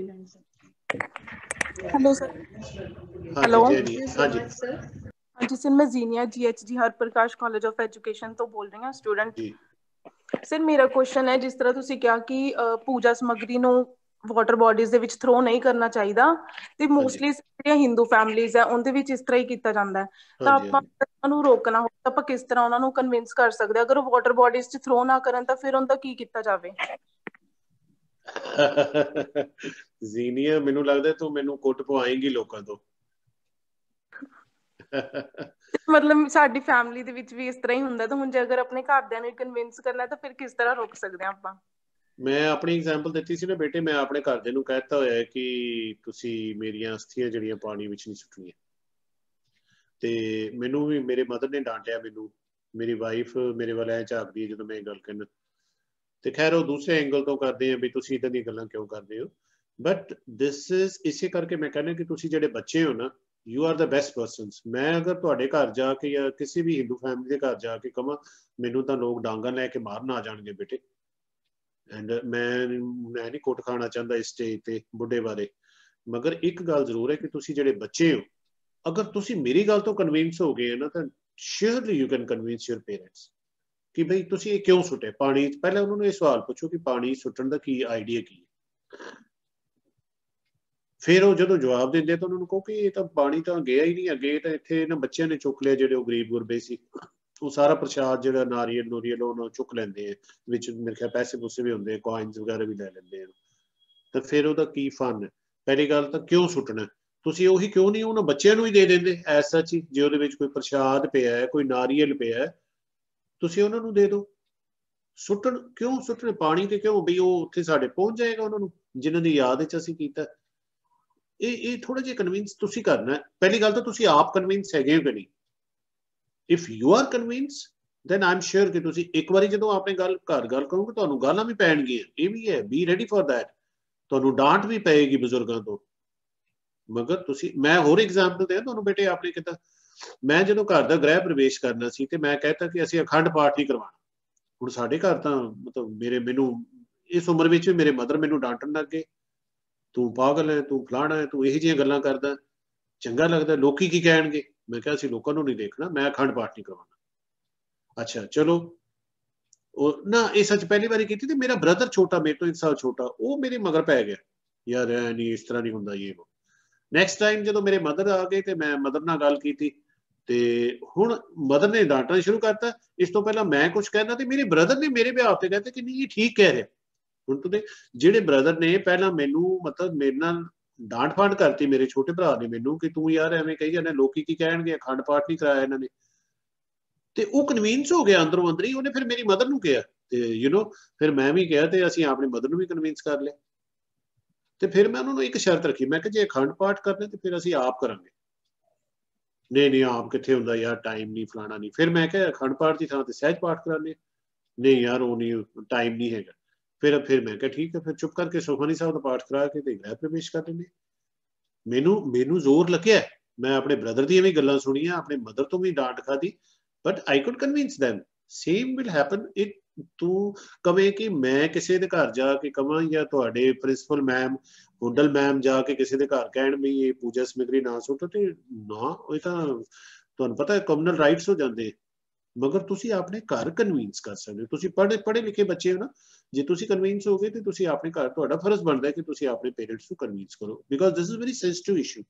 Hello sir. Hello जी ਹਾਂਜੀ सर, मैं जीनिया GHG Harprakash college of education तो बोल रही हूँ, स्टूडेंट। सर मेरा क्वेश्चन है, जिस तरह तुसी कहा कि पूजा समग्री ਨੂੰ ਵਾਟਰ ਬੋਡੀਜ਼ ਦੇ ਵਿੱਚ ਥਰੋ ਨਹੀਂ ਕਰਨਾ ਚਾਹੀਦਾ ਤੇ ਮੋਸਟਲੀ ਜਿਹੜੀਆਂ ਹਿੰਦੂ ਫੈਮਿਲੀਜ਼ ਹੈ ਉਹਦੇ ਵਿੱਚ ਇਸ ਤਰ੍ਹਾਂ ਹੀ ਕੀਤਾ ਜਾਂਦਾ ਹੈ, ਤਾਂ ਆਪਾਂ ਉਹਨਾਂ ਨੂੰ ਰੋਕਣਾ ਹੋਵੇ ਤਾਂ ਆਪਾਂ ਕਿਸ ਤਰ੍ਹਾਂ ਉਹਨਾਂ ਨੂੰ ਕਨਵਿੰਸ ਕਰ ਸਕਦੇ, ਅਗਰ ਉਹ ਵਾਟਰ ਬੋਡੀਜ਼ 'ਚ ਥਰੋ ਨਾ ਕਰਨ ਤਾਂ ਫਿਰ ਉਹਦਾ ਕੀ ਕੀਤਾ ਜਾਵੇ? ਜ਼ੀਨੀਆ, ਮੈਨੂੰ ਲੱਗਦਾ ਤੂੰ ਮੈਨੂੰ ਕੁੱਟ ਪਵਾਏਂਗੀ ਲੋਕਾਂ ਤੋਂ। ਮਤਲਬ ਸਾਡੀ ਫੈਮਿਲੀ ਦੇ ਵਿੱਚ ਵੀ ਇਸ ਤਰ੍ਹਾਂ ਹੀ ਹੁੰਦਾ, ਤਾਂ ਹੁਣ ਜੇ ਅਗਰ ਆਪਣੇ ਘਰਦਿਆਂ ਨੂੰ ਕਨਵਿੰਸ ਕਰਨਾ ਤਾਂ ਫਿਰ ਕਿਸ ਤਰ੍ਹਾਂ ਰੋਕ ਸਕਦੇ ਹਾਂ ਆਪਾਂ? ਮੈਂ ਆਪਣੀ ਐਗਜ਼ਾਮਪਲ ਦਿੱਤੀ ਸੀ ਨਾ ਬੇਟੇ, ਮੈਂ ਆਪਣੇ ਘਰਦਿਆਂ ਨੂੰ ਕਹਿਤਾ ਹੋਇਆ ਹੈ ਕਿ ਤੁਸੀਂ ਮੇਰੀਆਂ ਅਸਥੀਆਂ ਜਿਹੜੀਆਂ ਪਾਣੀ ਵਿੱਚ ਨਹੀਂ ਸੁੱਟਣੀਆਂ, ਤੇ ਮੈਨੂੰ ਵੀ ਮੇਰੇ ਮਦਰ ਨੇ ਡਾਂਟਿਆ, ਮੈਨੂੰ ਮੇਰੀ ਵਾਈਫ ਮੇਰੇ ਵੱਲ ਐ ਝਾਕਦੀ ਹੈ ਜਦੋਂ ਮੈਂ ਇਹ ਗੱਲ ਕਹਿਣਾ, ਤੇ ਖੈਰ ਉਹ ਦੂਸਰੇ ਐਂਗਲ ਤੋਂ ਕਰਦੇ ਆ ਵੀ ਤੁਸੀਂ ਇੱਦਾਂ ਦੀਆਂ ਗੱਲਾਂ ਕਿਉਂ ਕਰਦੇ ਹੋ। ਬਟ ਦਿਸ ਇਜ਼, ਇਸੇ ਕਰਕੇ ਮੈਂ ਕਹਿੰਦਾ ਕਿ ਤੁਸੀਂ ਜਿਹੜੇ ਬੱਚੇ ਹੋ ਨਾ, you are the best persons. ਮੈਂ ਅਗਰ ਤੁਹਾਡੇ ਘਰ ਜਾ ਕੇ ਜਾਂ ਕਿਸੇ ਵੀ ਹਿੰਦੂ ਫੈਮਿਲੀ ਦੇ ਘਰ ਜਾ ਕੇ ਕਹਾਂ ਮੈਨੂੰ ਤਾਂ ਲੋਕ ਡਾਂਗਾਂ ਲੈ ਕੇ ਮਾਰਨ ਆ ਜਾਣਗੇ ਬੇਟੇ, ਐਂਡ ਮੈਂ ਨਹੀਂ ਕੁੱਟ ਖਾਣਾ ਚਾਹੁੰਦਾ ਇਸ ਸਟੇਜ ਤੇ ਬੁੱਢੇ ਬਾਰੇ, ਮਗਰ ਇੱਕ ਗੱਲ ਜ਼ਰੂਰ ਹੈ ਕਿ ਤੁਸੀਂ ਜਿਹੜੇ ਬੱਚੇ ਹੋ, ਅਗਰ ਤੁਸੀਂ ਮੇਰੀ ਗੱਲ ਤੋਂ ਕਨਵਿੰਸ ਹੋ ਗਏ ਨਾ ਤਾਂ surely you can convince your parents ਕਿ ਬਈ ਤੁਸੀਂ ਇਹ ਕਿਉਂ ਸੁੱਟੇ ਪਾਣੀ। ਪਹਿਲਾਂ ਉਹਨਾਂ ਨੂੰ ਇਹ ਸਵਾਲ ਪੁੱਛੋ ਕਿ ਪਾਣੀ ਸੁੱਟਣ ਦਾ ਕੀ ਆਈਡੀਆ ਕੀ ਹੈ, ਫਿਰ ਉਹ ਜਦੋਂ ਜਵਾਬ ਦਿੰਦੇ ਤਾਂ ਉਹਨਾਂ ਨੂੰ ਕਹੋ ਕਿ ਇਹ ਤਾਂ ਪਾਣੀ ਤਾਂ ਗਿਆ ਹੀ ਨਹੀਂ ਅੱਗੇ, ਤਾਂ ਇੱਥੇ ਇਹਨਾਂ ਬੱਚਿਆਂ ਨੇ ਚੁੱਕ ਲਿਆ, ਜਿਹੜੇ ਉਹ ਗਰੀਬ ਗੁਰਬੇ ਸੀ, ਉਹ ਸਾਰਾ ਪ੍ਰਸ਼ਾਦ ਜਿਹੜਾ ਨਾਰੀਅਲ ਨੂਰੀਅਲ ਉਹਨੂੰ ਚੁੱਕ ਲੈਂਦੇ ਆ, ਵਿੱਚ ਮੇਰੇ ਖਿਆਲ ਪੈਸੇ ਪੂਸੇ ਵੀ ਹੁੰਦੇ, ਕੋਇਨਸ ਵਗੈਰਾ ਵੀ ਲੈ ਲੈਂਦੇ ਆ, ਤਾਂ ਫਿਰ ਉਹਦਾ ਕੀ ਫਨ ਹੈ? ਪਹਿਲੀ ਗੱਲ ਤਾਂ ਕਿਉਂ ਸੁੱਟਣਾ? ਤੁਸੀਂ ਉਹੀ ਕਿਉਂ ਨਹੀਂ ਉਹਨਾਂ ਬੱਚਿਆਂ ਨੂੰ ਹੀ ਦੇ ਦਿੰਦੇ ਐਸ ਸੱਚ ਹੀ, ਜੇ ਉਹਦੇ ਵਿੱਚ ਕੋਈ ਪ੍ਰਸ਼ਾਦ ਪਿਆ ਹੈ, ਕੋਈ ਨਾਰੀਅਲ ਪਿਆ ਹੈ, ਤੁਸੀਂ ਉਹਨਾਂ ਨੂੰ ਦੇ ਦਿਓ। ਸੁੱਟਣ ਕਿਉਂ ਸੁੱਟਣੇ ਪਾਣੀ ਤੇ ਕਿਉਂ? ਬਈ ਉਹ ਉੱਥੇ ਸਾਡੇ ਪਹੁੰਚ ਜਾਏਗਾ ਉਹਨਾਂ ਨੂੰ ਜਿਨ੍ਹਾਂ ਦੀ ਯਾਦ ਵਿੱਚ ਅਸੀਂ ਕੀਤਾ। ਇਹ ਥੋੜਾ ਜਿਹਾ ਕਨਵਿੰਸ ਤੁਸੀਂ ਕਰਨਾ। ਪਹਿਲੀ ਗੱਲ ਤਾਂ ਤੁਸੀਂ ਆਪ ਕਨਵਿੰਸ ਹੈਗੇ ਹੋ ਕਿ ਨਹੀਂ। If you are convince then I'm sure ਕਿ ਤੁਸੀਂ ਇੱਕ ਵਾਰੀ ਜਦੋਂ ਆਪਣੇ ਘਰ ਗੱਲ ਕਰੋਗੇ ਤੁਹਾਨੂੰ ਗਾਲਾਂ ਵੀ ਪੈਣਗੀਆਂ, ਇਹ ਵੀ ਹੈ, ਬੀ ਰੈਡੀ ਫॉर दैट। ਤੁਹਾਨੂੰ ਡਾਂਟ ਵੀ ਪਏਗੀ ਬਜ਼ੁਰਗਾਂ ਤੋਂ, ਮਗਰ ਤੁਸੀਂ, ਮੈਂ ਹੋਰ ਐਗਜ਼ਾਮਪਲ ਦੇ ਤੁਹਾਨੂੰ ਬੇਟੇ ਆਪਣੇ ਕਿਤਾ, ਮੈਂ ਜਦੋਂ ਘਰ ਦਾ ਗ੍ਰਹਿ ਪ੍ਰਵੇਸ਼ ਕਰਨਾ ਸੀ ਤੇ ਮੈਂ ਕਹਿਤਾ ਕਿ ਅਸੀਂ ਅਖੰਡ ਪਾਠ ਨਹੀਂ ਕਰਵਾਉਣਾ। ਹੁਣ ਸਾਡੇ ਘਰ ਤਾਂ ਮਤਲਬ ਮੈਨੂੰ ਇਸ ਉਮਰ ਵਿੱਚ ਵੀ ਮੇਰੇ ਮਦਰ ਮੈਨੂੰ ਡਾਂਟਣ ਲੱਗ ਗਏ, ਤੂੰ ਪਾਗਲ ਹੈ, ਤੂੰ ਫਲਾਣਾ ਹੈ, ਤੂੰ ਇਹੋ ਜਿਹੀਆਂ ਗੱਲਾਂ ਕਰਦਾ, ਚੰਗਾ ਲੱਗਦਾ, ਲੋਕੀ ਕੀ ਕਹਿਣਗੇ। ਮੈਂ ਕਿਹਾ ਅਸੀਂ ਲੋਕਾਂ ਨੂੰ ਨਹੀਂ ਦੇਖਣਾ, ਮੈਂ ਅਖੰਡ ਪਾਠ ਨਹੀਂ ਕਰਵਾਉਣਾ। ਅੱਛਾ ਚਲੋ, ਉਹ ਨਾ ਇਹ ਸੱਚ ਪਹਿਲੀ ਵਾਰੀ ਕੀਤੀ ਤੇ ਮੇਰਾ ਬ੍ਰਦਰ ਛੋਟਾ, ਮੇਰੇ ਤੋਂ 1 ਸਾਲ ਛੋਟਾ, ਉਹ ਮੇਰੇ ਮਗਰ ਪੈ ਗਿਆ, ਯਾਰ ਐ ਨਹੀਂ, ਇਸ ਤਰ੍ਹਾਂ ਨਹੀਂ ਹੁੰਦਾ ਇਹ ਉਹ। ਨੈਕਸਟ ਟਾਈਮ ਜਦੋਂ ਮੇਰੇ ਮਦਰ ਆ ਗਏ ਤੇ ਮੈਂ ਮਦਰ ਨਾਲ ਗੱਲ ਕੀਤੀ ਤੇ ਹੁਣ ਮਦਰ ਨੇ ਡਾਂਟਣਾ ਸ਼ੁਰੂ ਕਰਤਾ। ਇਸ ਤੋਂ ਪਹਿਲਾਂ ਮੈਂ ਕੁਝ ਕਹਿੰਦਾ ਤੇ ਮੇਰੇ ਬ੍ਰਦਰ ਨੇ ਮੇਰੇ ਵਿਆਹ ਤੇ ਕਹਿੰਦੇ ਕਿ ਨਹੀਂ ਇਹ ਠੀਕ ਕਹਿ ਰਿਹਾ। ਹੁਣ ਤੁਸੀਂ ਜਿਹੜੇ ਬ੍ਰਦਰ ਨੇ ਪਹਿਲਾਂ ਮੈਨੂੰ ਮਤਲਬ ਮੇਰੇ ਨਾਲ ਡਾਂਟ ਫਾਂਟ ਕਰਤੀ, ਮੇਰੇ ਛੋਟੇ ਭਰਾ ਨੇ ਮੈਨੂੰ ਕਿ ਤੂੰ ਯਾਰ ਐਵੇਂ ਕਹੀ ਜਾਂਦਾ, ਲੋਕੀ ਕੀ ਕਹਿਣਗੇ, ਅਖੰਡ ਪਾਠ ਨਹੀਂ ਕਰਾਇਆ ਇਹਨਾਂ ਨੇ, ਤੇ ਉਹ ਕਨਵਿੰਸ ਹੋ ਗਿਆ ਅੰਦਰੋਂ ਅੰਦਰ ਹੀ। ਉਹਨੇ ਫਿਰ ਮੇਰੀ ਮਦਰ ਨੂੰ ਕਿਹਾ ਤੇ ਫਿਰ ਮੈਂ ਵੀ ਕਿਹਾ ਤੇ ਅਸੀਂ ਆਪਣੀ ਮਦਰ ਨੂੰ ਵੀ ਕਨਵਿੰਸ ਕਰ ਲਿਆ। ਤੇ ਫਿਰ ਮੈਂ ਉਹਨਾਂ ਨੂੰ ਇੱਕ ਸ਼ਰਤ ਰੱਖੀ, ਮੈਂ ਕਿਹਾ ਜੇ ਅਖੰਡ ਪਾਠ ਕਰਨੇ ਤੇ ਫਿਰ ਅਸੀਂ ਆਪ ਕਰਾਂਗੇ। ਨਹੀਂ ਆਪ ਕਿੱਥੇ ਹੁੰਦਾ ਯਾਰ, ਟਾਈਮ ਨਹੀਂ, ਫਲਾਣਾ ਨਹੀਂ। ਫਿਰ ਮੈਂ ਕਿਹਾ ਅਖੰਡ ਪਾਠ ਦੀ ਥਾਂ ਤੇ ਸਹਿਜ ਪਾਠ ਕਰਾਂਗੇ। ਨਹੀਂ ਯਾਰ ਉਹ ਨਹੀਂ, ਟਾਈਮ ਨਹੀਂ ਹੈਗਾ। ਫਿਰ ਮੈਂ ਕਿਹਾ ਠੀਕ ਹੈ, ਫਿਰ ਚੁੱਪ ਕਰਕੇ ਸੁਖਮਨੀ ਸਾਹਿਬ ਦਾ ਪਾਠ ਕਰਾ ਕੇ ਤੇ ਗ੍ਰਹਿ ਪ੍ਰਵੇਸ਼ ਕਰ ਲੈਂਦੇ। ਮੈਨੂੰ ਜ਼ੋਰ ਲੱਗਿਆ, ਮੈਂ ਆਪਣੇ ਬ੍ਰਦਰ ਦੀਆਂ ਵੀ ਗੱਲਾਂ ਸੁਣੀਆਂ, ਆਪਣੇ ਮਦਰ ਤੋਂ ਵੀ ਡਾਂਟ ਖਾਦੀ, but I could convince them same will happen. It ਤੂੰ ਕਵੇਂ ਕਿ ਮੈਂ ਕਿਸੇ ਦੇ ਘਰ ਜਾ ਕੇ ਕਵਾਂ ਜਾਂ ਤੁਹਾਡੇ ਪ੍ਰਿੰਸੀਪਲ ਮੈਮ ਹੁੱਡਲ ਮੈਮ ਜਾ ਕੇ ਕਿਸੇ ਦੇ ਘਰ ਕਹਿਣ ਵੀ ਇਹ ਪੂਜਾ ਸਮੱਗਰੀ ਨਾ ਸੁੱਟੋ, ਤੇ ਨਾ, ਇਹ ਤਾਂ ਤੁਹਾਨੂੰ ਪਤਾ ਹੈ ਕਮਿਊਨਲ ਰਾਈਟਸ ਹੋ ਜਾਂਦੇ। ਮਗਰ ਤੁਸੀਂ ਆਪਣੇ ਘਰ ਕਨਵਿੰਸ ਕਰ ਸਕਦੇ ਹੋ। ਤੁਸੀਂ ਪੜ੍ਹੇ ਲਿਖੇ ਬੱਚੇ ਹੋ ਨਾ, ਜੇ ਤੁਸੀਂ ਕਨਵਿੰਸ ਹੋ ਗਏ ਤੇ ਤੁਸੀਂ ਆਪਣੇ ਘਰ, ਤੁਹਾਡਾ ਫਰਜ਼ ਬਣਦਾ ਹੈ ਕਿ ਤੁਸੀਂ ਆਪਣੇ ਪੇਰੈਂਟਸ ਨੂੰ ਕਨਵਿੰਸ ਕਰੋ, because this is very sensitive issue.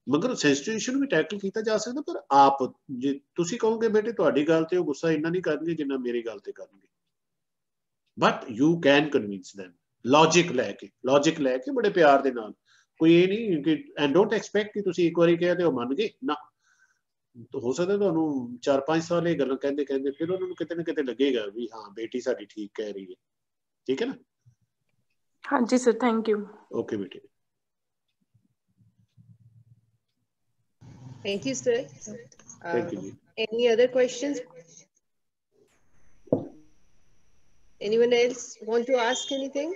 ਮਗਰ ਸੈਂਸਿਟਿਵ ਇਸ਼ੂ ਨੂੰ ਵੀ ਟੈਕਲ ਕੀਤਾ ਜਾ ਸਕਦਾ, ਪਰ ਆਪ ਜੇ ਤੁਸੀਂ ਕਹੋਗੇ ਬੇਟੇ ਤੁਹਾਡੀ ਗੱਲ ਤੇ ਉਹ ਗੁੱਸਾ ਇੰਨਾ ਨਹੀਂ ਕਰਨਗੇ ਜਿੰਨਾ ਮੇਰੀ ਗੱਲ ਤੇ ਕਰਨਗੇ, but you can convince them logic ਲੈ ਕੇ ਬੜੇ ਪਿਆਰ ਦੇ ਨਾਲ। ਕੋਈ ਇਹ ਨਹੀਂ ਕਿ ਐਂਡ ਡੋਂਟ ਐਕਸਪੈਕਟ ਕਿ ਤੁਸੀਂ ਇੱਕ ਵਾਰੀ ਕਿਹਾ ਤੇ ਉਹ ਮੰਨ ਗਏ ਨਾ। ਹੋ ਸਕਦਾ ਤੁਹਾਨੂੰ 4-5 ਸਾਲ ਇਹ ਗੱਲਾਂ ਕਹਿੰਦੇ ਫਿਰ ਉਹਨਾਂ ਨੂੰ ਕਿਤੇ ਨਾ ਕਿਤੇ ਲੱਗੇਗਾ ਵੀ ਹਾਂ ਬੇਟੀ ਸਾਡੀ ਠੀਕ ਕਹਿ ਰਹੀ ਹੈ। ਠੀਕ ਹੈ ਨਾ? ਹਾਂਜੀ ਸਰ, ਥੈਂਕ ਯੂ। ਓਕੇ ਬੇਟੇ। Thank you, sir. Thank you. Any other questions? Anyone else want to ask anything?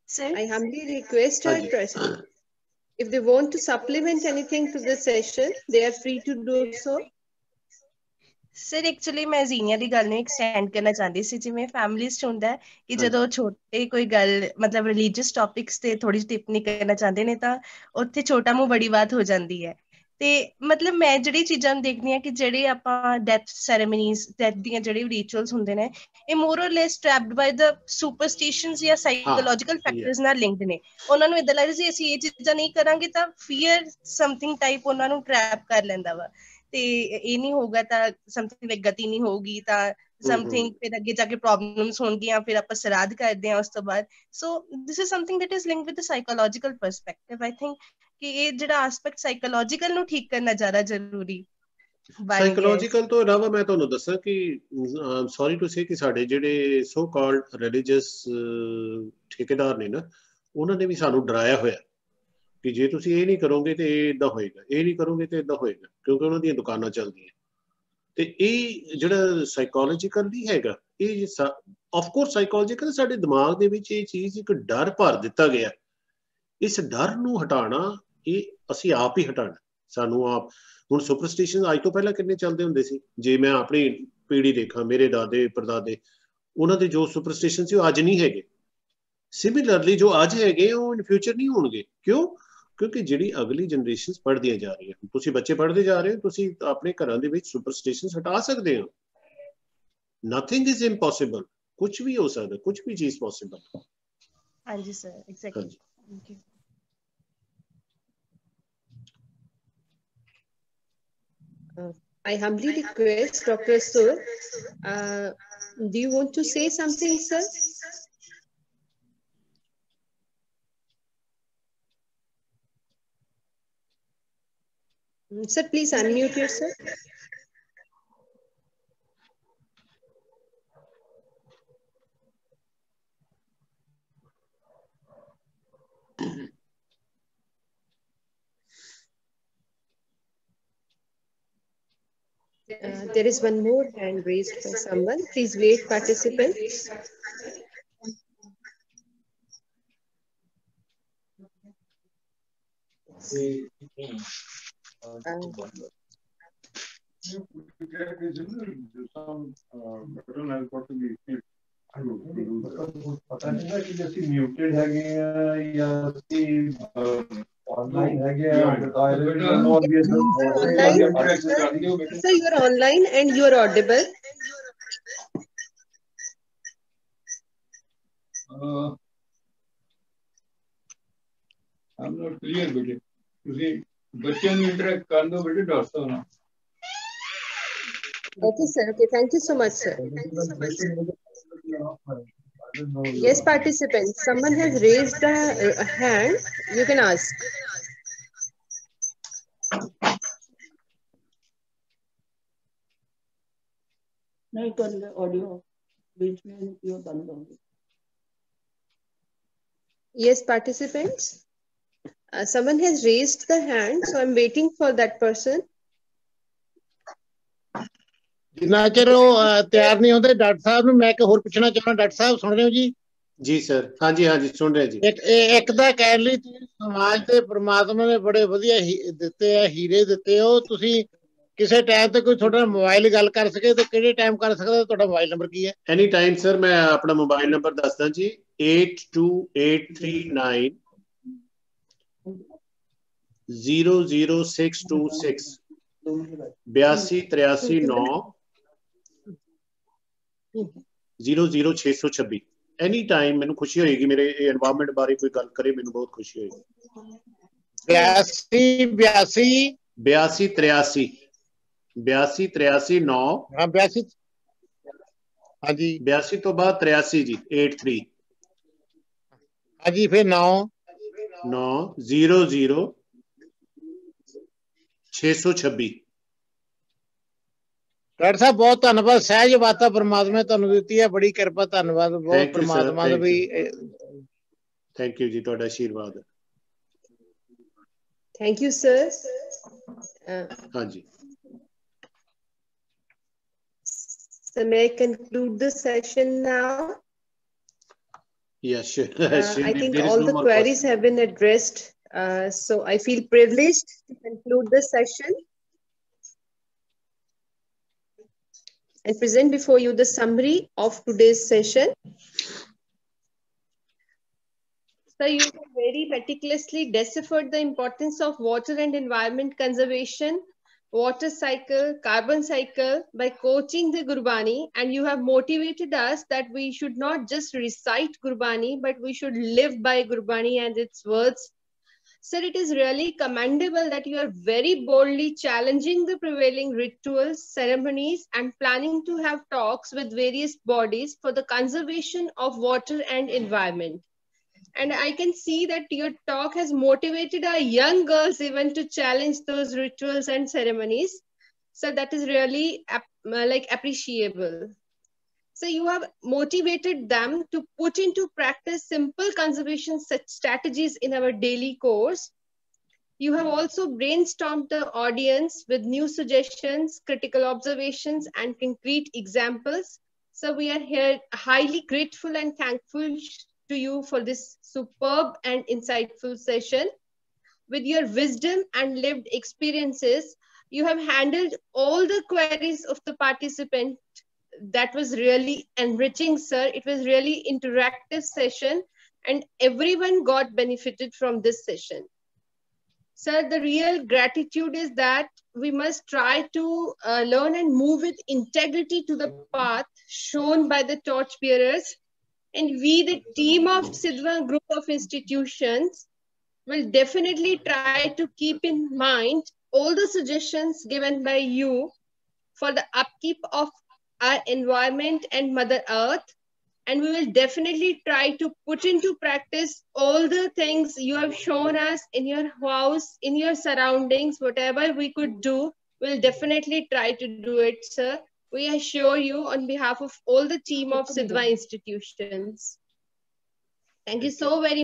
Sir, I humbly request our person, if they want to supplement anything to the session, they are free to do so. Sir actually ਮੈਂ ਜ਼ੀਨੀਆ ਦੀ ਗੱਲ ਨੂੰ extend ਕਰਨਾ ਚਾਹੁੰਦੀ ਸੀ। ਜਿਵੇਂ families 'ਚ ਹੁੰਦਾ ਕਿ ਜਦੋਂ ਛੋਟੇ ਕੋਈ ਗੱਲ ਮਤਲਬ ਰਿਲੀਜੀਅਸ ਟੌਪਿਕਸ ਤੇ ਥੋੜੀ ਜਿਹੀ ਟਿੱਪਣੀ ਕਰਨਾ ਚਾਹੁੰਦੇ ਨੇ ਤਾਂ ਉੱਥੇ ਛੋਟਾ ਮੂੰਹ ਬੜੀ ਬਾਤ ਹੋ ਜਾਂਦੀ ਹੈ। ਤੇ ਮਤਲਬ ਮੈਂ ਜਿਹੜੀ ਚੀਜ਼ਾਂ ਨੂੰ ਦੇਖਦੀ ਹਾਂ ਕਿ ਜਿਹੜੇ ਆਪਾਂ ਡੈਥ ਸੈਰੇਮਨੀਜ਼, ਡੈਥ ਦੀਆਂ ਜਿਹੜੇ ਰਿਚੁਅਲਸ ਹੁੰਦੇ ਨੇ, ਇਹ ਮੋਰ ਔਰ ਲੈਸ ਟ੍ਰੈਪਡ ਬਾਈ ਦ ਸੁਪਰਸਟੀਸ਼ਨਸ ਜਾਂ ਸਾਈਕੋਲੋਜੀਕਲ ਫੈਕਟਰਸ ਨਾਲ ਲਿੰਕਡ ਨੇ। ਉਹਨਾਂ ਨੂੰ ਏਦਾਂ ਲੱਗਦਾ ਸੀ ਅਸੀਂ ਇਹ ਚੀਜ਼ਾਂ ਨਹੀਂ ਕਰਾਂਗੇ ਤਾਂ ਫੀਅਰ ਸਮਥਿੰਗ ਟਾਈਪ ਉਹਨਾਂ ਨੂੰ ਟ੍ਰੈਪ ਕਰ ਲੈਂਦਾ ਵਾ, ਤੇ ਇਹ ਨਹੀਂ ਹੋਊਗਾ ਤਾਂ ਸਮਥਿੰਗ ਲਾਈਕ ਗਤੀ ਨਹੀਂ ਹੋਊਗੀ ਤਾਂ ਸਮਥਿੰਗ ਫਿਰ ਅੱਗੇ ਜਾ ਕੇ ਪ੍ਰੋਬਲਮਸ ਹੋਣਗੀਆਂ, ਫਿਰ ਆਪਾਂ ਸਰਾਧ ਕਰਦੇ ਹਾਂ ਉਸ ਤੋਂ ਬਾਅਦ। So this is something that is linked with the psychological perspective. I think ਕਿ ਇਹ ਜਿਹੜਾ ਐਸਪੈਕਟ ਸਾਈਕੋਲੋਜੀਕਲ ਨੂੰ ਠੀਕ ਕਰਨਾ ਜ਼ਿਆਦਾ ਜ਼ਰੂਰੀ। ਸਾਈਕੋਲੋਜੀਕਲ ਤੋਂ ਇਲਾਵਾ ਮੈਂ ਤੁਹਾਨੂੰ ਦੱਸਾਂ ਕਿ ਸੌਰੀ ਟੂ ਸੇ ਕਿ ਸਾਡੇ ਜਿਹੜੇ ਸੋ ਕਾਲਡ ਰਿਲੀਜੀਅਸ ਠੇਕੇਦਾਰ ਨੇ ਨਾ, ਉਹਨਾਂ ਨੇ ਵੀ ਸਾਨੂੰ ਡਰਾਇਆ ਹੋਇਆ ਕਿ ਜੇ ਤੁਸੀਂ ਇਹ ਨਹੀਂ ਕਰੋਗੇ ਤੇ ਇਹ ਇੱਦਾਂ ਹੋਏਗਾ, ਇਹ ਨਹੀਂ ਕਰੋਗੇ ਤੇ ਇੱਦਾਂ ਹੋਏਗਾ, ਕਿਉਂਕਿ ਉਹਨਾਂ ਦੀਆਂ ਦੁਕਾਨਾਂ ਚੱਲਦੀਆਂ। ਤੇ ਇਹ ਜਿਹੜਾ ਸਾਈਕੋਲੋਜੀਕਲ ਨਹੀਂ ਹੈਗਾ, ਇਹ ਆਫਕੋਰਸ ਸਾਈਕੋਲੋਜੀਕਲ ਸਾਡੇ ਦਿਮਾਗ ਦੇ ਵਿੱਚ ਇਹ ਚੀਜ਼ ਇੱਕ ਡਰ ਭਰ ਦਿੱਤਾ ਗਿਆ। ਇਸ ਡਰ ਨੂੰ ਹਟਾਉਣਾ ਇਹ ਅਸੀਂ ਆਪ ਹੀ ਹਟਾਉਣਾ, ਸਾਨੂੰ ਆਪ। ਹੁਣ ਸੁਪਰਸਟੀਸ਼ਨ ਅੱਜ ਤੋਂ ਪਹਿਲਾਂ ਕਿੰਨੇ ਚੱਲਦੇ ਹੁੰਦੇ ਸੀ। ਜੇ ਮੈਂ ਆਪਣੀ ਪੀੜ੍ਹੀ ਦੇਖਾਂ, ਮੇਰੇ ਦਾਦੇ ਪੜਦਾਦੇ, ਉਹਨਾਂ ਦੇ ਜੋ ਸੁਪਰਸਟੀਸ਼ਨ ਸੀ ਉਹ ਅੱਜ ਨਹੀਂ ਹੈਗੇ। ਸਿਮਿਲਰਲੀ ਜੋ ਅੱਜ ਹੈਗੇ ਉਹ ਇਨ ਫਿਊਚਰ ਨਹੀਂ ਹੋਣਗੇ। ਕਿਉਂ? ਕਿਉਂਕਿ ਜਿਹੜੀ ਅਗਲੀ ਜਨਰੇਸ਼ਨ ਪੜ੍ਹਦੀਆਂ ਜਾ ਰਹੀਆਂ, ਤੁਸੀਂ ਬੱਚੇ ਪੜ੍ਹਦੇ ਜਾ ਰਹੇ ਹੋ, ਤੁਸੀਂ ਆਪਣੇ ਘਰਾਂ ਦੇ ਵਿੱਚ ਸੁਪਰਸਟੀਸ਼ਨ ਹਟਾ ਸਕਦੇ ਹੋ। Nothing is impossible. ਕੁਝ ਵੀ ਹੋ ਸਕਦਾ, ਕੁਝ ਵੀ ਚੀਜ਼ ਪੋਸੀਬਲ। ਹਾਂਜੀ sir, exactly. Thank you. I humbly request Dr. Sur, do you want to say something, sir? Sir, please unmute yourself. There is one more hand raised by someone. Please wait, participants. पता नहीं ना कि जैसे muted है या online है क्या? Sir, you are online and you are audible. I'm not clear, बेटे. तुझे बच्चों में इंटरेक्ट कर दो बेटे डॉक्टर ना. Okay, sir. Okay, thank you so much, sir. Yes, participants. Someone has raised a hand. You can ask. नहीं कर ले ऑडियो बीच में ये बंद होंगे. Yes, participants. Someone has raised the hand, so I'm waiting for that person. ਜਿੰਨਾ ਚਿਰ ਉਹ ਤਿਆਰ ਨਹੀਂ ਹੁੰਦੇ, ਡਾਕਟਰ ਸਾਹਿਬ ਨੂੰ ਮੈਂ ਇੱਕ ਹੋਰ ਪੁੱਛਣਾ ਚਾਹੁੰਦਾ। ਡਾਕਟਰ ਸਾਹਿਬ ਸੁਣ ਰਹੇ ਹੋ ਜੀ? ਜੀ ਸਰ, ਹਾਂਜੀ ਹਾਂਜੀ ਸੁਣ ਰਹੇ ਜੀ। ਇੱਕ ਤਾਂ ਕਹਿ ਲਈ ਸਮਾਜ ਤੇ ਪ੍ਰਮਾਤਮਾ ਨੇ ਬੜੇ ਵਧੀਆ ਦਿੱਤੇ ਆ, ਹੀਰੇ ਦਿੱਤੇ ਹੋ ਤੁਸੀਂ। ਕਿਸੇ ਟਾਈਮ ਤੇ ਕੋਈ ਤੁਹਾਡਾ ਮੋਬਾਈਲ ਗੱਲ ਕਰ ਸਕੇ ਤਾਂ ਕਿਹੜੇ ਟਾਈਮ ਕਰ ਸਕਦਾ? ਤੁਹਾਡਾ ਮੋਬਾਈਲ ਨੰਬਰ ਕੀ ਹੈ? ਐਨੀ ਟਾਈਮ ਸਰ, ਮੈਂ ਆਪਣਾ ਮੋਬਾਈਲ ਨੰਬਰ ਦੱਸਦਾ ਜੀ, 8283900626 8283900626 ਐਨੀ ਟਾਈਮ। ਮੈਨੂੰ ਖੁਸ਼ੀ ਹੋਏਗੀ ਮੇਰੇ এনवायरमेंट ਬਾਰੇ ਕੋਈ ਗੱਲ ਕਰੇ, ਮੈਨੂੰ ਬਹੁਤ ਖੁਸ਼ੀ ਹੋਏਗੀ। 82 83 9 हाँ 82 हाँ जी 82 तो बाद 83 जी 83 हाँ जी फिर 9 00 626। डॉक्टर साहब बहुत धन्यवाद। सहज बाता परमात्मा ਤੁਹਾਨੂੰ ਦਿੱਤੀ ਹੈ, ਬੜੀ ਕਿਰਪਾ। ਧੰਨਵਾਦ ਬਹੁਤ परमात्मा ਦਾ ਵੀ। थैंक यू जी, ਤੁਹਾਡਾ ਆਸ਼ੀਰਵਾਦ। Thank you sir. हाँ जी, so may I conclude the session now? Yeah, sure. I think all the queries have been addressed, so I feel privileged to conclude the session and present before you the summary of today's session. So you have very meticulously deciphered the importance of water and environment conservation, water cycle, carbon cycle by quoting the Gurbani, and you have motivated us that we should not just recite Gurbani, but we should live by Gurbani and its words. Sir, it is really commendable that you are very boldly challenging the prevailing rituals, ceremonies, and planning to have talks with various bodies for the conservation of water and environment. And I can see that your talk has motivated our young girls even to challenge those rituals and ceremonies. So that is really appreciable. So you have motivated them to put into practice simple conservation strategies in our daily course. You have also brainstormed the audience with new suggestions, critical observations, and concrete examples. So we are here highly grateful and thankful to you for this superb and insightful session. With your wisdom and lived experiences, you have handled all the queries of the participant. That was really enriching, sir. It was really interactive session and everyone got benefited from this session. Sir, the real gratitude is that we must try to learn and move with integrity to the path shown by the torchbearers. And we, the team of Sidhwa Group of Institutions, will definitely try to keep in mind all the suggestions given by you for the upkeep of our environment and Mother Earth. And we will definitely try to put into practice all the things you have shown us in your house, in your surroundings, whatever we could do, we'll definitely try to do it, sir. We assure you on behalf of all the team of Sidhwa Institutions. Thank you so very much.